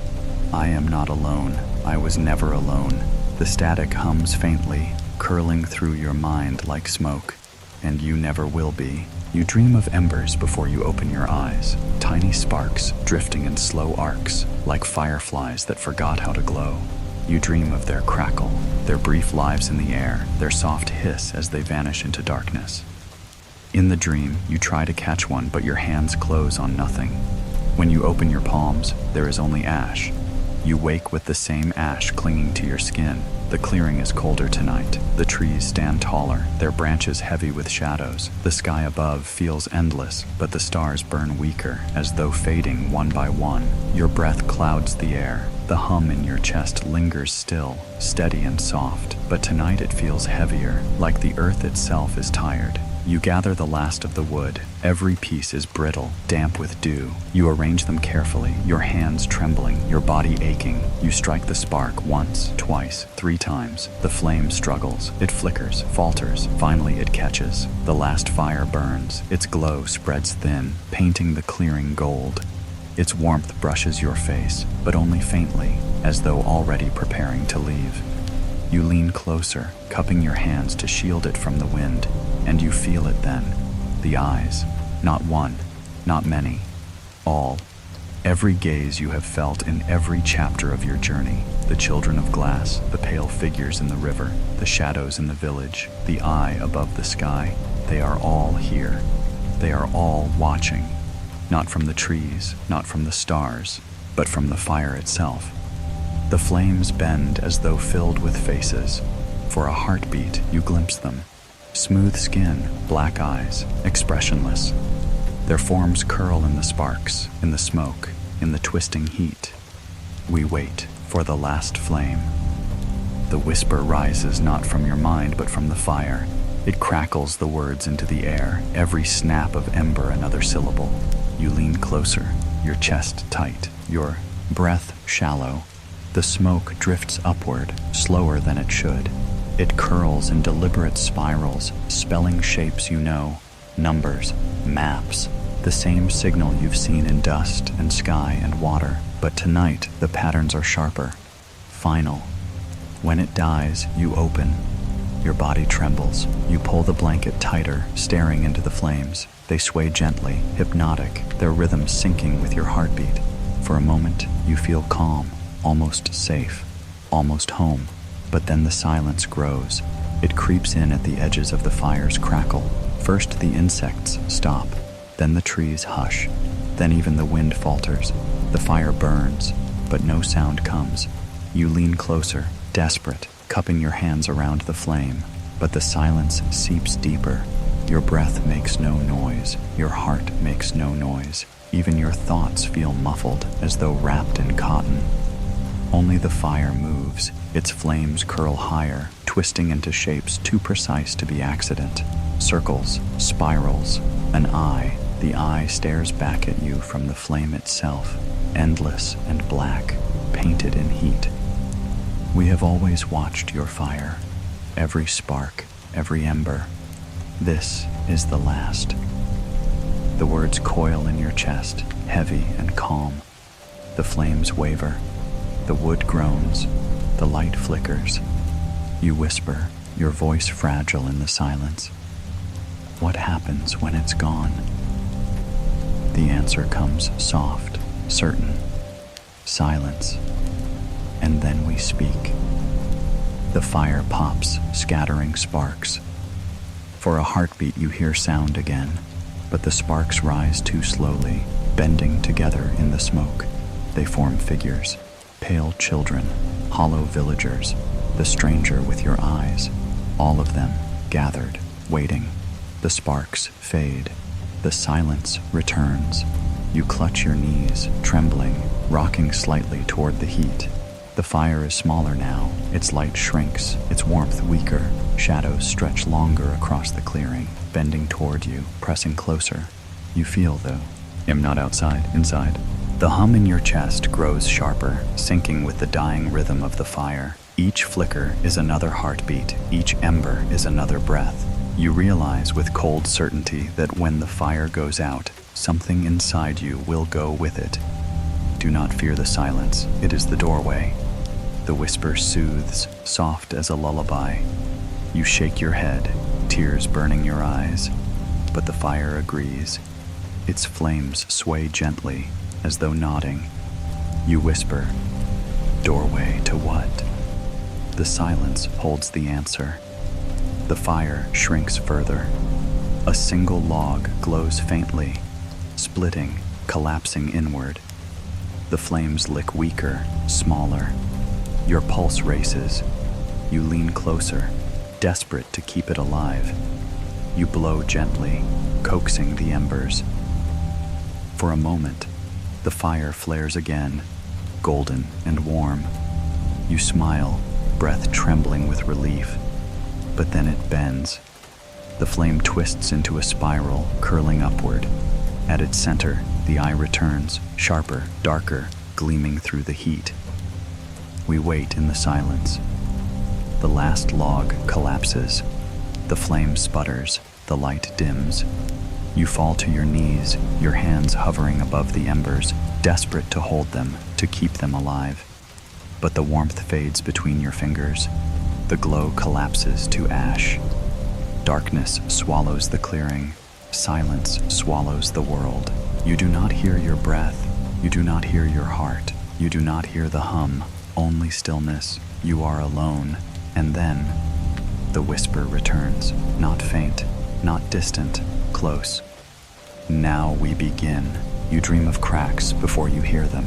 "I am not alone. I was never alone." The static hums faintly, curling through your mind like smoke. And you never will be. You dream of embers before you open your eyes, tiny sparks drifting in slow arcs, like fireflies that forgot how to glow. You dream of their crackle, their brief lives in the air, their soft hiss as they vanish into darkness. In the dream, you try to catch one, but your hands close on nothing. When you open your palms, there is only ash. You wake with the same ash clinging to your skin. The clearing is colder tonight. The trees stand taller, their branches heavy with shadows. The sky above feels endless, but the stars burn weaker, as though fading one by one. Your breath clouds the air. The hum in your chest lingers still, steady and soft, but tonight it feels heavier, like the earth itself is tired. You gather the last of the wood. Every piece is brittle, damp with dew. You arrange them carefully, your hands trembling, your body aching. You strike the spark once, twice, 3 times. The flame struggles. It flickers, falters. Finally it catches. The last fire burns. Its glow spreads thin, painting the clearing gold. Its warmth brushes your face, but only faintly, as though already preparing to leave. You lean closer, cupping your hands to shield it from the wind, and you feel it then. The eyes, not one, not many, all. Every gaze you have felt in every chapter of your journey. The children of glass, the pale figures in the river, the shadows in the village, the eye above the sky. They are all here. They are all watching. Not from the trees, not from the stars, but from the fire itself. The flames bend as though filled with faces. For a heartbeat, you glimpse them. Smooth skin, black eyes, expressionless. Their forms curl in the sparks, in the smoke, in the twisting heat. We wait for the last flame. The whisper rises not from your mind but from the fire. It crackles the words into the air, every snap of ember another syllable. You lean closer, your chest tight, your breath shallow. The smoke drifts upward, slower than it should. It curls in deliberate spirals, spelling shapes you know, numbers, maps, the same signal you've seen in dust and sky and water. But tonight, the patterns are sharper, final. When it dies, you open. Your body trembles. You pull the blanket tighter, staring into the flames. They sway gently, hypnotic, their rhythm syncing with your heartbeat. For a moment, you feel calm, almost safe, almost home. But then the silence grows. It creeps in at the edges of the fire's crackle. First the insects stop, then the trees hush, then even the wind falters. The fire burns, but no sound comes. You lean closer, desperate, cupping your hands around the flame. But the silence seeps deeper. Your breath makes no noise. Your heart makes no noise. Even your thoughts feel muffled, as though wrapped in cotton. Only the fire moves. Its flames curl higher, twisting into shapes too precise to be accident. Circles, spirals, an eye. The eye stares back at you from the flame itself, endless and black, painted in heat. We have always watched your fire, every spark, every ember. This is the last. The words coil in your chest, heavy and calm. The flames waver. The wood groans. The light flickers. You whisper, your voice fragile in the silence. What happens when it's gone? The answer comes soft, certain. Silence. And then we speak. The fire pops, scattering sparks. For a heartbeat you hear sound again, but the sparks rise too slowly, bending together in the smoke. They form figures, pale children, hollow villagers, the stranger with your eyes, all of them gathered, waiting. The sparks fade. The silence returns. You clutch your knees, trembling, rocking slightly toward the heat. The fire is smaller now. Its light shrinks, its warmth weaker. Shadows stretch longer across the clearing, bending toward you, pressing closer. You feel, though, am not outside, inside. The hum in your chest grows sharper, syncing with the dying rhythm of the fire. Each flicker is another heartbeat. Each ember is another breath. You realize with cold certainty that when the fire goes out, something inside you will go with it. Do not fear the silence. It is the doorway. The whisper soothes, soft as a lullaby. You shake your head, tears burning your eyes, but the fire agrees. Its flames sway gently, as though nodding. You whisper, "Doorway to what?" The silence holds the answer. The fire shrinks further. A single log glows faintly, splitting, collapsing inward. The flames lick weaker, smaller. Your pulse races. You lean closer, desperate to keep it alive. You blow gently, coaxing the embers. For a moment, the fire flares again, golden and warm. You smile, breath trembling with relief. But then it bends. The flame twists into a spiral, curling upward. At its center, the eye returns, sharper, darker, gleaming through the heat. We wait in the silence. The last log collapses. The flame sputters, the light dims. You fall to your knees, your hands hovering above the embers, desperate to hold them, to keep them alive. But the warmth fades between your fingers. The glow collapses to ash. Darkness swallows the clearing. Silence swallows the world. You do not hear your breath. You do not hear your heart. You do not hear the hum. Only stillness. You are alone. And then, the whisper returns. Not faint, not distant, close. Now we begin. You dream of cracks before you hear them.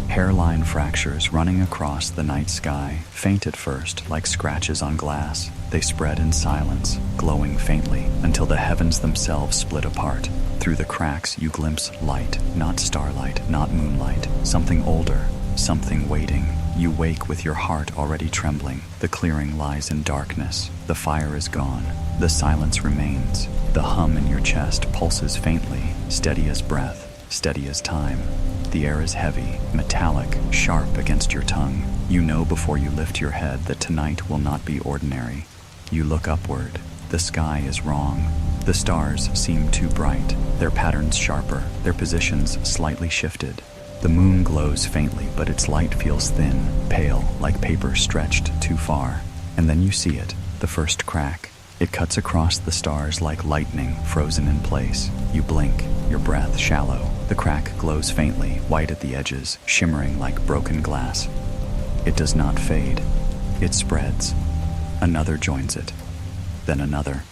Hairline fractures running across the night sky, faint at first like scratches on glass. They spread in silence, glowing faintly, until the heavens themselves split apart. Through the cracks you glimpse light, not starlight, not moonlight, something older, something waiting. You wake with your heart already trembling. The clearing lies in darkness. The fire is gone. The silence remains. The hum in your chest pulses faintly, steady as breath, steady as time. The air is heavy, metallic, sharp against your tongue. You know before you lift your head that tonight will not be ordinary. You look upward. The sky is wrong. The stars seem too bright, their patterns sharper, their positions slightly shifted. The moon glows faintly, but its light feels thin, pale, like paper stretched too far. And then you see it, the first crack. It cuts across the stars like lightning, frozen in place. You blink, your breath shallow. The crack glows faintly, white at the edges, shimmering like broken glass. It does not fade. It spreads. Another joins it. Then another.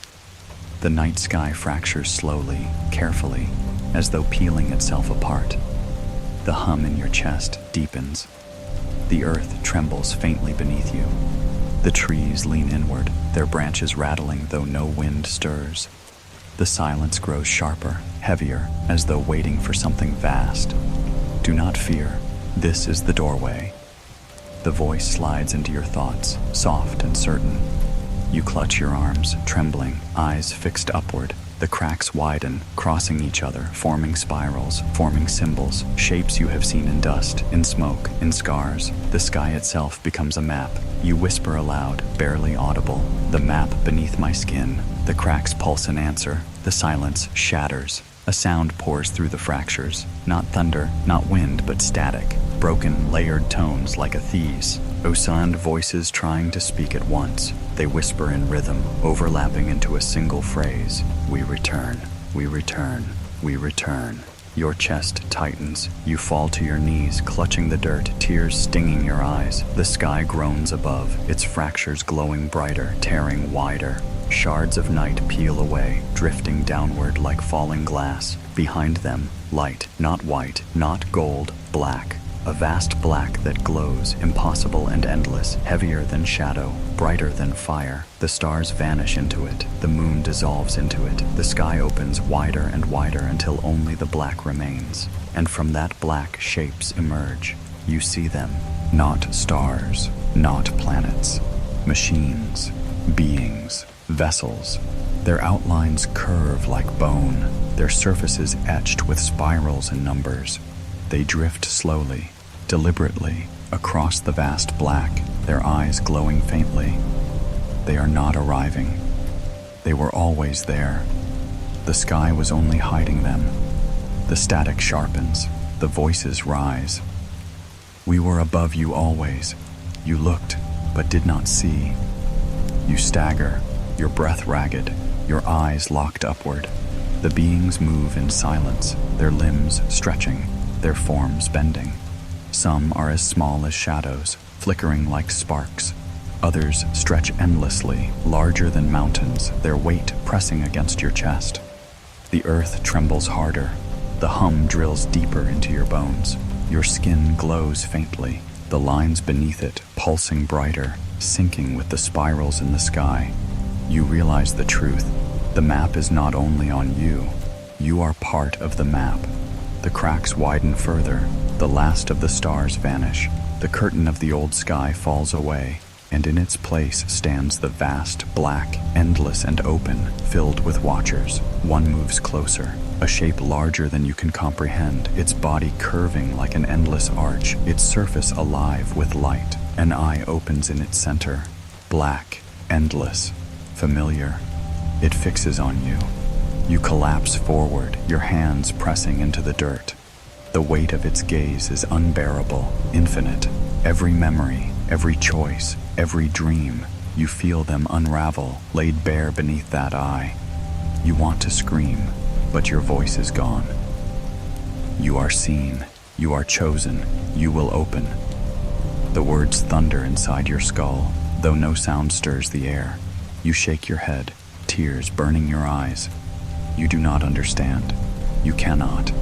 The night sky fractures slowly, carefully, as though peeling itself apart. The hum in your chest deepens. The earth trembles faintly beneath you. The trees lean inward, their branches rattling though no wind stirs. The silence grows sharper, heavier, as though waiting for something vast. Do not fear. This is the doorway. The voice slides into your thoughts, soft and certain. You clutch your arms, trembling, eyes fixed upward. The cracks widen, crossing each other, forming spirals, forming symbols, shapes you have seen in dust, in smoke, in scars. The sky itself becomes a map. You whisper aloud, barely audible. The map beneath my skin. The cracks pulse an answer. The silence shatters. A sound pours through the fractures. Not thunder, not wind, but static. Broken, layered tones like a thief's. Osand voices trying to speak at once. They whisper in rhythm, overlapping into a single phrase. We return, we return, we return. Your chest tightens. You fall to your knees, clutching the dirt, tears stinging your eyes. The sky groans above, its fractures glowing brighter, tearing wider. Shards of night peel away, drifting downward like falling glass. Behind them, light, not white, not gold, black. A vast black that glows, impossible and endless, heavier than shadow, brighter than fire. The stars vanish into it. The moon dissolves into it. The sky opens wider and wider until only the black remains. And from that black, shapes emerge. You see them. Not stars, not planets. Machines, beings, vessels. Their outlines curve like bone. Their surfaces etched with spirals and numbers. They drift slowly, deliberately, across the vast black, their eyes glowing faintly. They are not arriving. They were always there. The sky was only hiding them. The static sharpens. The voices rise. We were above you always. You looked, but did not see. You stagger, your breath ragged, your eyes locked upward. The beings move in silence, their limbs stretching, their forms bending. Some are as small as shadows, flickering like sparks. Others stretch endlessly, larger than mountains, their weight pressing against your chest. The earth trembles harder. The hum drills deeper into your bones. Your skin glows faintly, the lines beneath it pulsing brighter, sinking with the spirals in the sky. You realize the truth. The map is not only on you. You are part of the map. The cracks widen further. The last of the stars vanish. The curtain of the old sky falls away, and in its place stands the vast, black, endless and open, filled with watchers. One moves closer, a shape larger than you can comprehend, its body curving like an endless arch, its surface alive with light. An eye opens in its center, black, endless, familiar. It fixes on you. You collapse forward, your hands pressing into the dirt. The weight of its gaze is unbearable, infinite. Every memory, every choice, every dream, You feel them unravel, laid bare beneath that eye. You want to scream, but your voice is gone. You are seen, you are chosen, you will open. The words thunder inside your skull, though no sound stirs the air. You shake your head, tears burning your eyes. You do not understand. You cannot.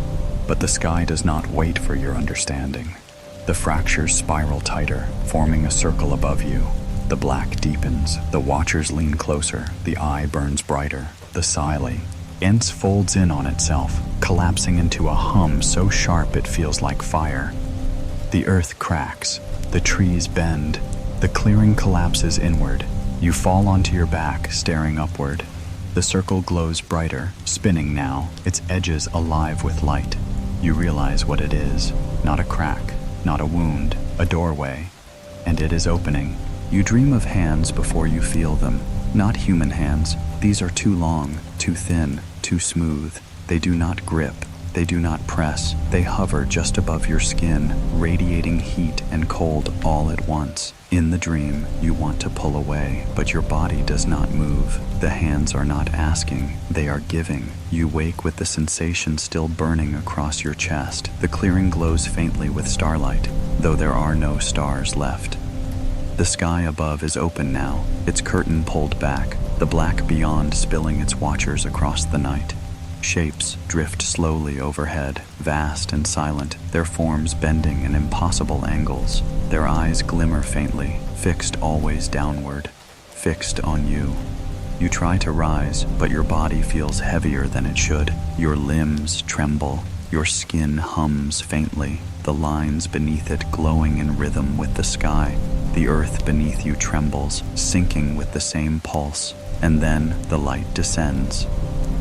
But the sky does not wait for your understanding. The fractures spiral tighter, forming a circle above you. The black deepens, the watchers lean closer, the eye burns brighter, the silence folds in on itself, collapsing into a hum so sharp it feels like fire. The earth cracks, the trees bend, the clearing collapses inward. You fall onto your back, staring upward. The circle glows brighter, spinning now, its edges alive with light. You realize what it is, not a crack, not a wound, a doorway. And it is opening. You dream of hands before you feel them. Not human hands. These are too long, too thin, too smooth. They do not grip. They do not press. They hover just above your skin, radiating heat and cold all at once. In the dream, you want to pull away, but your body does not move. The hands are not asking, they are giving. You wake with the sensation still burning across your chest. The clearing glows faintly with starlight, though there are no stars left. The sky above is open now, its curtain pulled back, the black beyond spilling its watchers across the night. Shapes drift slowly overhead, vast and silent, their forms bending in impossible angles. Their eyes glimmer faintly, fixed always downward, fixed on you. You try to rise, but your body feels heavier than it should. Your limbs tremble, your skin hums faintly, the lines beneath it glowing in rhythm with the sky. The earth beneath you trembles, sinking with the same pulse, and then the light descends.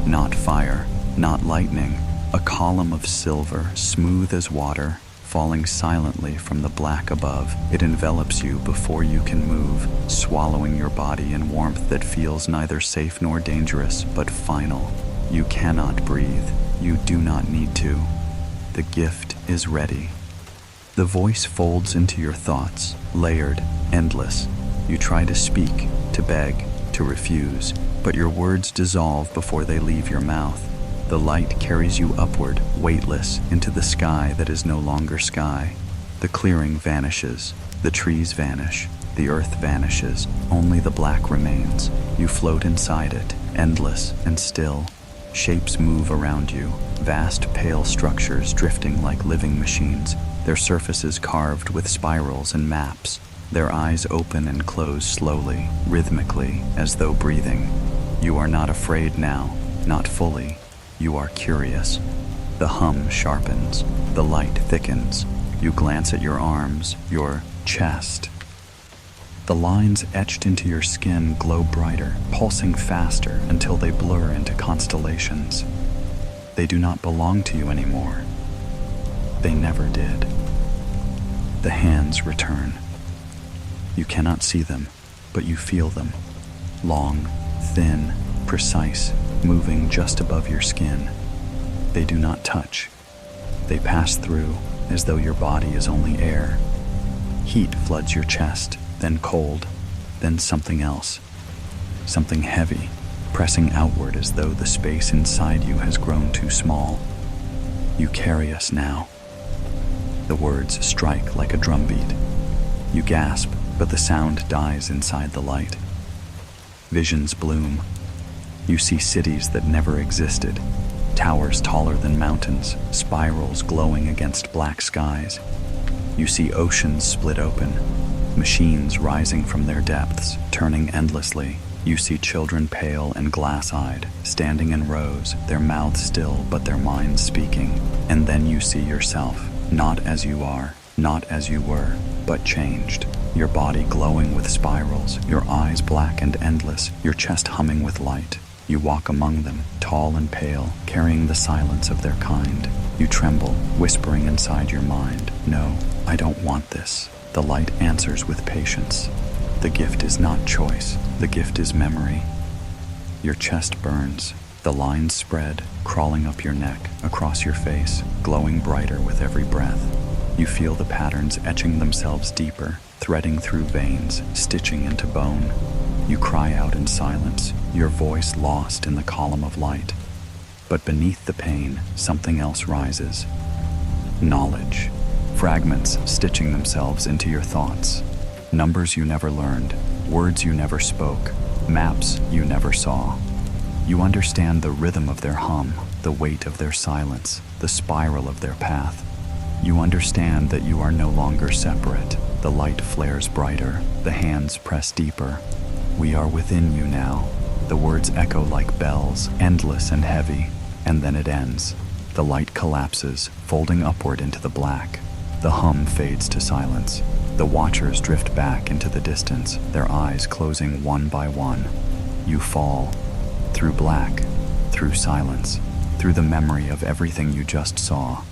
Not fire, not lightning, a column of silver, smooth as water, falling silently from the black above. It envelops you before you can move, swallowing your body in warmth that feels neither safe nor dangerous, but final. You cannot breathe. You do not need to. The gift is ready. The voice folds into your thoughts, layered, endless. You try to speak, to beg, to refuse, but your words dissolve before they leave your mouth. The light carries you upward, weightless, into the sky that is no longer sky. The clearing vanishes, the trees vanish, the earth vanishes, only the black remains. You float inside it, endless and still. Shapes move around you, vast pale structures drifting like living machines, their surfaces carved with spirals and maps. Their eyes open and close slowly, rhythmically, as though breathing. You are not afraid now, not fully. You are curious. The hum sharpens, the light thickens. You glance at your arms, your chest. The lines etched into your skin glow brighter, pulsing faster until they blur into constellations. They do not belong to you anymore. They never did. The hands return. You cannot see them, but you feel them. Long, thin, precise, moving just above your skin. They do not touch. They pass through as though your body is only air. Heat floods your chest, then cold, then something else. Something heavy, pressing outward as though the space inside you has grown too small. You carry us now. The words strike like a drumbeat. You gasp, but the sound dies inside the light. Visions bloom. You see cities that never existed, towers taller than mountains, spirals glowing against black skies. You see oceans split open, machines rising from their depths, turning endlessly. You see children pale and glass-eyed, standing in rows, their mouths still but their minds speaking. And then you see yourself, not as you are, not as you were, but changed. Your body glowing with spirals, your eyes black and endless, your chest humming with light. You walk among them, tall and pale, carrying the silence of their kind. You tremble, whispering inside your mind, "No, I don't want this." The light answers with patience. The gift is not choice, the gift is memory. Your chest burns, the lines spread, crawling up your neck, across your face, glowing brighter with every breath. You feel the patterns etching themselves deeper, threading through veins, stitching into bone. You cry out in silence, your voice lost in the column of light. But beneath the pain, something else rises. Knowledge. Fragments stitching themselves into your thoughts. Numbers you never learned, words you never spoke, maps you never saw. You understand the rhythm of their hum, the weight of their silence, the spiral of their path. You understand that you are no longer separate. The light flares brighter, the hands press deeper. We are within you now. The words echo like bells, endless and heavy, and then it ends. The light collapses, folding upward into the black. The hum fades to silence. The watchers drift back into the distance, their eyes closing one by one. You fall, through black, through silence, through the memory of everything you just saw.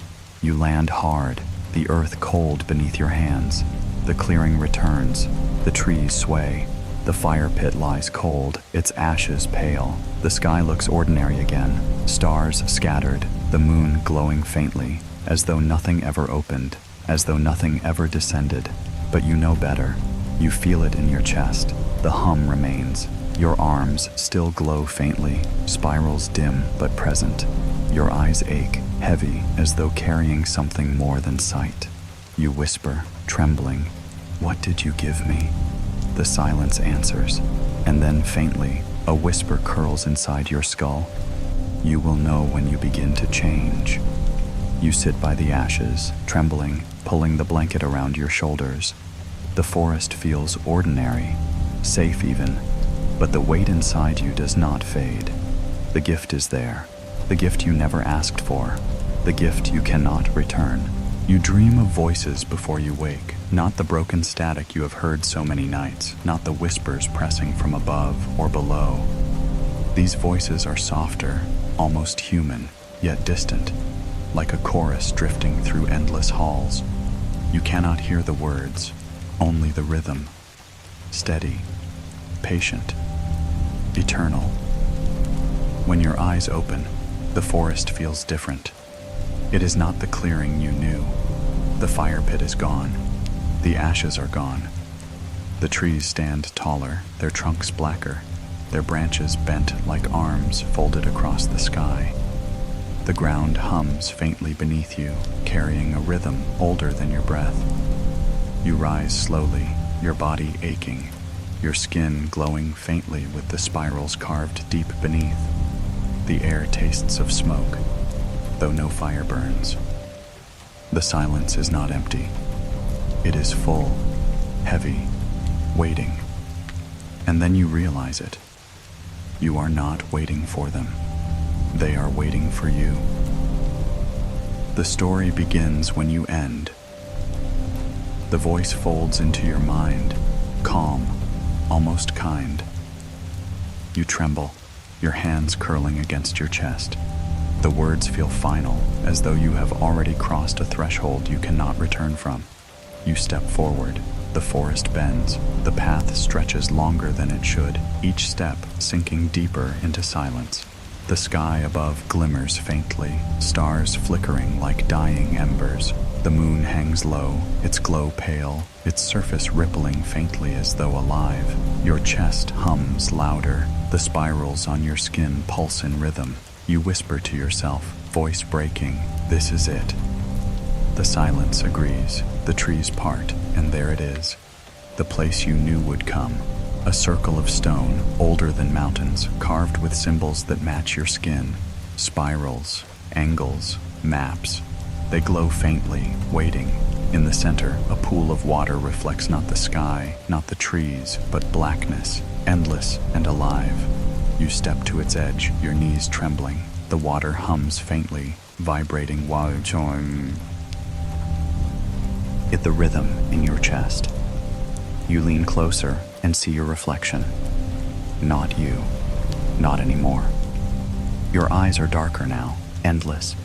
You land hard, the earth cold beneath your hands. The clearing returns, the trees sway. The fire pit lies cold, its ashes pale. The sky looks ordinary again, stars scattered, the moon glowing faintly, as though nothing ever opened, as though nothing ever descended. But you know better. You feel it in your chest. The hum remains. Your arms still glow faintly, spirals dim but present. Your eyes ache, heavy, as though carrying something more than sight. You whisper, trembling, "What did you give me?" The silence answers, and then faintly, a whisper curls inside your skull. You will know when you begin to change. You sit by the ashes, trembling, pulling the blanket around your shoulders. The forest feels ordinary, safe even, but the weight inside you does not fade. The gift is there, the gift you never asked for, the gift you cannot return. You dream of voices before you wake, not the broken static you have heard so many nights, not the whispers pressing from above or below. These voices are softer, almost human, yet distant, like a chorus drifting through endless halls. You cannot hear the words, only the rhythm. Steady, patient, eternal. When your eyes open, the forest feels different. It is not the clearing you knew. The fire pit is gone. The ashes are gone. The trees stand taller, their trunks blacker, their branches bent like arms folded across the sky. The ground hums faintly beneath you, carrying a rhythm older than your breath. You rise slowly, your body aching, your skin glowing faintly with the spirals carved deep beneath. The air tastes of smoke, though no fire burns. The silence is not empty. It is full, heavy, waiting. And then you realize it. You are not waiting for them. They are waiting for you. The story begins when you end. The voice folds into your mind, calm, almost kind. You tremble, your hands curling against your chest. The words feel final, as though you have already crossed a threshold you cannot return from. You step forward. The forest bends. The path stretches longer than it should, each step sinking deeper into silence. The sky above glimmers faintly, stars flickering like dying embers. The moon hangs low, its glow pale, its surface rippling faintly as though alive. Your chest hums louder. The spirals on your skin pulse in rhythm. You whisper to yourself, voice breaking, "This is it." The silence agrees. The trees part, and there it is. The place you knew would come. A circle of stone, older than mountains, carved with symbols that match your skin. Spirals, angles, maps. They glow faintly, waiting. In the center, a pool of water reflects not the sky, not the trees, but blackness, endless and alive. You step to its edge, your knees trembling. The water hums faintly, vibrating while join. Hit the rhythm in your chest. You lean closer and see your reflection. Not you. Not anymore. Your eyes are darker now, endless.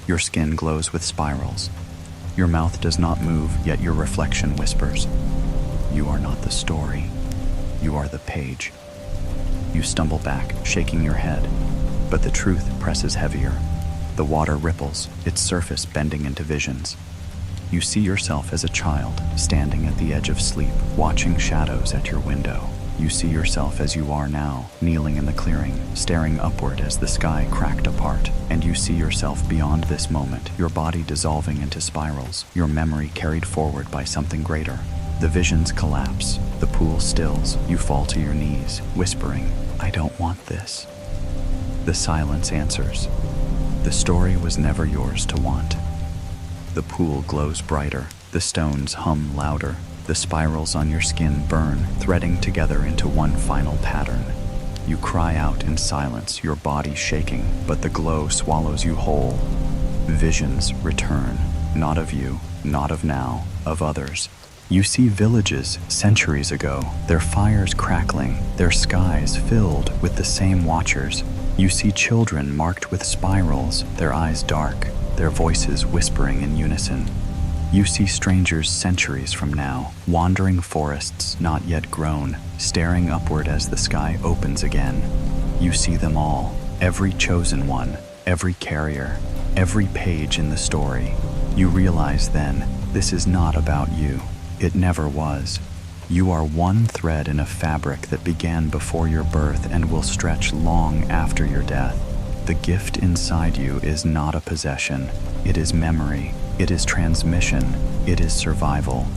Your skin glows with spirals. Your mouth does not move, yet your reflection whispers. You are not the story. You are the page. You stumble back, shaking your head, but the truth presses heavier. The water ripples, its surface bending into visions. You see yourself as a child, standing at the edge of sleep, watching shadows at your window. You see yourself as you are now, kneeling in the clearing, staring upward as the sky cracked apart. And you see yourself beyond this moment, your body dissolving into spirals, your memory carried forward by something greater. The visions collapse, the pool stills, you fall to your knees, whispering, "I don't want this." The silence answers, "The story was never yours to want." The pool glows brighter, the stones hum louder, the spirals on your skin burn, threading together into one final pattern. You cry out in silence, your body shaking, but the glow swallows you whole. Visions return, not of you, not of now, of others. You see villages centuries ago, their fires crackling, their skies filled with the same watchers. You see children marked with spirals, their eyes dark, their voices whispering in unison. You see strangers centuries from now, wandering forests not yet grown, staring upward as the sky opens again. You see them all, every chosen one, every carrier, every page in the story. You realize then, this is not about you. It never was. You are one thread in a fabric that began before your birth and will stretch long after your death. The gift inside you is not a possession. It is memory. It is transmission. It is survival.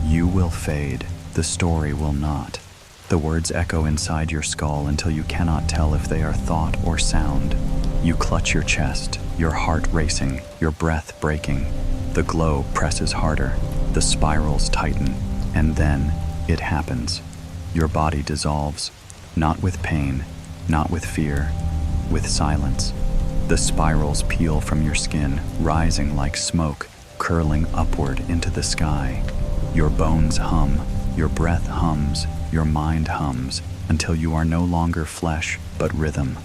You will fade. The story will not. The words echo inside your skull until you cannot tell if they are thought or sound. You clutch your chest, your heart racing, your breath breaking. The glow presses harder. The spirals tighten. And then it happens. Your body dissolves. Not with pain, not with fear, with silence. The spirals peel from your skin, rising like smoke, curling upward into the sky. Your bones hum, your breath hums, your mind hums, until you are no longer flesh, but rhythm.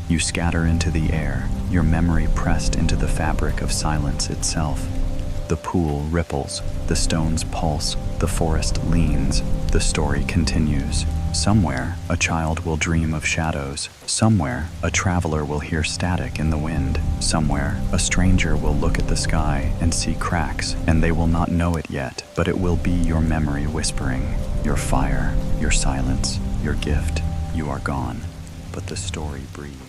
You scatter into the air, your memory pressed into the fabric of silence itself. The pool ripples, the stones pulse, the forest leans, the story continues. Somewhere, a child will dream of shadows. Somewhere, a traveler will hear static in the wind. Somewhere, a stranger will look at the sky and see cracks, and they will not know it yet, but it will be your memory whispering, your fire, your silence, your gift. You are gone, but the story breathes.